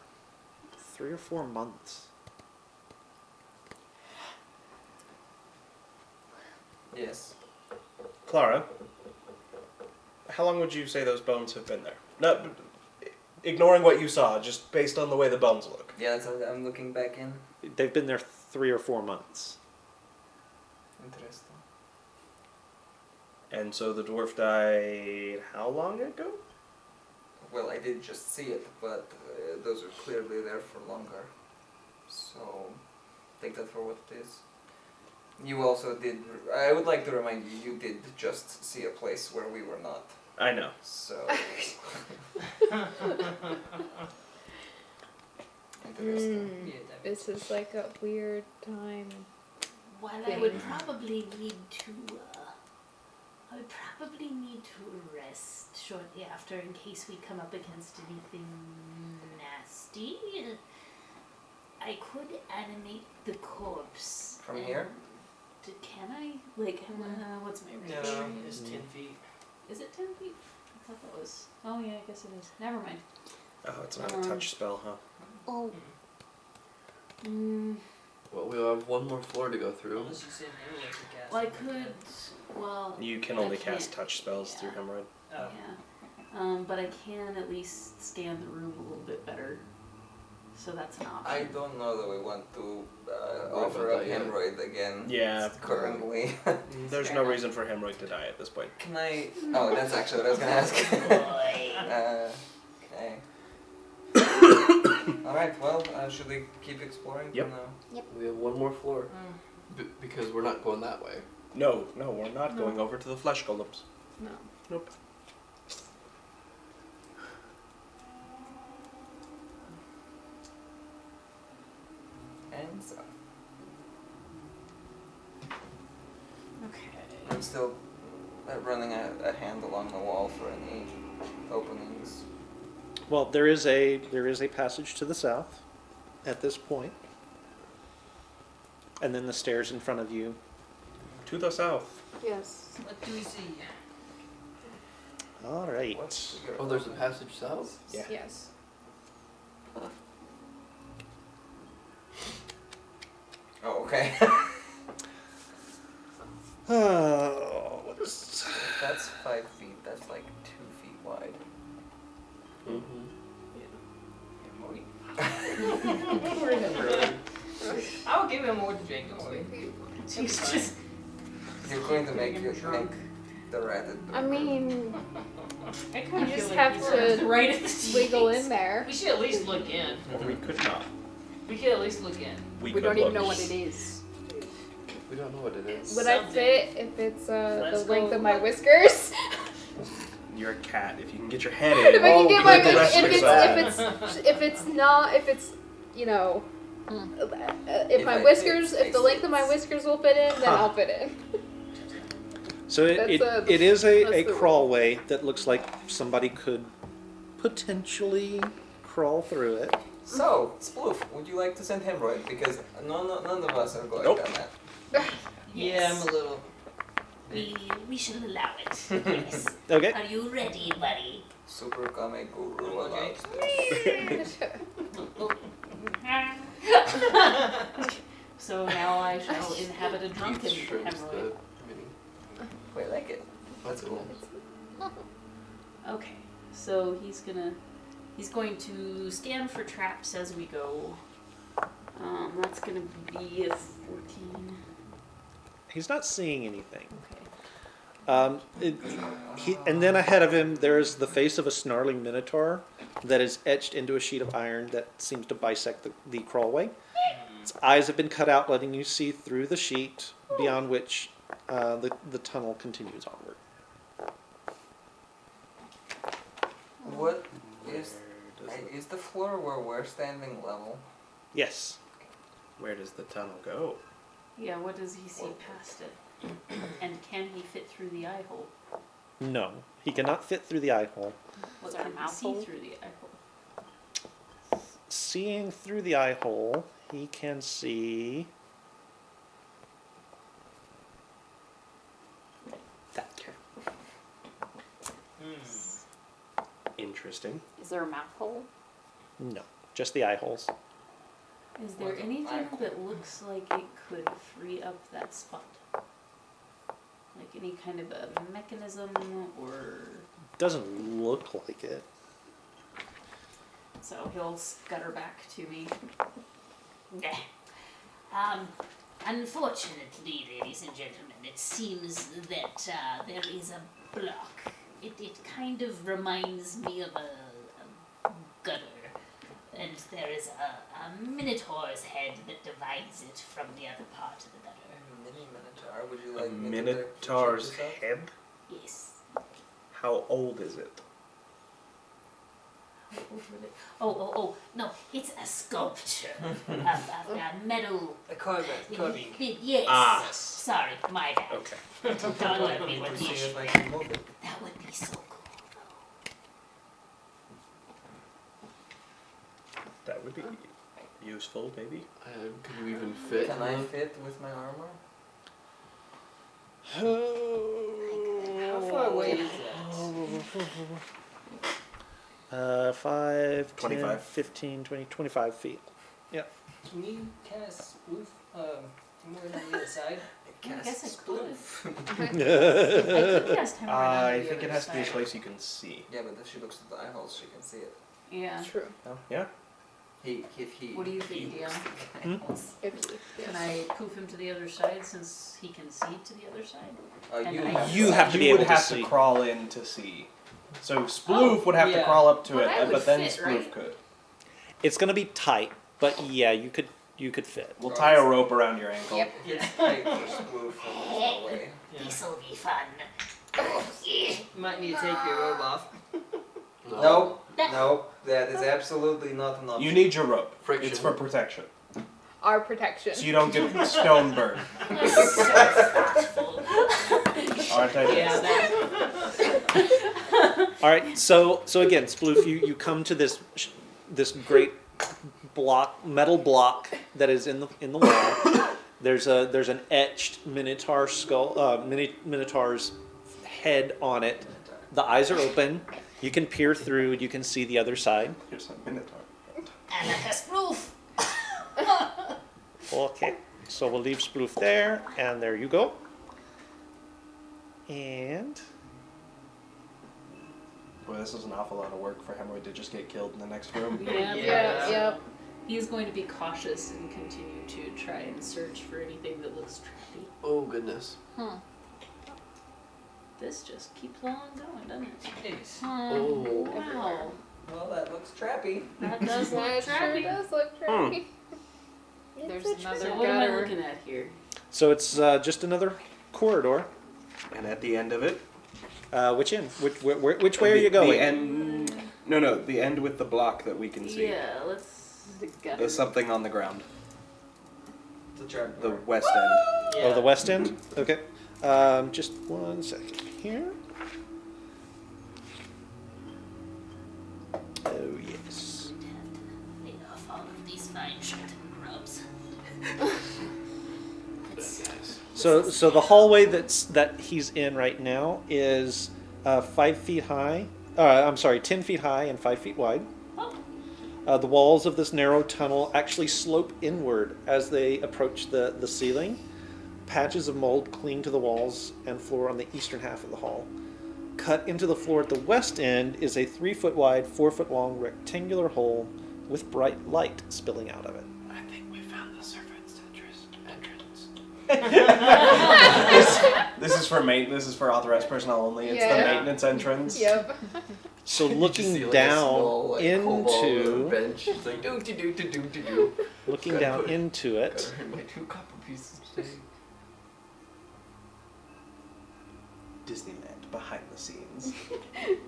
3 or 4 months. yes. Clara, how long would you say those bones have been there? No, ignoring what you saw, just based on the way the bones look. Yeah, so I'm looking back in. They've been there 3 or 4 months. Interesting. And so the dwarf died how long ago? Well, I did just see it, but those are clearly there for longer. So, take that for what it is. You also did. I would like to remind you, you did just see a place where we were not. I know. So. Interesting. Mm, Yeah, that this is like a weird time. well, I would probably need to. I would probably need to rest shortly after in case we come up against anything nasty. I could animate the corpse. From and- here? Can I? Like, what's my range? No, it's 10 feet. Is it 10 feet? I thought that was. Oh, yeah, I guess it is. Never mind. Oh, it's not a touch spell, huh? Oh, Well, we have one more floor to go through. Unless you send Hemorrhoid to cast. Well, I could. Well. You can I only can't. cast touch spells through hemorrhoid. Oh. Yeah. But I can at least scan the room a little bit better. So that's an option. I don't know that we want to Worry offer about up that yet. hemorrhoid again. Yeah. Currently. There's no reason for hemorrhoid to die at this point. Can I? Oh, that's actually what I was gonna ask. Okay. All right. Well, should we keep exploring? Yep. For now? We have one more floor. Because we're not going that way. No, we're not going over to the flesh golems. No. Nope. And so Okay. I'm still running a hand along the wall for any openings. Well, there is a passage to the south at this point. And then the stairs in front of you. To the south. Yes. What do we see? All right. What's your Oh, there's a passage south? Yeah. Yes. Oh, okay. What is... That's 5 feet. That's like 2 feet wide. Mm-hmm. I'll give him more to drink. Don't worry. He's just. You're going to make drunk. the rabbit. I mean, I you kind of just feel have like he's to right at the wiggle cheeks. in there. We should at least look in. We could not. We could at least look in. We could don't even look. know what it is. We don't know what it is. Would I Something. fit if it's Let's the length go of my look. whiskers? You're a cat. If you can get your head in, If I can get my the rest if of it's yourself. if it's not if it's you know if my it whiskers fits, if the length of my whiskers will fit in, then I'll fit in. So That's it is a that's the rule. crawlway that looks like somebody could potentially crawl through it. So, Sploof, would you like to send hemorrhoid? Because none of us are going Nope. down that. Yeah, I'm a little. We shall allow it. Yes. Okay. Are you ready, buddy? Super Kame Guru Okay. allows this. So now I shall inhabit a drunken Keith shrimps hemorrhoid. the mini. Wait, I like it. That's cool. Okay, so he's going to scan for traps as we go. That's gonna be a 14. He's not seeing anything. Okay. And then ahead of him, there's the face of a snarling minotaur that is etched into a sheet of iron that seems to bisect the crawlway. Its eyes have been cut out, letting you see through the sheet, beyond which the tunnel continues onward. What is the floor where we're standing level? Yes. Where does the tunnel go? Yeah, what does he see past it? And can he fit through the eye hole? No, he cannot fit through the eye hole. What there a can he mouth see hole? through the eye hole? Seeing through the eye hole, he can see that. Interesting. Is there a mouth hole? No, just the eye holes. Is there What's an eye anything hole? that looks like it could free up that spot? Like any kind of a mechanism or... Doesn't look like it. So he'll scutter back to me. Unfortunately, ladies and gentlemen, it seems that there is a block. It kind of reminds me of a gutter. And there is a minotaur's head that divides it from the other part of the gutter. Mini minotaur. Would you A like me to minotaur's check this out? head? Yes. How old is it? Oh, no, it's a sculpture of a metal... A carving. Yes. Ah. Sorry, my bad. Okay. Don't let me Would you see repeat if I it. can move it? That would be so cool, though. That would be useful, maybe. Could you even fit? Can I fit with my armor? How far away is that? 5, 10, 25. 15, 20, 25 feet. Can you cast spoof somewhere on the other side? I guess I could. I Hmm. could cast him right I on the think it other has to be a side. place you can see. Yeah, but if she looks at the eyeballs, she can see it. Yeah. True. Oh, yeah. If he. What do you he think, looks Dion? at the eyeballs. If you, Can I poof him to the other side since he can see to the other side? You And have You have to be You would able to have see. to crawl in to see. So Sploof would have to yeah. crawl up to But it, I would but then fit, Sploof right? could. It's gonna be tight, but yeah, you could fit. We'll tie a rope around your ankle. Yep. Yeah. tight for Sploof and there's no way. This'll be fun. You might need to take your robe off. Nope, nope, that is absolutely not an option. You need your rope. Friction. It's for protection. our protection. So you don't get stone burned. You're so thoughtful. Aren't I? Yeah, that. All right, so again, Sploof, you come to this great metal block that is in the wall. There's an etched minotaur skull, minotaur's head on it. The eyes are open. You can peer through. You can see the other side. Here's a minotaur. Anarchist roof. Okay, so we'll leave Sploof there, and there you go. And Boy, this is an awful lot of work for Hemorrhoid to just get killed in the next room. Yeah. Yeah, yep. He's going to be cautious and continue to try and search for anything that looks trappy. Oh goodness. This just keeps on going, doesn't it? Nice. Oh. Wow. Well, that looks trappy. That does look That sure trappy. does look trappy. There's It's a another So what am I gutter. looking at here? so it's just another corridor. And at the end of it, Which end? Which way are you going? The end. No, the end with the block that we can see. Yeah, let's. The gutter. There's something on the ground. The trap The door. west end. Oh, the west end? Okay. Just 1 second here. Oh, yes. Lay off all of these fine shirting grubs. So the hallway that he's in right now is 5 feet high. I'm sorry, 10 feet high and 5 feet wide. The walls of this narrow tunnel actually slope inward as they approach the ceiling. Patches of mold cling to the walls and floor on the eastern half of the hall. Cut into the floor at the west end is a 3 foot wide, 4 foot long rectangular hole with bright light spilling out of it. I think we found the servant's entrance. This is for This is for authorized personnel only. It's the Yeah. maintenance entrance. Yep. So You just looking see, like, a down small, like, kobold on a into bench. It's like do. looking Gotta down put- into it. Gotta earn my 2 copper pieces today. Disneyland behind the scenes.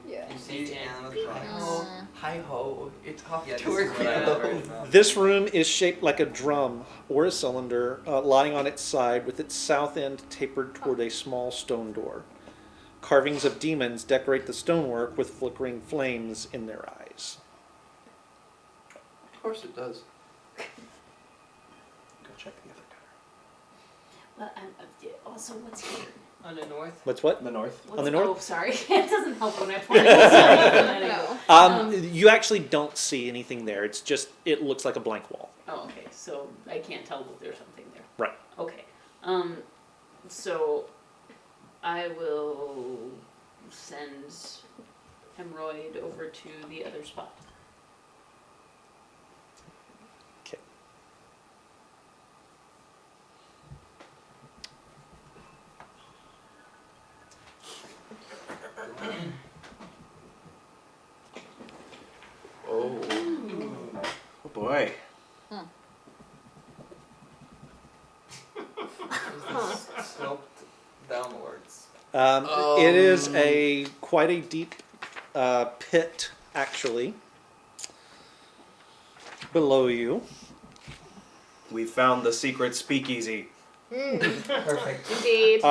Yeah. You see animatronics. Oh, hi ho! It's off Yeah, this to is work what I have now. right now. This room is shaped like a drum or a cylinder, lying on its side with its south end tapered toward a small stone door. Carvings of demons decorate the stonework with flickering flames in their eyes. Of course it does. Go check the other Well, also, what's here? On the north. What's what? guy. The north. What's, On the north? Oh, sorry. It doesn't help when I point at it. No. You actually don't see anything there. It's just, it looks like a blank wall. Oh, okay. So I can't tell that there's something there. Right. Okay. So I will send Hemorrhoid over to the other spot. Okay. Oh. Oh boy. Sloped downwards. It is quite a deep pit, actually, below you. We found the secret speakeasy. Perfect. Indeed.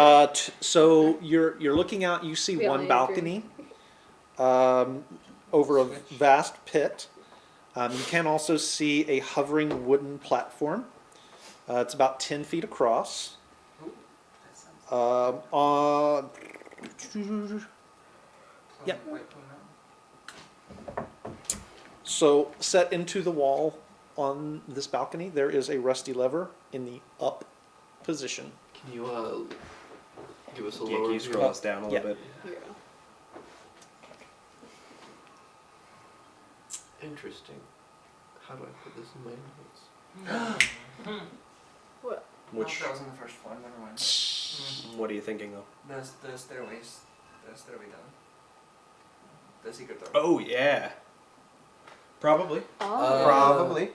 So you're looking out. You see We one only balcony over a vast pit. You can also see a hovering wooden platform. It's about 10 feet across. That sounds Yep. quite So set into the wall on this balcony, there is a rusty lever in the up position. Can you give us a Yeah, lower can you view? scroll us down a little bit? Yeah. Interesting. How do I put this in my notes? Which, That was in the first one. Never mind. what are you thinking though? The stairways, the stairway down. The secret door. Oh yeah. Probably. Oh. Probably.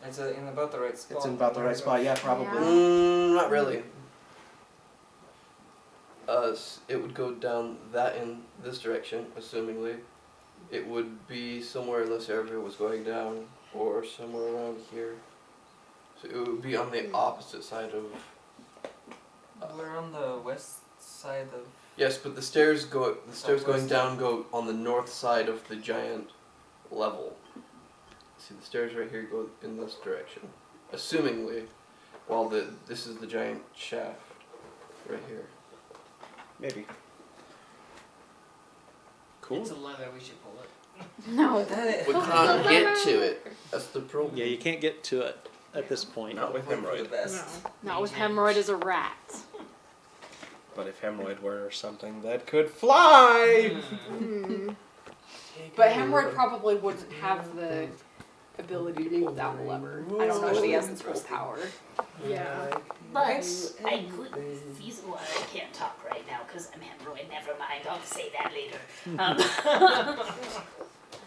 It's in about the right spot. It's in about the right spot. Yeah, probably. Not really. It would go down that in this direction, assumingly. It would be somewhere in this area was going down, or somewhere around here. So it would be on the opposite side of. We're on the west side of. Yes, but the stairs going Southwest. down go on the north side of the giant level. See, the stairs right here go in this direction, assumingly, while this is the giant shaft right here. Maybe. Cool. It's a lever, we should pull it. No. We can't get to it. That's the problem. Yeah, you can't get to it at this point. Not with Hope for the hemorrhoid. best. Not with hemorrhoid as a rat. But if hemorrhoid were something that could fly. Hmm. But hemorrhoid probably wouldn't have the ability to pull down the lever. I don't know if he has the thrust power. Yeah. But I could feasible. I can't talk right now because I'm hemorrhoid. Never mind. I'll say that later.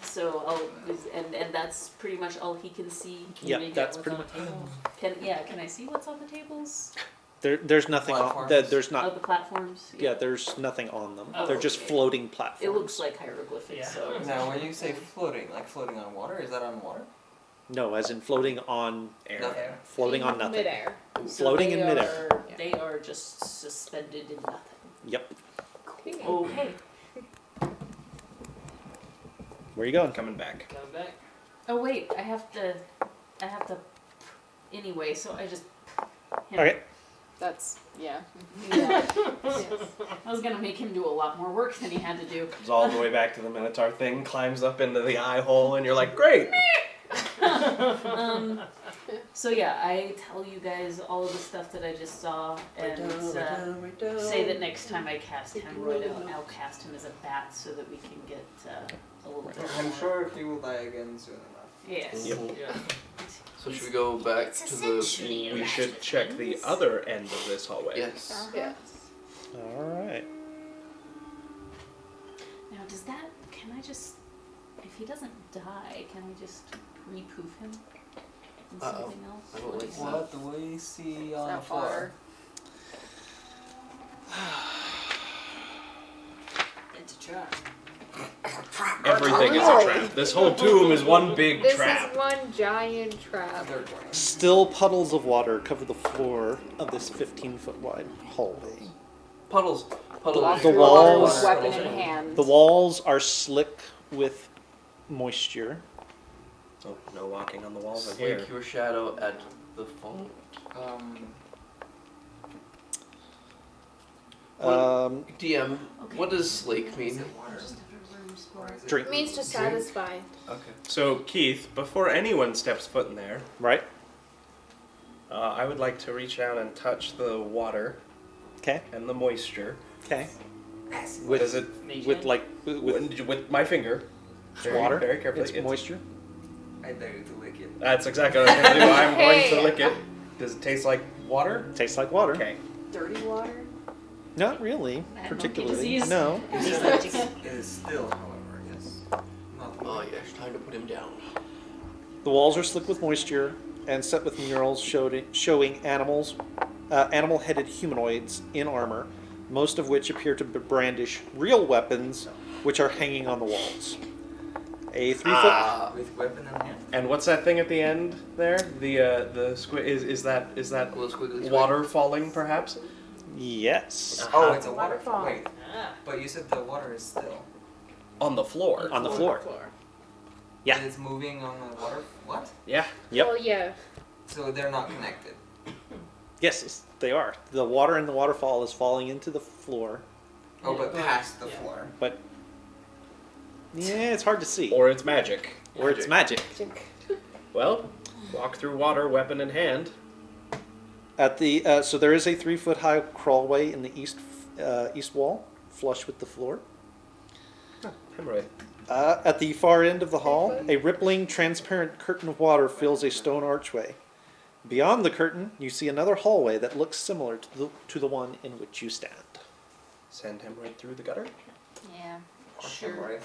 So and that's pretty much all he can see. Can Yeah, you make that's out pretty what's on the table? Can I see what's on the tables? There's nothing on. Platforms. There's Oh, not. the platforms. Yeah, there's nothing on them. Oh, They're just okay. floating platforms. It looks like hieroglyphics. Yeah. So Now, when you say floating, like floating on water, is that on water? No, as in floating on Air. Nothing. floating on nothing. Midair. So Floating in they midair. are- They are just suspended in nothing. Yep. Okay. Where you going? Coming back. Coming back. Oh wait, I have to. Anyway, so I just. Okay. That's, yeah. Yeah. I was gonna make him do a lot more work than he had to do. Comes all the way back to the Minotaur thing, climbs up into the eye hole, and you're like, great! So yeah, I tell you guys all of the stuff that I just saw, and say that next time I cast Hemorrhoid, I'll cast him as a bat so that we can get a little bit I'm more. sure he will die again soon enough. Yes. Yep. Yeah. So should we go back It's to the? essentially We should check the other end of this hallway. Yes. Yes. All right. Now, does that? Can I just? If he doesn't die, can I just repoof him? In Uh-oh. something else? I don't What do like you that. think? What do we see Is on the that floor? It's a trap. Everything is a trap. This whole tomb is one big This trap. is one giant trap. Third one. Still puddles of water cover the floor of this 15-foot wide hallway. Puddles. Walk The through alone walls- with weapon in hand. The walls are slick with moisture. Oh, no walking on the walls in here. Slink your shadow at the font. DM, what does slake mean? Drink. It means to satisfy. Okay. So, Keith, before anyone steps foot in there, Right? I would like to reach out and touch the water Okay. and the moisture. Okay. What is it? With like With my finger. Very, water. Very carefully. It's moisture. I dare you to lick it. That's exactly what I'm going to do. I'm going to Hey. lick it. Does it taste like water? Tastes like water. Okay. Dirty water? Not really, Monkey particularly. disease. No. It is still, however, yes. Not Oh yes, time to put him down. The walls are slick with moisture and set with murals showing animal-headed humanoids in armor, most of which appear to brandish real weapons, which are hanging on the walls. A 3-foot. with weapon in hand. And what's that thing at the end there? The squid is that Little squiggly water falling perhaps? Yes. Oh, it's a Waterfall. waterfall. Wait, Ah. but you said the water is still. On the floor. On the floor. Yeah. And it's moving on the water. What? Yeah. Yep. Well, yeah. So they're not connected. Yes, they are. The water in the waterfall is falling into the floor, Oh, but past the floor. but yeah, it's hard to see. Or it's magic. Or it's magic. Well, Well, walk through water, weapon in hand. At the so there is a 3-foot high crawlway in the east wall, flush with the floor. Hemorrhoid. At the far end of the hall, a rippling, transparent curtain of water fills a stone archway. Beyond the curtain, you see another hallway that looks similar to the one in which you stand. Send hemorrhoid through the gutter. Yeah. Sure.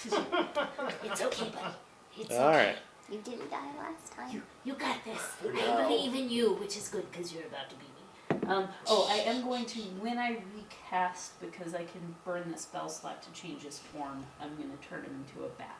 It's okay, buddy. It's All okay. right. You didn't die last time. You got this. I believe in you, which is good because you're about to be me. I am going to, when I recast, because I can burn the spell slot to change his form, I'm going to turn him into a bat.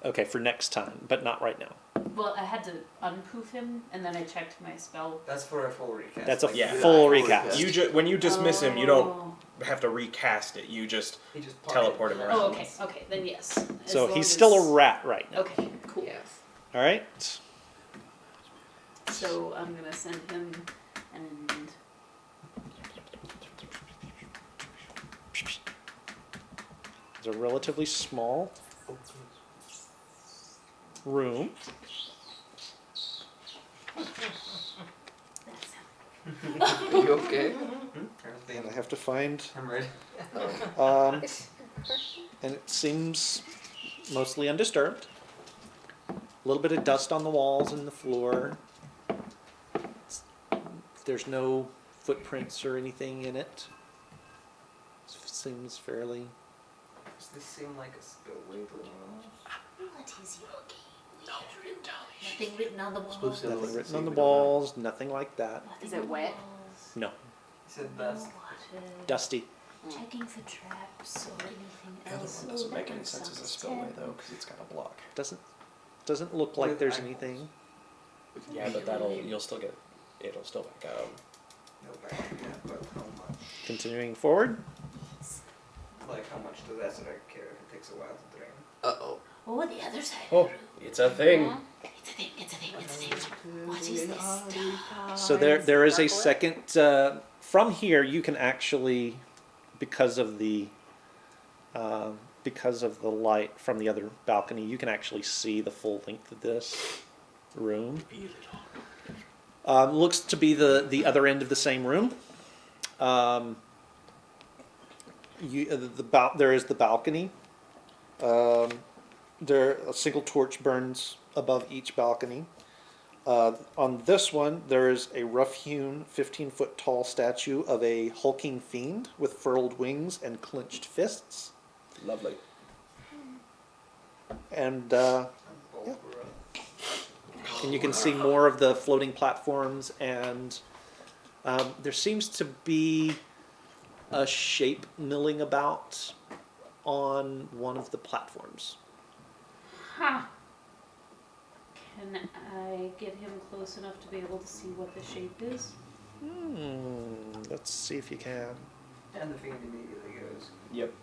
Okay, for next time, but not right now. Well, I had to unpoof him, and then I checked my spell. That's for a full recast. That's a like, Yeah. full recast. When you dismiss him, you don't Oh. have to recast it. You just He just teleport him around. Oh, okay, then yes. As So long he's as- still a rat right now. Okay, cool. Yes. All right. So I'm gonna send him and It's a relatively small room. You okay? And I have to find, I'm ready. and it seems mostly undisturbed. A little bit of dust on the walls and the floor. There's no footprints or anything in it. Seems fairly. Does this seem like a spillway to anyone else? What is your game? No, you tell me. Nothing written on the walls. Supposed to Nothing written on the we don't know. walls, nothing like that. Nothing Is it on the wet? walls. No. He said that's Water. Dusty. Checking for traps or anything The other else. one doesn't Oh, make that any one sense as a sounds spillway terrible. though, because it's got a block. Doesn't look like With there's eyeballs. anything. Yeah, but you'll still get, it'll still back out. no back yet, but how much? Continuing forward. Like how much does Ezra care if it takes a while to drain? Uh-oh. Oh, the other side. Oh, it's a thing. It's a thing, it's a thing, it's a thing. What is this? So there is a second. From here, you can actually, because of the light from the other balcony, you can actually see the full length of this room. Looks to be the other end of the same room. There is the balcony. A single torch burns above each balcony. On this one, there is a rough-hewn, 15-foot tall statue of a hulking fiend with furled wings and clenched fists. Lovely. And Bulgur. and you can see more of the floating platforms, and there seems to be a shape milling about on one of the platforms. Huh. Can I get him close enough to be able to see what the shape is? Let's see if you can. And the fiend immediately goes. Yep.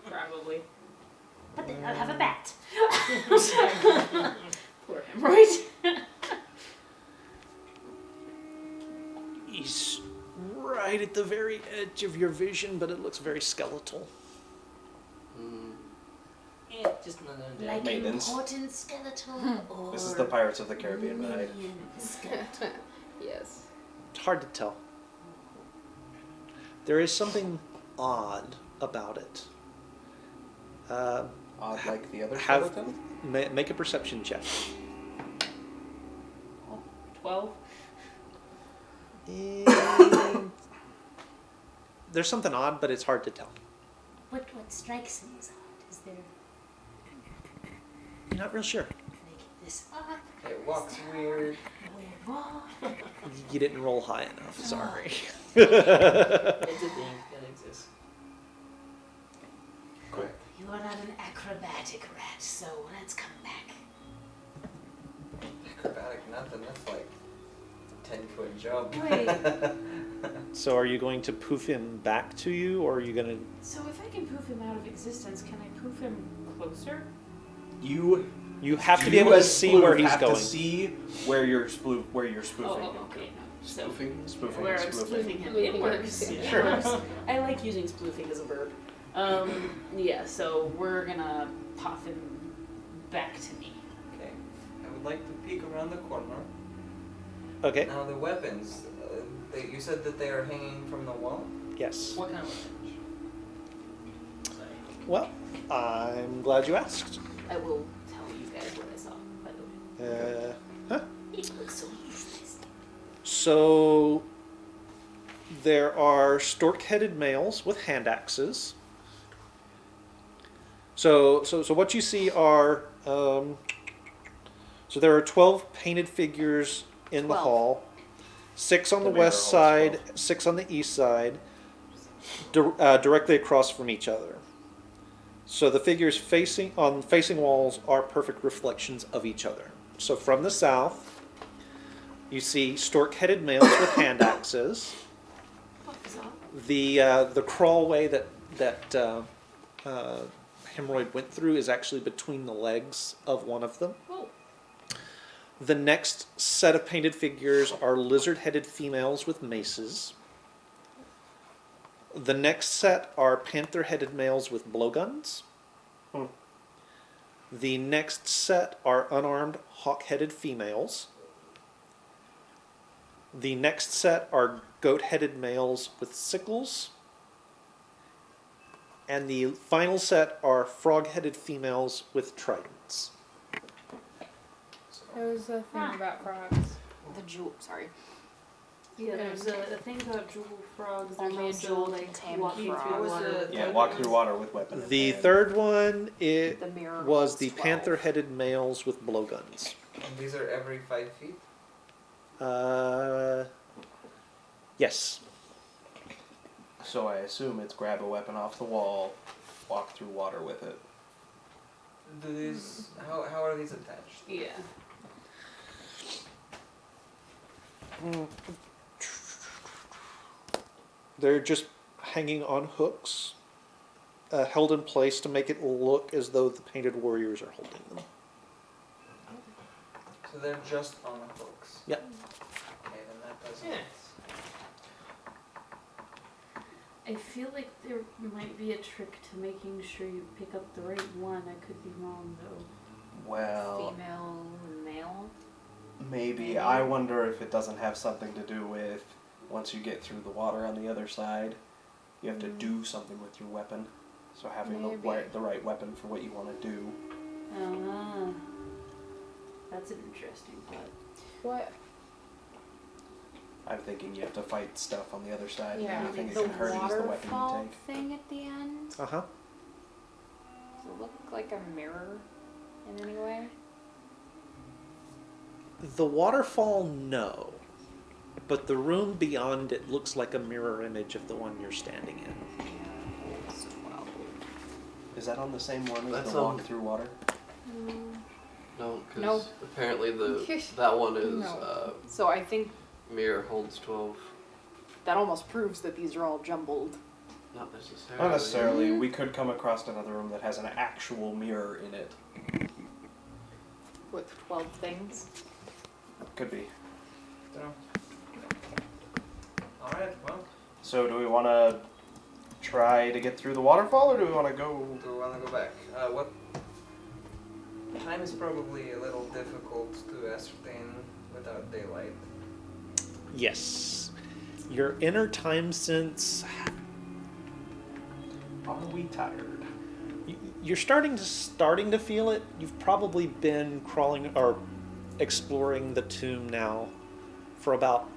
Probably. But then I'll have a bat. Poor him, right? He's right at the very edge of your vision, but it looks very skeletal. Just another day. Like Maintenance. important skeletal or This is the Pirates of the Caribbean ride. minion skeletal. Yes. It's hard to tell. There is something odd about it. Odd like the other Have- skeleton? Make a perception check. 12? There's something odd, but it's hard to tell. What strikes me as odd is there You're not real sure. like this odd, It walks weird. weird wall. You didn't roll high enough. Sorry. It's a thing that exists. Cool. You are not an acrobatic rat, so let's come back. Acrobatic nothing, that's like 10-foot jump. Wait. So are you going to poof him back to you, or are you going to... So if I can poof him out of existence, can I poof him closer? You have to be able to as see where Sploof he's have going. To see where you're spoofing. Oh, okay. No. So Spoofing. where I'm Spoofing. spoofing him, it works. Yeah. It Sure. works. I like using spoofing as a verb. Yeah, so we're gonna pop him back to me. would like to peek around the corner. Okay. Now the weapons, you said that they are hanging from the wall? Yes. What kind of weapons? Well, I'm glad you asked. I will tell you guys what I saw, by the way. It looks so interesting. So there are stork-headed males with hand axes. So what you see are so there are 12 painted figures in the 12. hall, 6 on the The west mirror holds side, 6 on the east side, directly across from each other. So the figures facing walls are perfect reflections of each other. So from the south, you see stork-headed males with hand axes. The crawlway that Hemorrhoid went through is actually between the legs of one of them. Oh. The next set of painted figures are lizard-headed females with maces. The next set are panther-headed males with blowguns. The next set are unarmed hawk-headed females. The next set are goat-headed males with sickles. And the final set are frog-headed females with tridents. There's a thing about frogs. The jewel. Sorry. Yeah, there's a thing about jewel frogs. There's Only a also jewel like can tame walking frog. through What was water. the- Yeah, walk through water with weapon. in The hand. third one The mirror was holds the 12. panther-headed males with blowguns. And these are every 5 feet? Yes. So I assume it's grab a weapon off the wall, walk through water with it. Do these, how are these attached? Yeah. They're just hanging on hooks, held in place to make it look as though the painted warriors are holding them. So they're just on the hooks? Yep. Okay, then that doesn't... Yeah. I feel like there might be a trick to making sure you pick up the right one. I could be wrong though. Well, Female, male. maybe. I wonder if it doesn't have something to do with once you get through the water on the other side, you have to do something with your weapon. So having Maybe. the right weapon for what you want to do. That's an interesting thought. What? I'm thinking you have to fight stuff on the other side, Yeah, and anything The that can hurt you is the weapon waterfall you take. thing at the end. Uh-huh. Does it look like a mirror in any way? The waterfall, no. But the room beyond it looks like a mirror image of the one you're standing in. So, well. Is that on the same one as That's the on- walk through water? No, because No. apparently that one is No. So I think mirror holds 12. that almost proves that these are all jumbled. Not necessarily. Not necessarily. We could come across another room that has an actual mirror in it. With 12 things. Could be. Dunno. Alright, well, So do we want to try to get through the waterfall, or do we want to go? do we want to go back? What... Time is probably a little difficult to ascertain without daylight. Yes. Your inner time sense, Are we tired? you're starting to feel it. You've probably been crawling or exploring the tomb now for about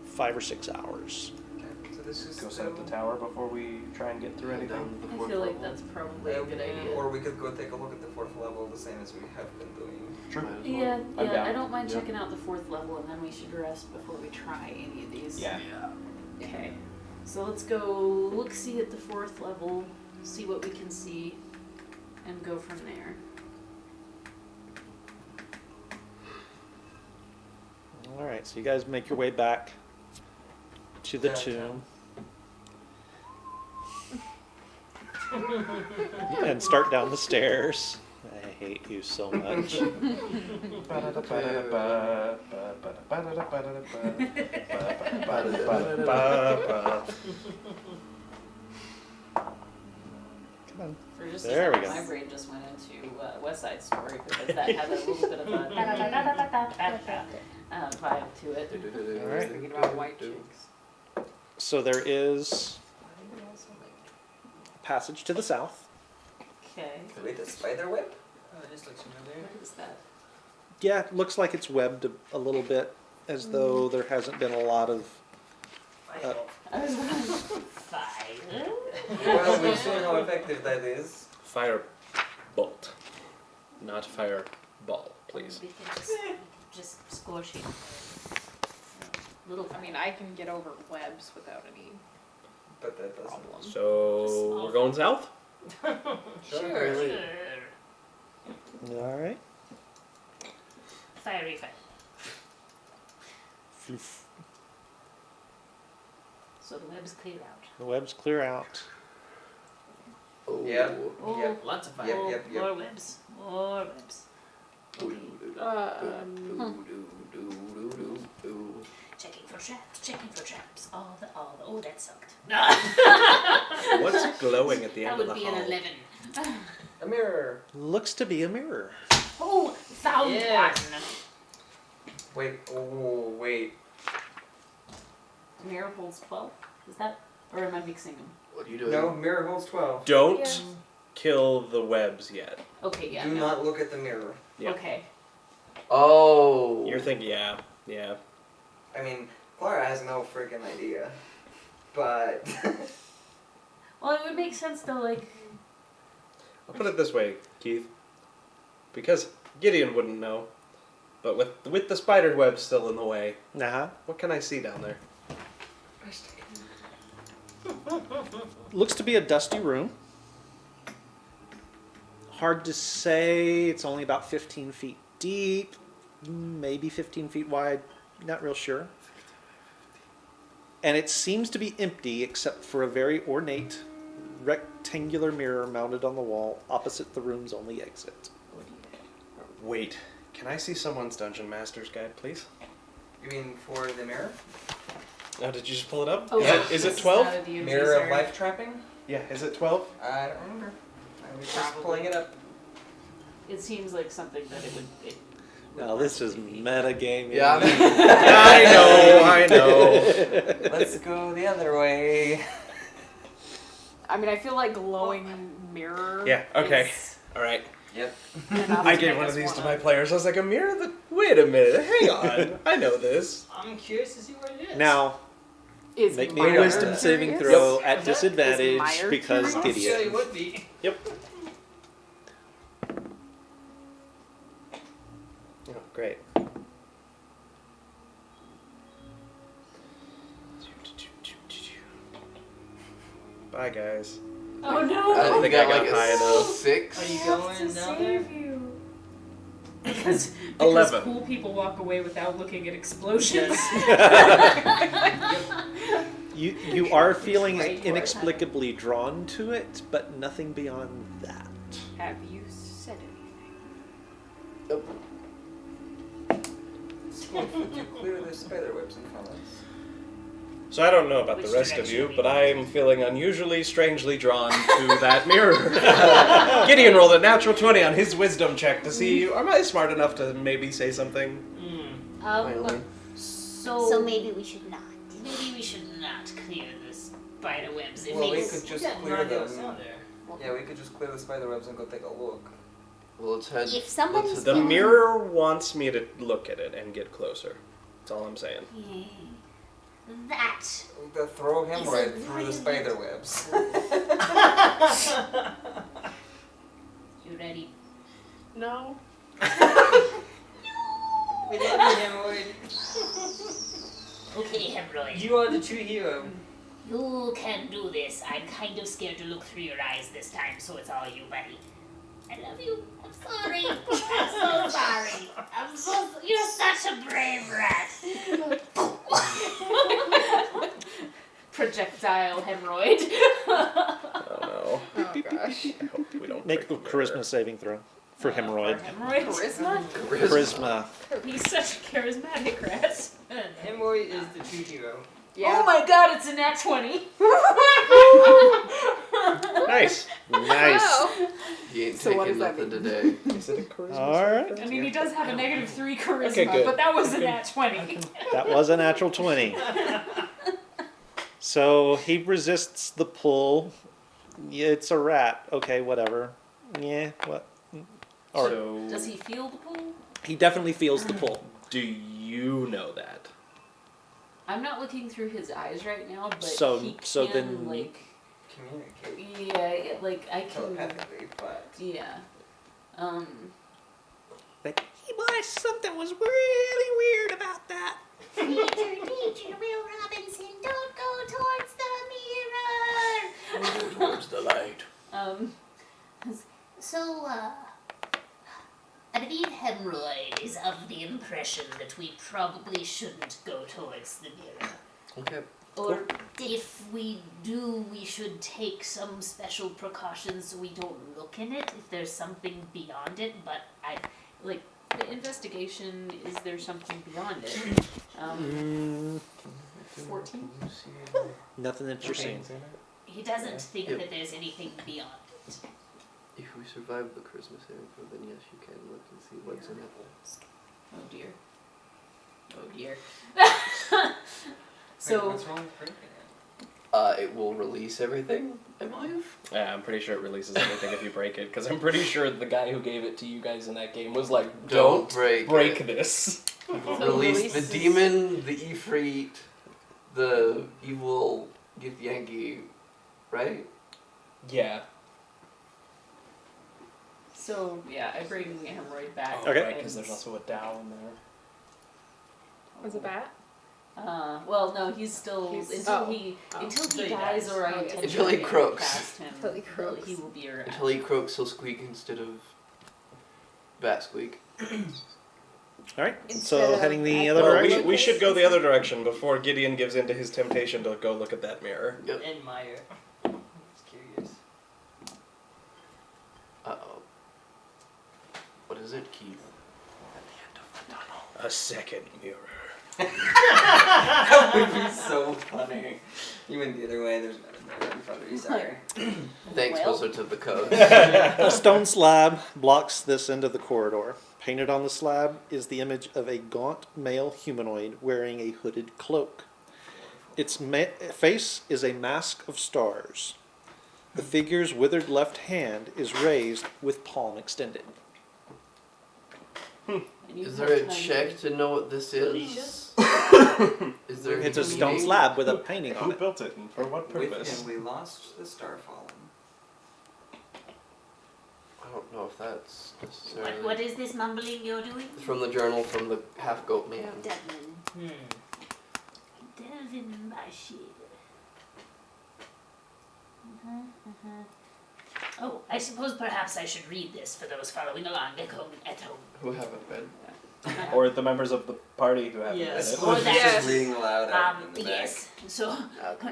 5 or 6 hours. Okay, so this is Go set up the tower before we try and get through anything. Down to the I fourth feel like level. that's probably a good idea. Or we could go take a look at the 4th level, the same as we have been doing. True. Might as well. Yeah, I'm yeah. down. I don't mind Yeah. checking out the 4th level, and then we should rest before we try any of these. Yeah. Okay. So let's go look-see at the 4th level, see what we can see, and go from there. All right, so you guys make your way back to the Downtown. tomb and start down the stairs. I hate you so much. Come Come on. For just There a we second, go. my brain just went into West Side Story because that had a little bit of a vibe to it. All right. Thinking about white chicks. So there is a passage to the south. Okay. Wait, a spider web? Oh, this looks familiar. What is that? Yeah, it looks like it's webbed a little bit, as though there hasn't been a lot of. I was wondering. Fire? Well, we've seen how effective that is. Fire bolt, not fire ball, please. We can just squash it. Little. I mean, I can get over webs without any But that doesn't. problem. So we're going south. Sure. All right. Fiery fire. So the web's clear out. The webs clear out. Oh. Yeah. Oh, Yep. Lots of fire. Yep, oh, yep, yep. more webs. More webs. Checking for traps. Checking for traps. All the. Oh, that sucked. What's glowing at the That end of would the be hall? an 11. A mirror. Looks to be a mirror. Oh, found Yes. one. Wait. Oh, wait. Mirror holds 12. Is that? Or am I mixing them? What are you doing? No, mirror holds 12. Don't Yeah. kill the webs yet. Okay, yeah. Do no. not look at the mirror. Yeah. Okay. Oh. You're thinking, yeah. I mean, Clara has no freaking idea. But. Well, it would make sense though, like. I'll put it this way, Keith. Because Gideon wouldn't know, but with the spider web still in the way, what can I see down there? Looks to be a dusty room. Hard to say. It's only about 15 feet deep, maybe 15 feet wide. Not real sure. And it seems to be empty except for a very ornate rectangular mirror mounted on the wall opposite the room's only exit. Wait, can I see someone's Dungeon Master's Guide, please? You mean for the mirror? Now, did you just pull it up? Oh, Is it this 12? not a DMZ, Mirror of sorry. life trapping? Yeah, is it 12? I don't remember. I was just Probably. pulling it up. It seems like something that it would. Now this is metagaming. Yeah. I know. Let's go the other way. I mean, I feel like glowing mirror. Yeah, okay. is All right. Yep. enough I to gave make one of us these to wanna- my players. I was like, a mirror that... Wait a minute. Hang on. I know this. I'm curious to see what it is. Now, Is make me Meyer a wisdom saving curious? throw at Is disadvantage Meyer because I'm curious? sure Gideon. it would be. Oh, great. Bye, guys. Oh no! I think I got like high a enough. 6. Are you going down there? Because 11. cool people walk away without looking at explosions. You are feeling Right. inexplicably drawn to it, but nothing beyond that. Have you said anything? Nope. Would you clear the spider webs in front of us? So I don't know about Which the rest of direction you, we but go? I am feeling unusually, strangely drawn to that mirror. Gideon rolled a natural 20 on his wisdom check to see, am I smart enough to maybe say something? Finally. So maybe we should not. maybe we should not clear the spider webs. It Well, we makes could just We got no clear idea what's them. down there. Yeah, we could just clear the spider webs and go take a look. Well, let's head. If somebody's let's The head- been- mirror wants me to look at it and get closer. That's all I'm saying. that. Throw him Is it right through the really spider webs. You ready? No. We love you, Hemorrhoid. Okay, Hemorrhoid. You are the true hero. You can do this. I'm kind of scared to look through your eyes this time, so it's all you, buddy. I love you. I'm sorry. I'm so sorry. You're such a brave rat. Projectile hemorrhoid. Oh no. Oh gosh. I hope we don't Make a break the charisma mirror. saving throw for hemorrhoid. Hemorrhoid. Charisma? Charisma. He's such a charismatic rat. Hemorrhoid is the true hero. Oh my god, it's a nat 20. Nice. Nice. Wow. He ain't So what taking does that nothing mean? today. Is it a charisma? All save? right. I mean, he does have a -3 charisma, Okay, good. but that was a nat 20. That was a natural 20. So he resists the pull. Yeah, it's a rat. Okay, whatever. Yeah, what? Or So, Does he feel the pull? he definitely feels the pull. do you know that? I'm not looking through his eyes right now, but So- he can, so then- like, Communicate yeah, like, I can, telepathically, but yeah. Like, hey boy, something was really weird about that. Teacher, Will Robinson, don't go towards the mirror. Move towards the light. So, I believe Hemorrhoid is of the impression that we probably shouldn't go towards the mirror. Okay. Or if we do, we should take some special precautions so we don't look in it if there's something beyond it, but Like, the investigation, is there something beyond it? 14? Nothing that you're seeing. he doesn't think Yep. that there's anything beyond it. If we survive the Christmas info, then yes, you can look and see what's in it. Oh dear. Oh dear. Wait, So, what's wrong with breaking it? It will release everything, I believe. Yeah, I'm pretty sure it releases everything if you break it, because I'm pretty sure the guy who gave it to you guys in that game was like, don't break it. this. Release the releases- demon, the Ifrit, the evil Githyanki, right? Yeah. so yeah, I bring Hemorrhoid back. Okay. Right, because there's also a down there. Was it bat? Well, no, he's still He's- until oh. he Oh. until Until he he dies dies. or I Okay. intentionally Until he get croaks. past him. Until he croaks. He will be around. Until he croaks, he'll squeak instead of bat squeak. All right. Instead So of heading the at other the Well, direction. we should go the other direction before Gideon gives in to his temptation to go look at that mirror. Yep. And Meyer. Just curious. Uh-oh. What is it, Keith? A second mirror. That would be so funny. You went the other way, there's another mirror in front of you, sorry. Thanks, Well. Wizard of the Code. A stone slab blocks this end of the corridor. Painted on the slab is the image of a gaunt male humanoid wearing a hooded cloak. Its face is a mask of stars. The figure's withered left hand is raised with palm extended. And you Is have there a time check to know what this is? Delicious. Is there It's a any stone meaning? slab with a painting on Who it. built it and for what With purpose? him, we lost the Starfallen. I don't know if that's necessarily. What is this mumbling you're doing? It's from the journal from the half goat man. Devlin. Delvin Bashir. Oh, I suppose perhaps I should read this for those following along at home. Who haven't been? Or the members of the party who haven't Yes. read it. Or He's that. just reading aloud out in the back. Yes. So,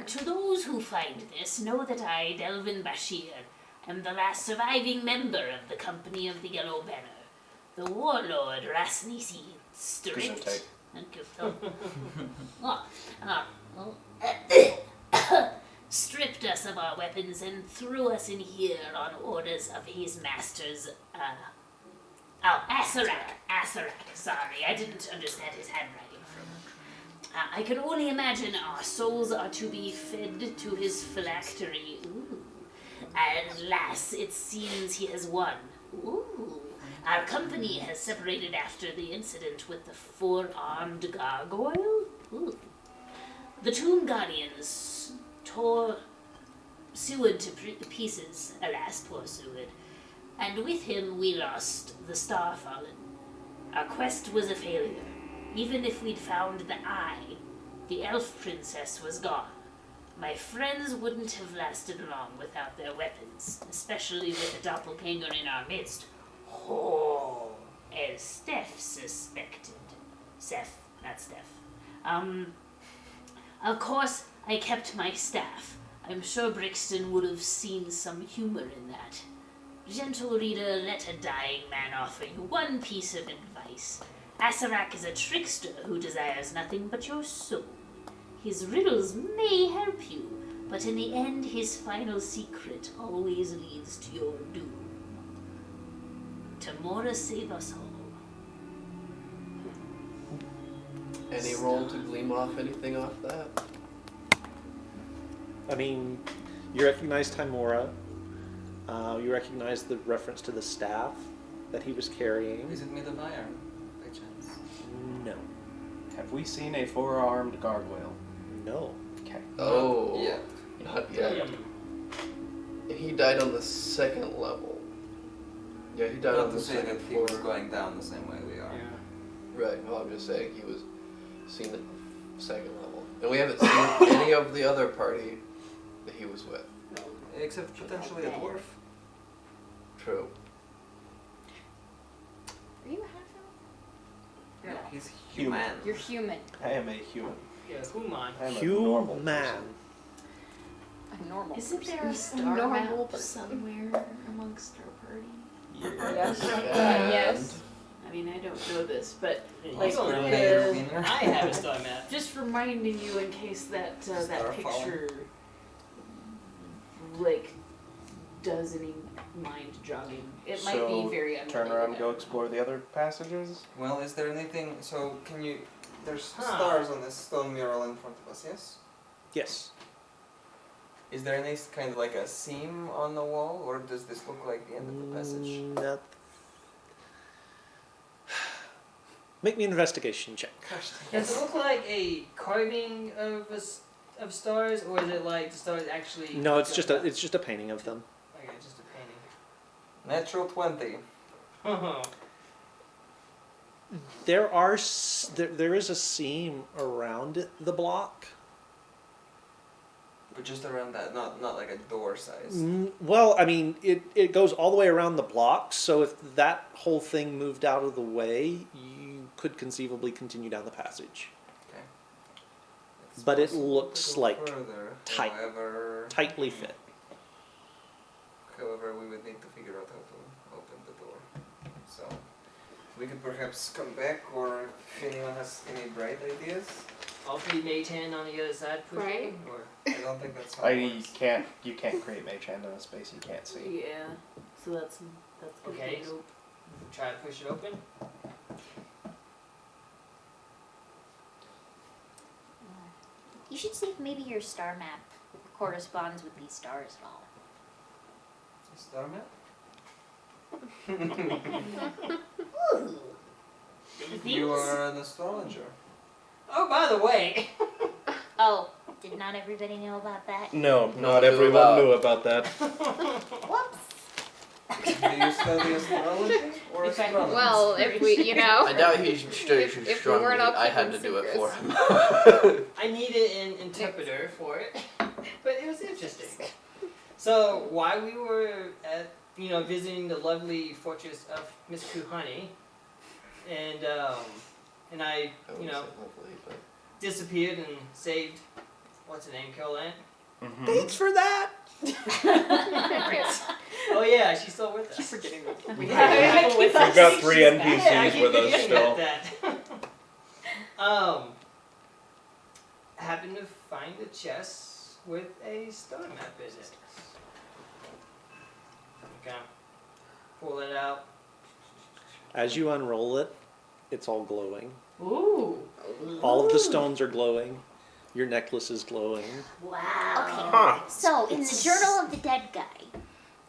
to those who find this, know that I, Delvin Bashir, am the last surviving member of the Company of the Yellow Banner. The warlord Rasnisi stripped. Gesundheit. Thank you. Stripped us of our weapons and threw us in here on orders of his masters. Asarak. Sorry, I didn't understand his handwriting from. I can only imagine our souls are to be fed to his phylactery. Ooh. Alas, it seems he has won. Ooh. Our company has separated after the incident with the four-armed gargoyle. Ooh. The Tomb Guardians tore Seward to pieces, alas, poor Seward. And with him we lost the Starfallen. Our quest was a failure. Even if we'd found the eye, the elf princess was gone. My friends wouldn't have lasted long without their weapons, especially with a doppelganger in our midst. Oh, as Steph suspected. Seth, not Steph. Of course, I kept my staff. I'm sure Brixton would have seen some humor in that. Gentle reader, let a dying man offer you one piece of advice. Asarak is a trickster who desires nothing but your soul. His riddles may help you, But in the end, his final secret always leads to your doom. Tamora save us all. Any roll to gleam off anything off that? I mean, you recognize Timora. You recognize the reference to the staff that he was carrying. Is it made of iron, by chance? No. Have we seen a 4-armed gargoyle? No. Okay. Oh, Yeah. not yet. He died on the second level. Yeah, he died Not on to the say second that he floor. was going down the same way we are. Right. Well, I'm just saying he was seen at the second level, and we haven't seen any of the other party that he was with. Except potentially a dwarf. True. Are you a half-elf? Yeah, he's Human. human. You're human. I am a human. Yeah, Human. I am a normal Human. person. A normal Isn't person. there a star normal map somewhere amongst our party? Yes. And- Yes. I mean, I don't know this, but You like don't know the- that. I have a star map. just reminding you in case that that Star picture like does any mind jogging. It might So, be very unrelated. Turn around and go explore the other passages. Well, is there anything? So can you? There's Huh. stars on this stone mural in front of us. Yes. Yes. Is there any kind of like a seam on the wall, or does this look like the end of the passage? Not... Make me an investigation check. Gosh, Does it look like a carving of of stars, or is it like the stars actually? No, it's just a painting of them. Okay, just a painting. Natural 20. There is a seam around the block. But just around that, not like a door size. Well, I mean, it goes all the way around the block, so if that whole thing moved out of the way, you could conceivably continue down the passage. Okay. It's But it possible looks to go like further, tight. Tightly fit. However, we would need to figure out how to open the door. So we could perhaps come back, or if anyone has any bright ideas. I'll be mage hand on the other side, pushing, Right. or I don't think that's how it You works. can't create mage hand in a space you can't see. Yeah. So that's good okay, news. try to push it open. You should see if maybe your star map corresponds with these stars at all. Star map? Ooh. You are an astrologer. Oh, by the way, Oh, did not everybody know about that? No, Not not knew everyone about- knew about that. Whoops. Do you study astrology or In fact, astronomy? Well, if we, you know. I doubt he studied If we strongly. weren't all I had to keeping do it for secrets. him. I needed an interpreter for it, but it was interesting. So while we were at, visiting the lovely fortress of Miss Kuhani, and I, I wouldn't say lovely, but disappeared and saved, what's her name, Caroline? Mm-hmm. Thanks for that. Oh yeah, she's still with us. Keep forgetting that. We Yeah, We've got 3 Yeah, I NPCs keep with us forgetting still. that. Happened to find a chest with a star map in it. Okay. Pull it out. As you unroll it, it's all glowing. Ooh. All of the stones are glowing. Your necklace is glowing. Okay. So, in the Journal of the Dead Guy,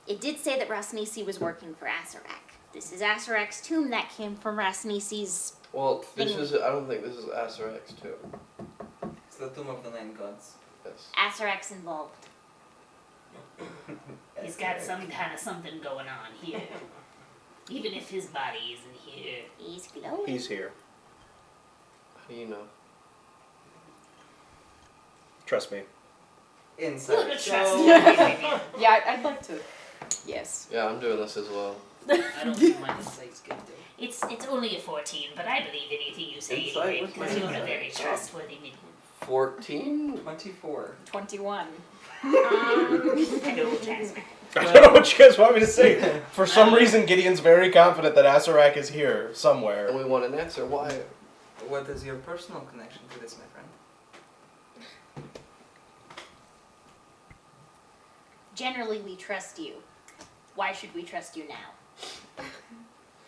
it did say that Rasnisi was working for Asarak. This is Asarak's tomb that came from Rasnisi's. well, this is. I don't think this is Asarex too. It's the tomb of the 9 gods. Yes. Asarak's involved. He's got some kind of something going on here. Even if his body isn't here. He's glowing. He's here. How do you know? Trust me. Inside. Trust So- me. Yeah, I'd like to. Yes. Yeah, I'm doing this as well. I don't think my insight's good though. It's only a 14, but I believe anything you say Insight anyway, with because my you're a insight. very trustworthy medium. 14. 24. 21. Hello, Jasmine. I don't know what you guys want me to say. For some reason, Gideon's very confident that Asarak is here somewhere. And we want an answer. Why? What is your personal connection to this, my friend? generally we trust you. Why should we trust you now?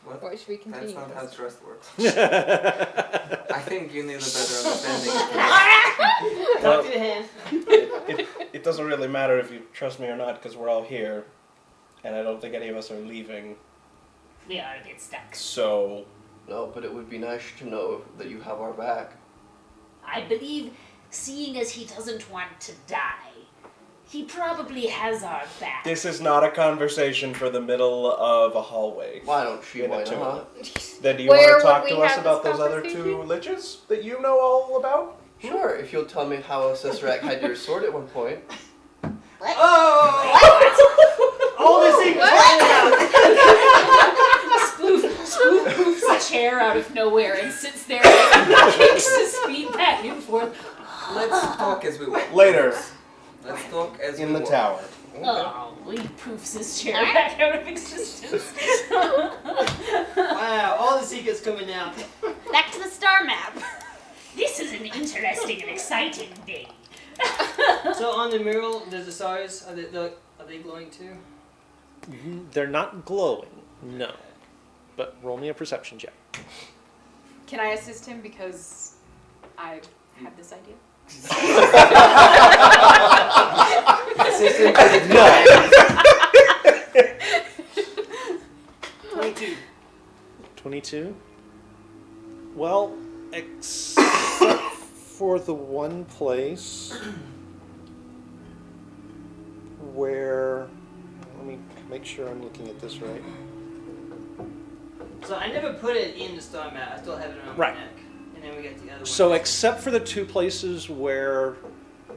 What? Why should we continue? That's not how this? trust works. I think you need a better understanding. Talk to the hand. It doesn't really matter if you trust me or not because we're all here, and I don't think any of us are leaving. We are a bit stuck. So No, but it would be nice to know that you have our back. I believe, seeing as he doesn't want to die, he probably has our back. this is not a conversation for the middle of a hallway. Why don't she? In a Why tomb. not? Then do you Where want to talk would to we us have about this those other two conversation? liches that you know all about? Sure, if you'll tell me how Siserac had your sword at one point. What? Oh! All the secrets coming out. Spoof poofs a chair out of nowhere and sits there and kicks his feet back and forth. Let's talk as we walk. Later, Let's talk as in we the walk. tower. Oh, he poofs his chair back out of existence. Wow, all the secrets coming out. Back to the star map. This is an interesting and exciting thing. So on the mural, there's the stars. Are they glowing too? They're not glowing, no. But roll me a perception check. Can I assist him because I had this idea? No. 22. 22? Well, except for the one place where... Let me make sure I'm looking at this right. So I never put it in the star map. I still have it around Right. my neck. And then we got the other So one. except for the two places where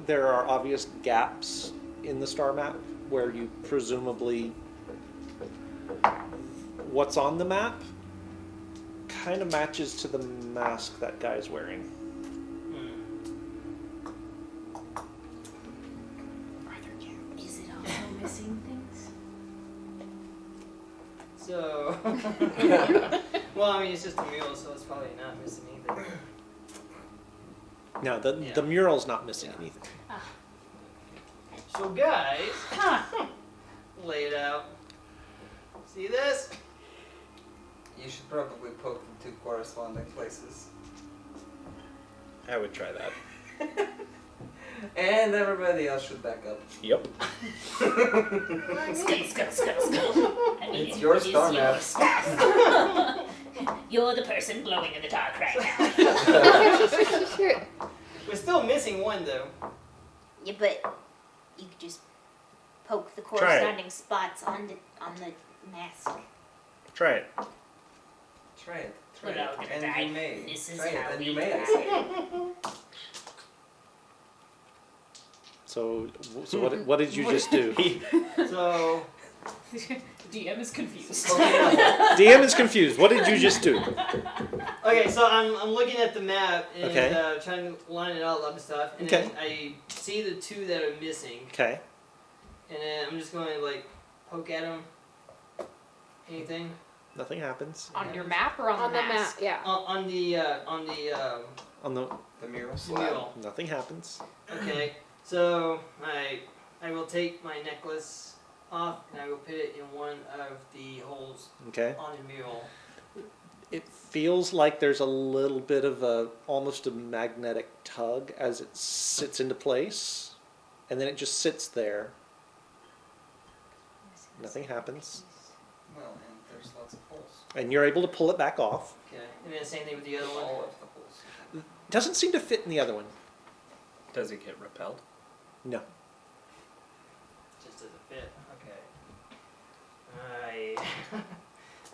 there are obvious gaps in the star map, where you presumably... What's on the map kind of matches to the mask that guy's wearing. Hmm. Is it also missing things? So, well, I mean, it's just a mural, so it's probably not missing either. No, the Yeah. mural's not missing anything. So, guys, Huh. lay it out. See this? You should probably poke the two corresponding places. I would try that. And everybody else should back up. Yep. Scuttle, scuttle, scuttle, scuttle. I mean, It's your it is star your map. stuff. You're the person glowing in the dark right now. Sure. We're still missing one, though. Yeah, but you could just poke the Try it. corresponding spots on the mask. Try it. Try it. Try We're all it. gonna And die. you may. This is Try it how and we you may. I die. say. So what did you just do? So, DM is confused. DM is confused. What did you just do? okay, so I'm looking at the map and Okay. trying to line it all up and stuff. And Okay. then I see the two that are missing. Okay. And then I'm just going to, like, poke at them. Anything? Nothing happens. On your map or on, the mask? yeah. On the On the The mural the slab. mural. nothing happens. Okay, so I will take my necklace off and I will put it in one of the holes Okay. on the mural. It feels like there's a little bit of almost a magnetic tug as it sits into place, and then it just sits there. Nothing happens, Well, and there's lots of holes. and you're able to pull it back off. Okay, and then same thing with the other one. All of the holes. Doesn't seem to fit in the other one. Does he get repelled? No. Just doesn't fit. Okay.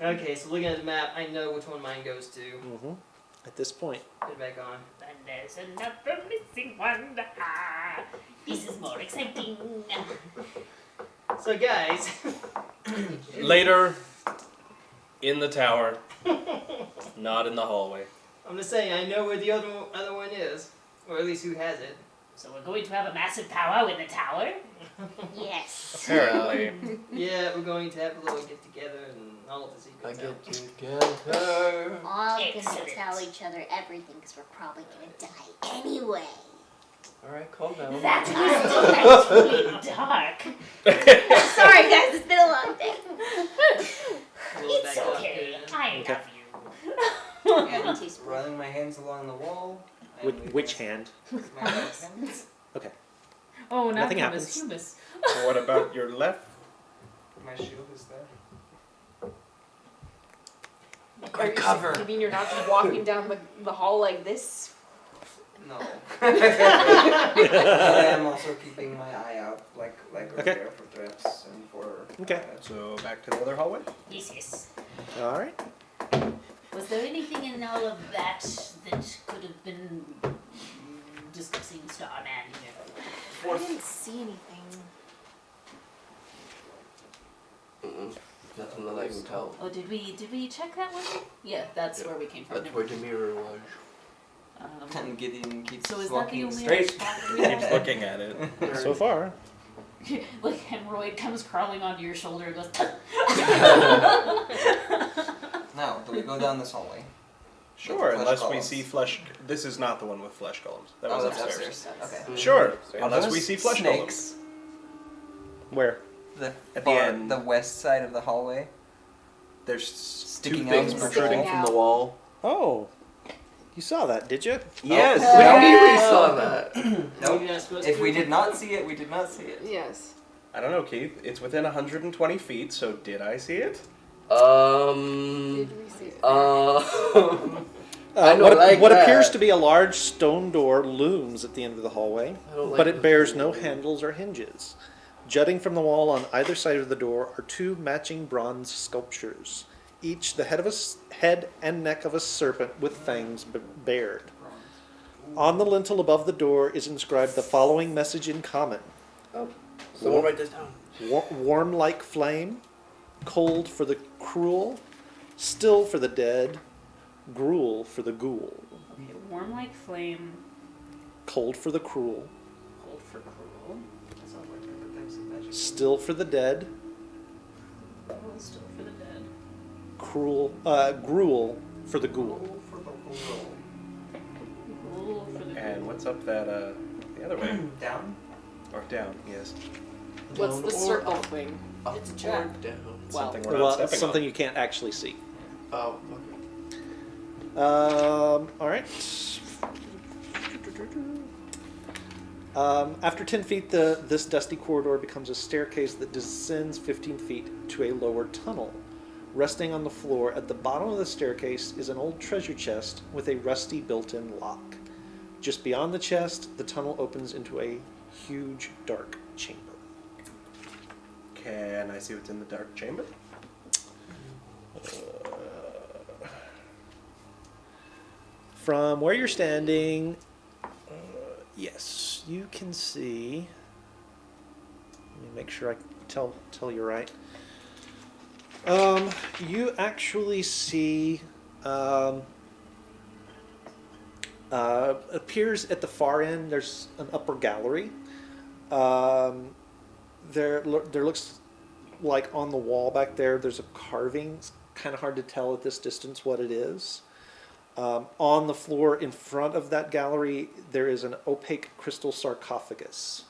Okay, so looking at the map, I know which one mine goes to. Mm-hmm. At this point. Put it back on. And there's another missing one. Ah, this is more exciting. So guys, Later, in the tower, not in the hallway. I'm just saying I know where the other one is, or at least who has it. So we're going to have a massive powwow in the tower? Yes. Apparently. Yeah, we're going to have a little get together and all of the I secrets out. get together. All gonna Excellent. tell each other everything because we're probably gonna die anyway. Alright, calm down. That is dreadfully dark. Sorry, guys, it's been a long day. Blow It's back up, okay. yeah. I Okay. love you. And teaspoon. Running my hands along the wall. and Which hand? My right hand. Okay. Oh, now Nothing humus, happens. humus. What about your left? My shield is there. Are you mean you're not just walking down the hall like this? No. I am also keeping my eye out, like Okay. earlier, for traps and for. Okay. So back to the other hallway. Yes, yes. All right. Was there anything in all of that that could have been discussing Starman here? I didn't see anything. Mm-mm. Nothing that I can tell. Oh, did we check that one? Yeah, that's where we came from. That's where the mirror was. And Gideon keeps So is that the walking only straight. spot that we Keeps have? looking at it. So far. Like hemorrhoid comes crawling onto your shoulder and goes. Now, do we go down this hallway? Sure, Flesh unless we columns. see flesh. This is not the one with flesh columns. That Oh, was that's upstairs. Okay. Sure, Upstairs. unless Are we those see flesh snakes? Where? The At the far, end. the west side of the hallway. There's Sticking two out things from the protruding wall. from the wall. Oh. You saw that, did you? Yes. What do you mean we saw that? Nope. Maybe not supposed If to. we did not see it, we did not see it. Yes. I don't know, Keith. It's within 120 feet, so did I see it? Did we see it? I don't like what that. appears to be a large stone door looms at the end of the hallway, I don't like but it this. bears no handles or hinges. Jutting from the wall on either side of the door are two matching bronze sculptures, each the head and neck of a serpent with fangs bared. On the lintel above the door is inscribed the following message in common: Someone write this down. warm like flame, cold for the cruel, still for the dead, gruel for the ghoul. Okay, warm like flame, Cold for the cruel, cold for cruel. Sounds like different types of magic. still for the dead, Still for the dead. gruel for the ghoul. Gruel for the And what's up that the other way Down? or down? Yes, What's Down the or circle up? thing? Up It's a or trap. down. Well, something we're not Well, stepping something you can't actually see. Oh, okay. All right. After 10 feet, this dusty corridor becomes a staircase that descends 15 feet to a lower tunnel. Resting on the floor at the bottom of the staircase is an old treasure chest with a rusty built-in lock. Just beyond the chest, the tunnel opens into a huge dark chamber. on. Can I see what's in the dark chamber? From where you're standing, yes, you can see. Let me make sure I tell you right. You actually see appears at the far end. There's an upper gallery. There looks like on the wall back there. There's a carving. It's kind of hard to tell at this distance what it is. On the floor in front of that gallery, there is an opaque crystal sarcophagus,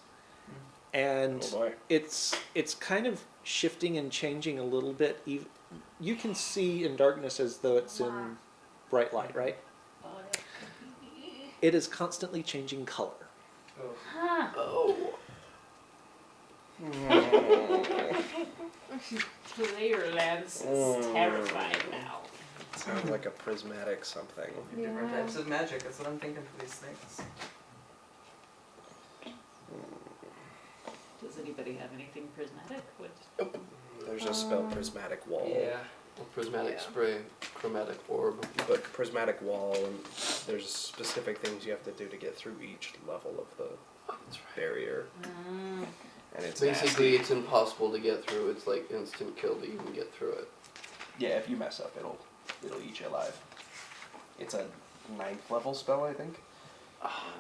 and Oh boy. it's kind of shifting and changing a little bit. You can see in darkness as though it's in bright light, right? It is constantly changing color. Huh. Oh. Playerland's is terrified now. Sounds like a prismatic something. Different types of magic. That's what I'm thinking for these things. Does anybody have anything prismatic? What? There's a spell prismatic wall. Prismatic Yeah. spray, chromatic orb. But prismatic wall, and there's specific things you have to do to get through each level of the barrier, and it's Basically, nasty. it's impossible to get through. It's like instant kill to even get through it. Yeah, if you mess up, it'll eat you alive. It's a 9th level spell, I think.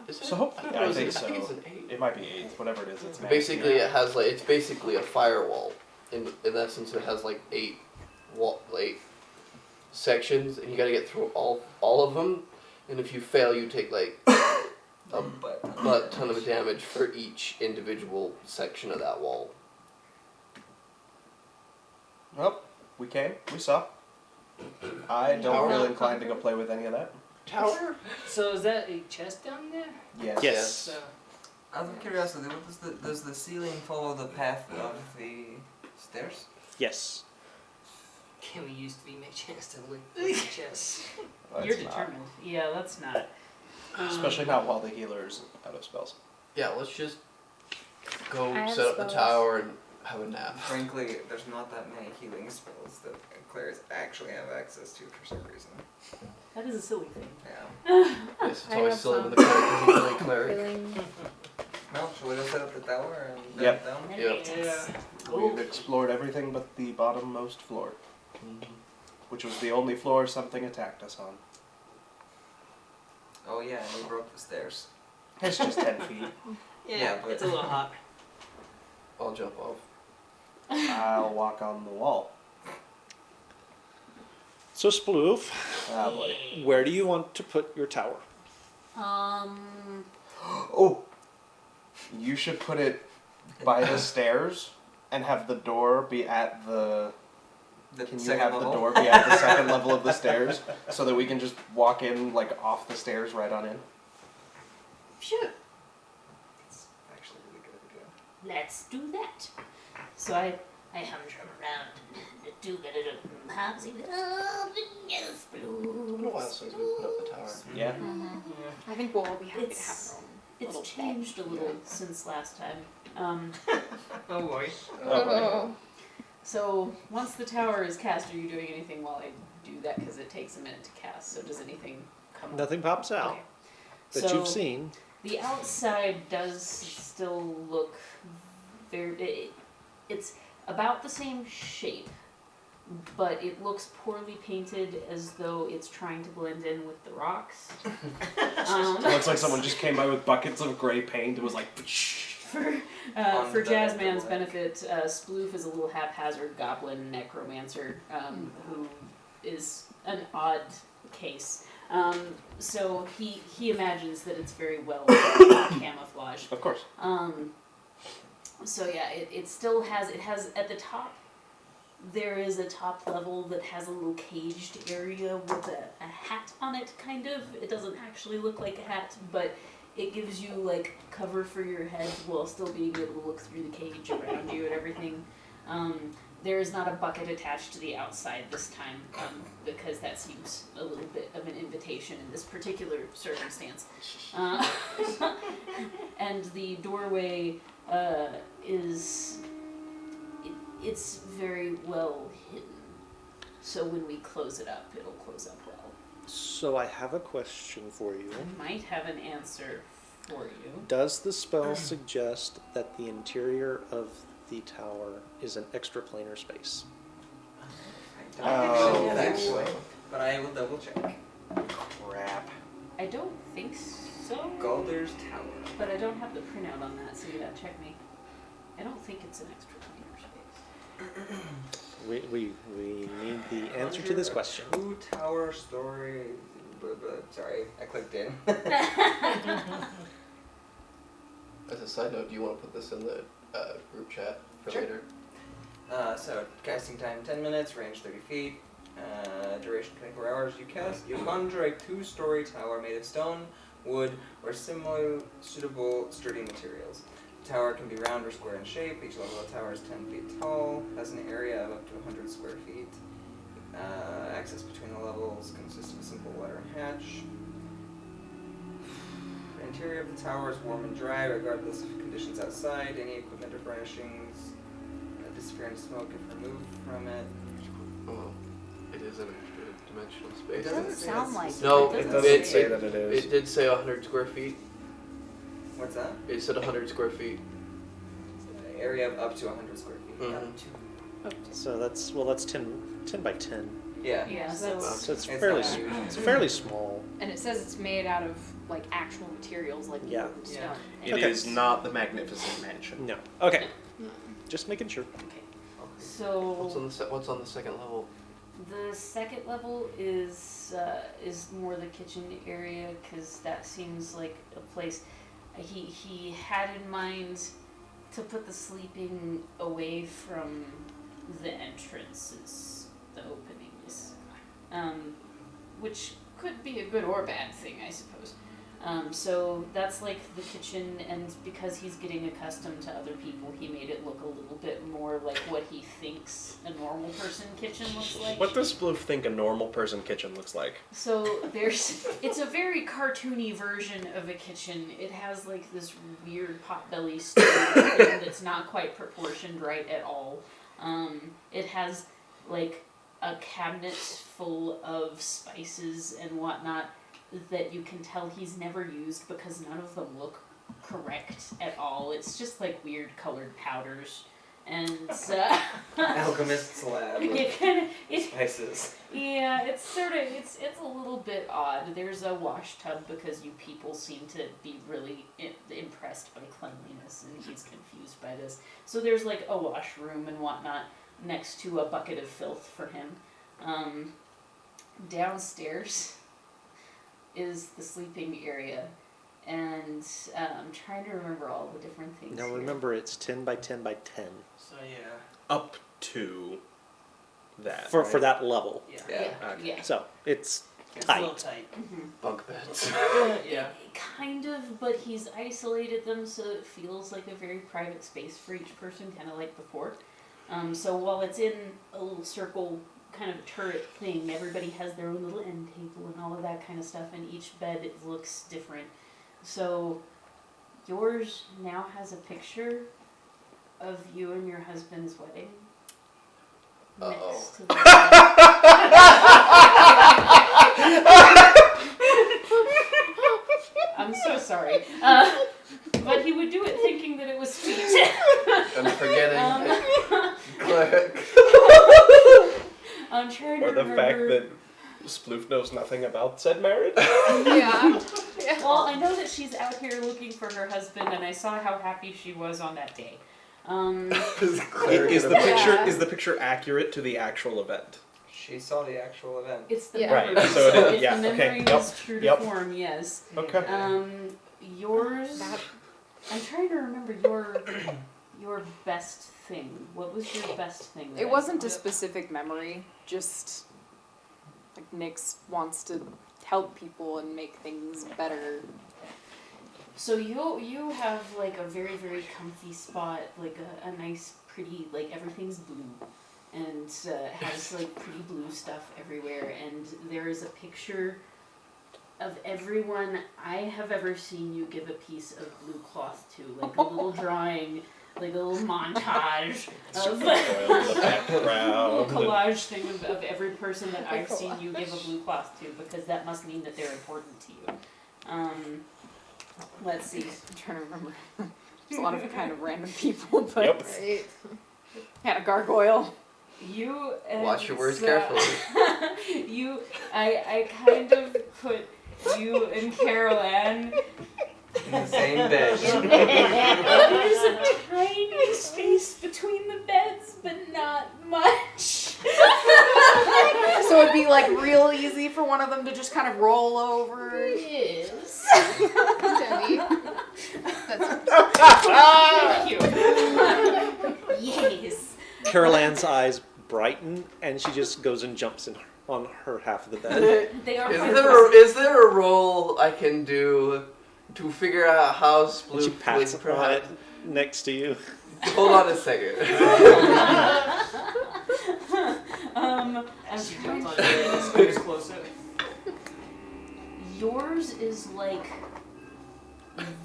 Is it? So I, thought I it was think I think so. it's an 8. It might be 8th, whatever it is. It's nasty. Basically, it has like it's basically a firewall. In essence, it has like 8 sections, and you got to get through all of them. And if you fail, you take like a butt ton of damage for each individual section of that wall. Well, we came, we saw. I don't feel inclined to go play with any of that. Tower? So is that a chest down there? Yes. Yes. So, Out of curiosity, does the ceiling follow the path of the stairs? Yes. can we use 3 make chance to look for the chest? That's You're not. determined. Yeah, that's not. Especially not while the healer is out of spells. Yeah, let's just go I have set up the spells. tower and have a nap. Frankly, there's not that many healing spells that clerics actually have access to for some reason. That is a silly thing. Yeah. Yes, it's I always have silly some. when the cleric is a cleric. Feeling Well, shall we go set up the tower and Yep. down? Yep. Yeah. We've explored everything but the bottommost floor, which was the only floor something attacked us on. Oh yeah, and we broke the stairs. It's just 10 feet. Yeah, but- it's a little hot. I'll jump off. I'll walk on the wall. So Sploof, Ah, boy. where do you want to put your tower? Oh! You should put it by the stairs and have the door be at the... The Can you second have level? the door be at the second level of the stairs so that we can just walk in, like, off the stairs right on in? Sure. It's actually a really good idea. Let's do that. So I humdrum around and do the little hopsy. Oh, yes, It's been a while since we put up the tower. Yeah. I think we'll all be happy to have It's- our own It's little changed a little since last time. Oh boy. Oh. So once the tower is cast, are you doing anything while I do that? Because it takes a minute to cast. So does anything come? Nothing pops out Okay. that So you've seen. the outside does still look very. It's about the same shape, but it looks poorly painted, as though it's trying to blend in with the rocks. It looks like someone just came by with buckets of gray paint and was like... For On the Jazzman's underlay. benefit, Sploof is a little haphazard goblin necromancer who is an odd case. So he imagines that it's very well camouflaged. Of course. So yeah, it still has, at the top, there is a top level that has a little caged area with a hat on it, kind of. It doesn't actually look like a hat, but it gives you like cover for your head while still being able to look through the cage around you and everything. There is not a bucket attached to the outside this time, because that seems a little bit of an invitation in this particular circumstance. And the doorway it's very well hidden. So when we close it up, it'll close up well. So I have a question for you. I might have an answer for you. Does the spell suggest that the interior of the tower is an extraplanar space? I don't think Oh. it is actually, but I will double check. Crap. I don't think so, Galder's Tower. but I don't have the printout on that, so you gotta check me. I don't think it's an extraplanar space. We need the answer to this question. 2 tower story. Blah, blah. Sorry, I clicked in. As a side note, do you want to put this in the group chat for Sure. later? So casting time 10 minutes, range 30 feet, duration 24 hours. You conjure a 2-story tower made of stone, wood, or similar suitable sturdy materials. The tower can be round or square in shape. Each level of the tower is 10 feet tall, has an area of up to 100 square feet. Access between the levels consists of a simple ladder and hatch. The interior of the tower is warm and dry, regardless of conditions outside. Any equipment or furnishings disappearing smoke if removed from it. Oh, it is an extra dimensional It space. Doesn't say sound that's- like No, It it, doesn't say that it is. it did say 100 square feet. What's that? It said 100 square feet. Area of up to 100 square feet. Mhm. Up to. So that's 10 by 10. Yeah. Yeah, So so that's, So it's It's fairly not huge. it's fairly small. and it says it's made out of like actual materials like Yeah. wood and Yeah. stone. It is not the magnificent mansion. No. Okay. Just making sure. so What's on the second level? the second level is more the kitchen area, because that seems like a place. he had in mind to put the sleeping away from the entrances, the openings, which could be a good or bad thing, I suppose. So that's like the kitchen, and because he's getting accustomed to other people, he made it look a little bit more like what he thinks a normal person kitchen looks like. What does Sploof think a normal person kitchen looks like? So it's a very cartoony version of a kitchen. It has like this weird potbelly stove thing that's not quite proportioned right at all. It has like a cabinet full of spices and whatnot that you can tell he's never used because none of them look correct at all. It's just like weird colored powders and Alchemist's lab. Spices. Yeah, it's a little bit odd. There's a wash tub because you people seem to be really impressed by cleanliness, and he's confused by this. So there's like a washroom and whatnot next to a bucket of filth for him. Downstairs is the sleeping area, and I'm trying to remember all the different things. Now here. remember, it's 10 by 10 by 10 So yeah. Up to that. for right? that level. Yeah. Yeah, Okay. yeah. So it's It's a little tight. tight. Mm-hmm. Bunk beds. Yeah. Kind of, but he's isolated them so it feels like a very private space for each person, kind of like before. So while it's in a little circle kind of turret thing, everybody has their own little end table and all of that kind of stuff, and each bed looks different. So yours now has a picture of you and your husband's wedding. Uh-oh. Next to the I'm so sorry. But he would do it thinking that it was sweet. I'm forgetting. Click. I'm trying Or to the remember. fact that Sploof knows nothing about said marriage? Yeah. Well, I know that she's out here looking for her husband, and I saw how happy she was on that day. Is the picture accurate to the actual event? She saw the actual event. It's the Yeah. memory. Right, so it is- if yeah, the okay, memory yep, was true to yep. form, yes. Okay. Yours. I'm trying to remember your best thing. What was your best thing? that It I wasn't a saw? specific memory, just like Nyx wants to help people and make things better. So you have like a very, very comfy spot, like a nice, pretty, like everything's blue, and has like pretty blue stuff everywhere, and there is a picture of everyone I have ever seen you give a piece of blue cloth to, like a little drawing, like a little montage of Oil in the little background. collage thing of every person that I've seen you give a blue cloth to, because that must mean that they're important to you. Let's see. I'm trying to remember. There's a lot of kind of random people, but Yep. Right. had a gargoyle. You and Watch your words carefully. I kind of put you and Carol Ann In the same bed. there's a tiny space between the beds, but not much. So it'd be like real easy for one of them to just kind of roll over. Yes. Debbie. That's Thank you. Yes. Carol Ann's eyes brighten, and she just goes and jumps on her half of the bed. They are Is there a role I can do to figure out how And she Sploof pats would on it perhaps... next to you. Hold on a second. I'm She trying jumps on to- it and squeeze closer. Yours is like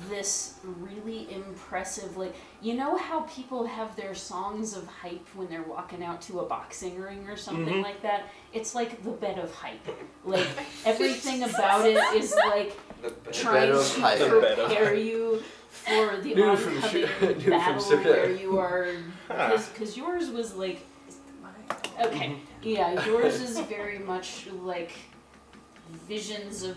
this really impressive, like, you know how people have their songs of hype when they're walking out to a boxing ring or something like that? It's like the bed of hype. Like, everything about it is like The bed. trying of to hype. The bed of prepare hype. you for the New from oncoming New from battle Sudan. where you are, because yours was like, okay, yeah, yours is very much like visions of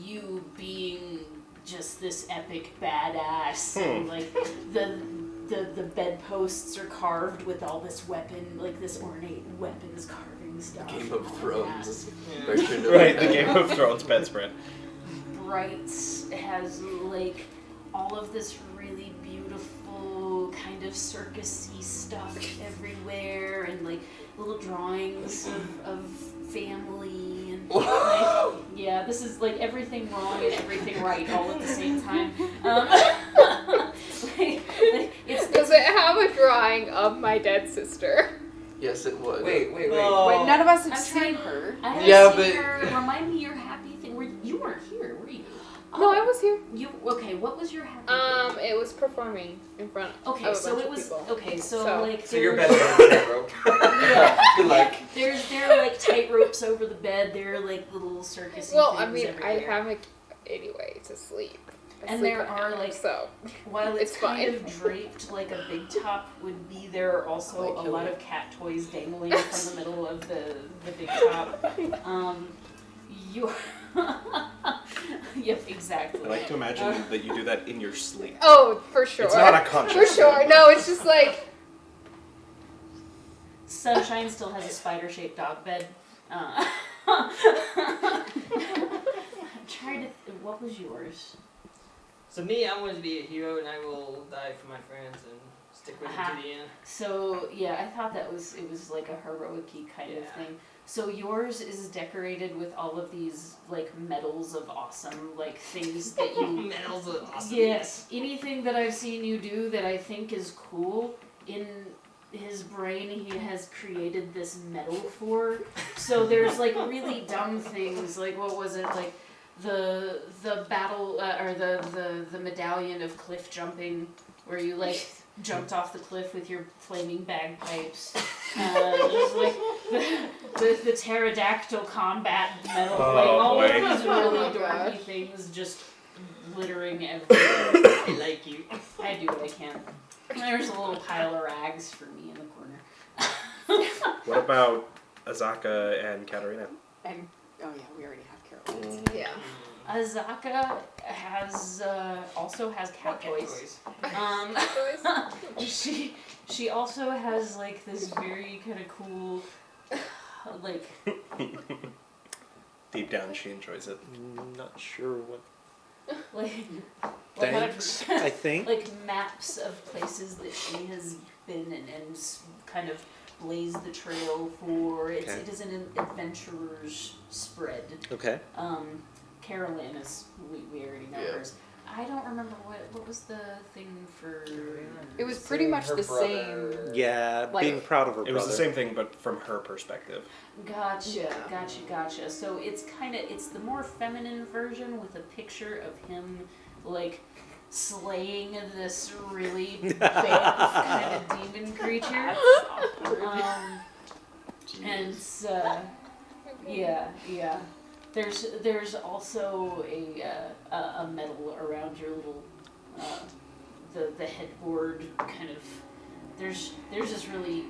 you being just this epic badass, and like the bedposts are carved with all this weapon, like this ornate weapons carving stuff. Game and of all Thrones. that. Version of Right, the that. Game of Thrones bedspread. Brights has like all of this really beautiful kind of circusy stuff everywhere, and like little drawings of family, and like, yeah, this is like everything wrong and everything right all at the same time. Does it have a drawing of my dead sister? Yes, it would. Wait. Wait, none of us have I'm seen trying- her. I haven't Yeah, seen but- her. Remind me your happy thing. You weren't here, were you? No, I was here. You okay? What was your happy thing? It was performing in front of Okay, a so bunch it of was people. okay. So So- like So you're there's- better than tightrope. Yeah. Good luck. There are like tight ropes over the bed. There are like little circusy Well, things I mean, I everywhere. have anyway to sleep. I And sleep there at are, night, like- so. While it's, It's kind fine. of draped like a big top would be, there are also a lot of cat toys dangling from the middle of the big top. You. Yep, exactly. I like to imagine that you do that in your sleep. Oh, for sure. It's not a conscious For sure. No, it's just like. Sunshine still has a spider-shaped dog bed. I'm trying to. What was yours? So me, I want to be a hero, and I will die for my friends and stick with them Uh-huh. to the end. So yeah, I thought it was like a heroic-y kind of Yeah. thing. So yours is decorated with all of these like medals of awesome like things that you. Medals of awesome. Yes, anything that I've seen you do that I think is cool, in his brain he has created this medal for. So there's like really dumb things, like what was it, like the battle or the medallion of cliff jumping, where you like jumped off the cliff with your flaming bagpipes. There's like the pterodactyl combat medal, Oh, like all boy. of these really Oh, dorky gosh. things just littering everywhere. I like you. I do what I can. There's a little pile of rags for me in the corner. What about Azaka and Katarina? And oh yeah, we already have Carol. Yeah. Azaka has also has cat toys. She also has like this very kind of cool, like Deep down, she enjoys it. Not sure what. like Thanks, I think. like maps of places that she has been and kind of blazed the trail for. It is an adventurer's spread. Okay. Carolyn is we already know Yeah. hers. I don't remember what was the thing for. It was pretty much Her the brother. same. Yeah, Like- being proud of her It brother. was the same thing, but from her perspective. Gotcha. So it's the more feminine version with a picture of him like slaying this really big kind of demon creature. And yeah. There's also a medal around your little the headboard kind of. There's this really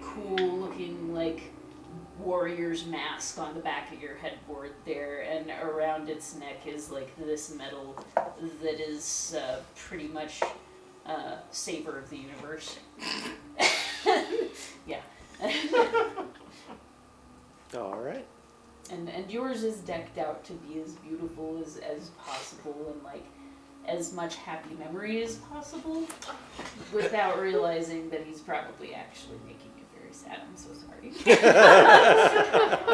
cool looking like warrior's mask on the back of your headboard there, and around its neck is like this medal that is pretty much saver of the universe. Yeah. All right. And yours is decked out to be as beautiful as possible, and like as much happy memory as possible, without realizing that he's probably actually making you very sad. I'm so sorry.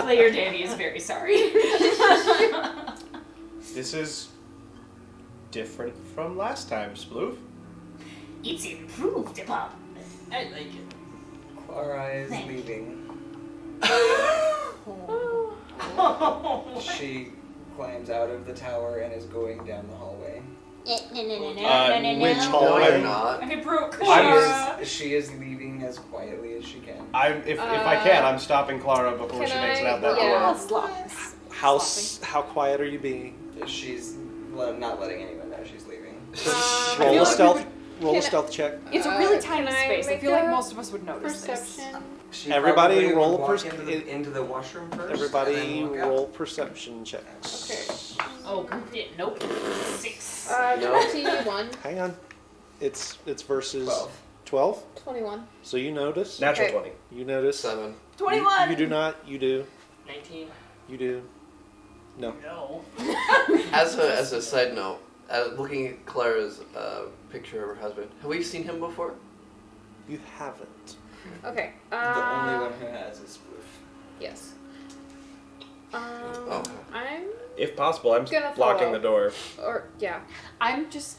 Player Danny is very sorry. This is different from last time, Sploof. It's improved upon. I like it. Clara is Thank you. leaving. She climbs out of the tower and is going down the hallway. No. Which No, hallway? I'm not. I broke She is leaving as quietly as she can. If I can, I'm stopping Clara before Can she makes it out I- that yeah. door. How quiet are you being? She's not letting anyone know she's leaving. Roll feel a like stealth. Roll a can I- stealth check. It's a really can tiny I space. I make feel like a most of us would notice this. Perception. She Everybody probably would roll walk pers- into the washroom first. Everybody and then walk out. roll perception checks. Oh, nope. 6. 21. Hang on. It's versus 12. 12? 21. So you notice. Natural Okay. 20. You notice. 7. 21. You do not. You do. 19. You do. No. No. As a side note, Looking at Clara's picture of her husband, have we seen him before? You haven't. Okay. The only one who has is Spoof. Yes. Oh. I'm If possible, I'm Gonna blocking follow. the door. yeah. I'm just.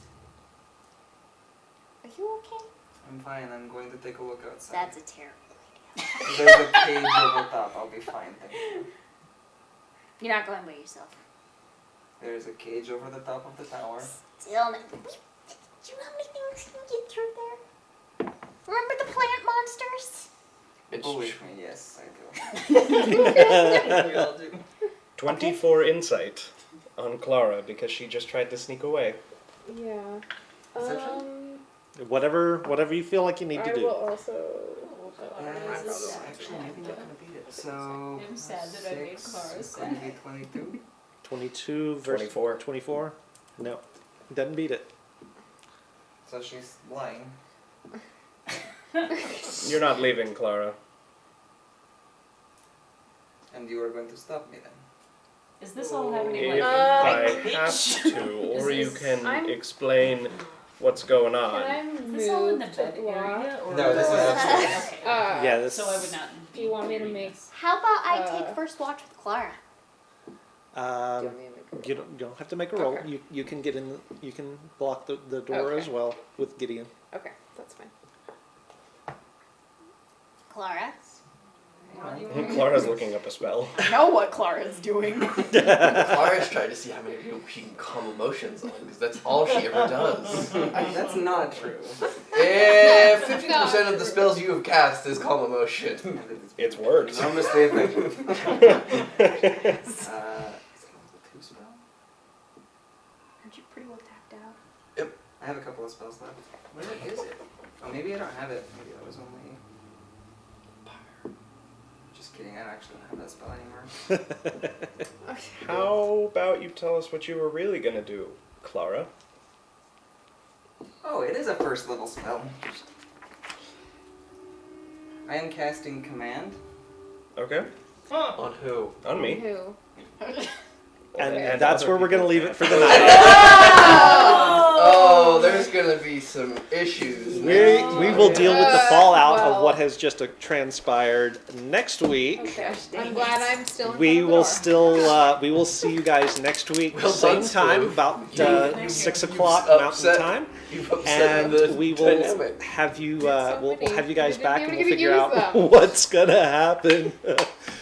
Are you okay? I'm fine. I'm going to take a look outside. That's a terrible idea. There's a cage over top. I'll be fine. Thank you. You're not going by yourself. There's a cage over the top of the tower. Still, do you know how many things can get through there? Remember the plant monsters? Believe me, yes, I do. We all do. 24 insight on Clara because she just tried to sneak away. Yeah. Perception? Whatever you feel like you need to I do. will also. Actually, maybe not gonna beat it. So. I'm sad that I made Clara It's going to be 22. 22 versus 24. 24? No, doesn't beat it. So she's lying. You're not leaving, Clara. And you are going to stop me then. Is this all happening If like I have to, or you can explain what's going Can on. I Is move this all in the to bed block? area? Or No, this is upstairs. Okay. Yeah, this. So I would not. Do you want me to make? How about I Uh, take first watch with Clara? Do you Um, want me to make? you don't have to make a roll. Okay. You can get in. You can block the door Okay. as well with Gideon. Okay, that's fine. Clara? Clara's looking up a spell. I know what Clara's doing. Clara's trying to see how many people she can calm emotions on, because that's all she ever does. That's not true. 50% of the spells you have cast is calm emotion. It's worked. Enormously effective. Is it a 2 spell? Aren't you pretty well tapped out? I have a couple of spells left. Where is it? Oh, maybe I don't have it. Maybe that was only. Just kidding. I don't actually don't have that spell anymore. How about you tell us what you were really gonna do, Clara? Oh, it is a first level spell. I am casting command. Okay. On who? On me. Who? And And that's other where we're gonna people leave can. it for the night. Oh, there's gonna be some issues. We will deal with the fallout of well. what has just transpired next week. Okay. I'm glad I'm still. In We front of the will door. still we will see you guys next week, Well same done, time, Steve. about you. 6 You've o'clock Mountain upset- time, You've upset and the we will dynamic. have you so we'll many. have you guys We didn't back and even we'll get to figure use out them. what's gonna happen.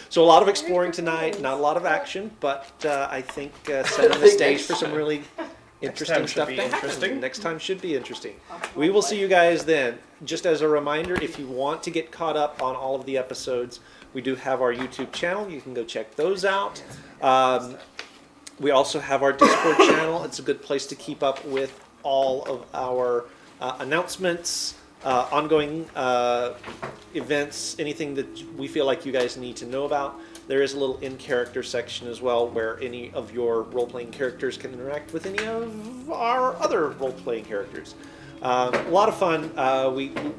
So a lot of exploring tonight, not a lot of action, but I think setting the stage for some really interesting time should stuff be to happen. interesting. Next time should be interesting. We will see you guys then. Just as a reminder, if you want to get caught up on all of the episodes, we do have our YouTube channel. You can go check those out. We also have our Discord channel. It's a good place to keep up with all of our announcements, ongoing events, anything that we feel like you guys need to know about. There is a little in-character section as well where any of your role-playing characters can interact with any of our other role-playing characters. A lot of fun.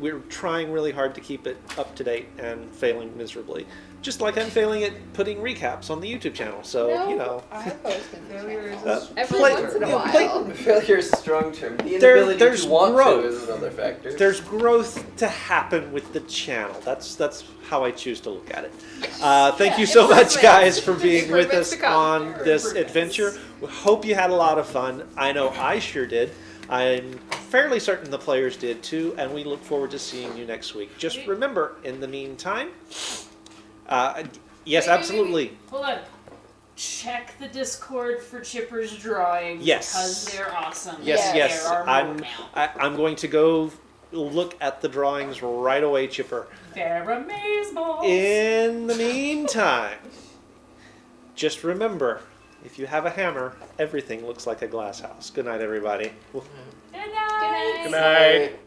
We're trying really hard to keep it up to date and failing miserably. Just like I'm failing at putting recaps on the YouTube channel. So, No, you know. I post in the channel. Uh, Every play- once in a yeah, while. Failure is a strong term. The There- inability there's to want growth. to is another factor. There's growth to happen with the channel. That's how I choose to look at it. Thank you so much, guys, for being with Improvements us to come. on this adventure. We hope you had a lot of fun. I know I sure did. I'm fairly certain the players did too, and we look forward to seeing you next week. Just remember, in the meantime, yes, absolutely. Hold on. Check the Discord for Chipper's drawings. Yes. Because they're awesome. Yes, Yeah. yes. There are more now. I'm going to go look at the drawings right away, Chipper. They're amazeballs. In the meantime, just remember, if you have a hammer, everything looks like a glass house. Good night, everybody. Good night. Good night.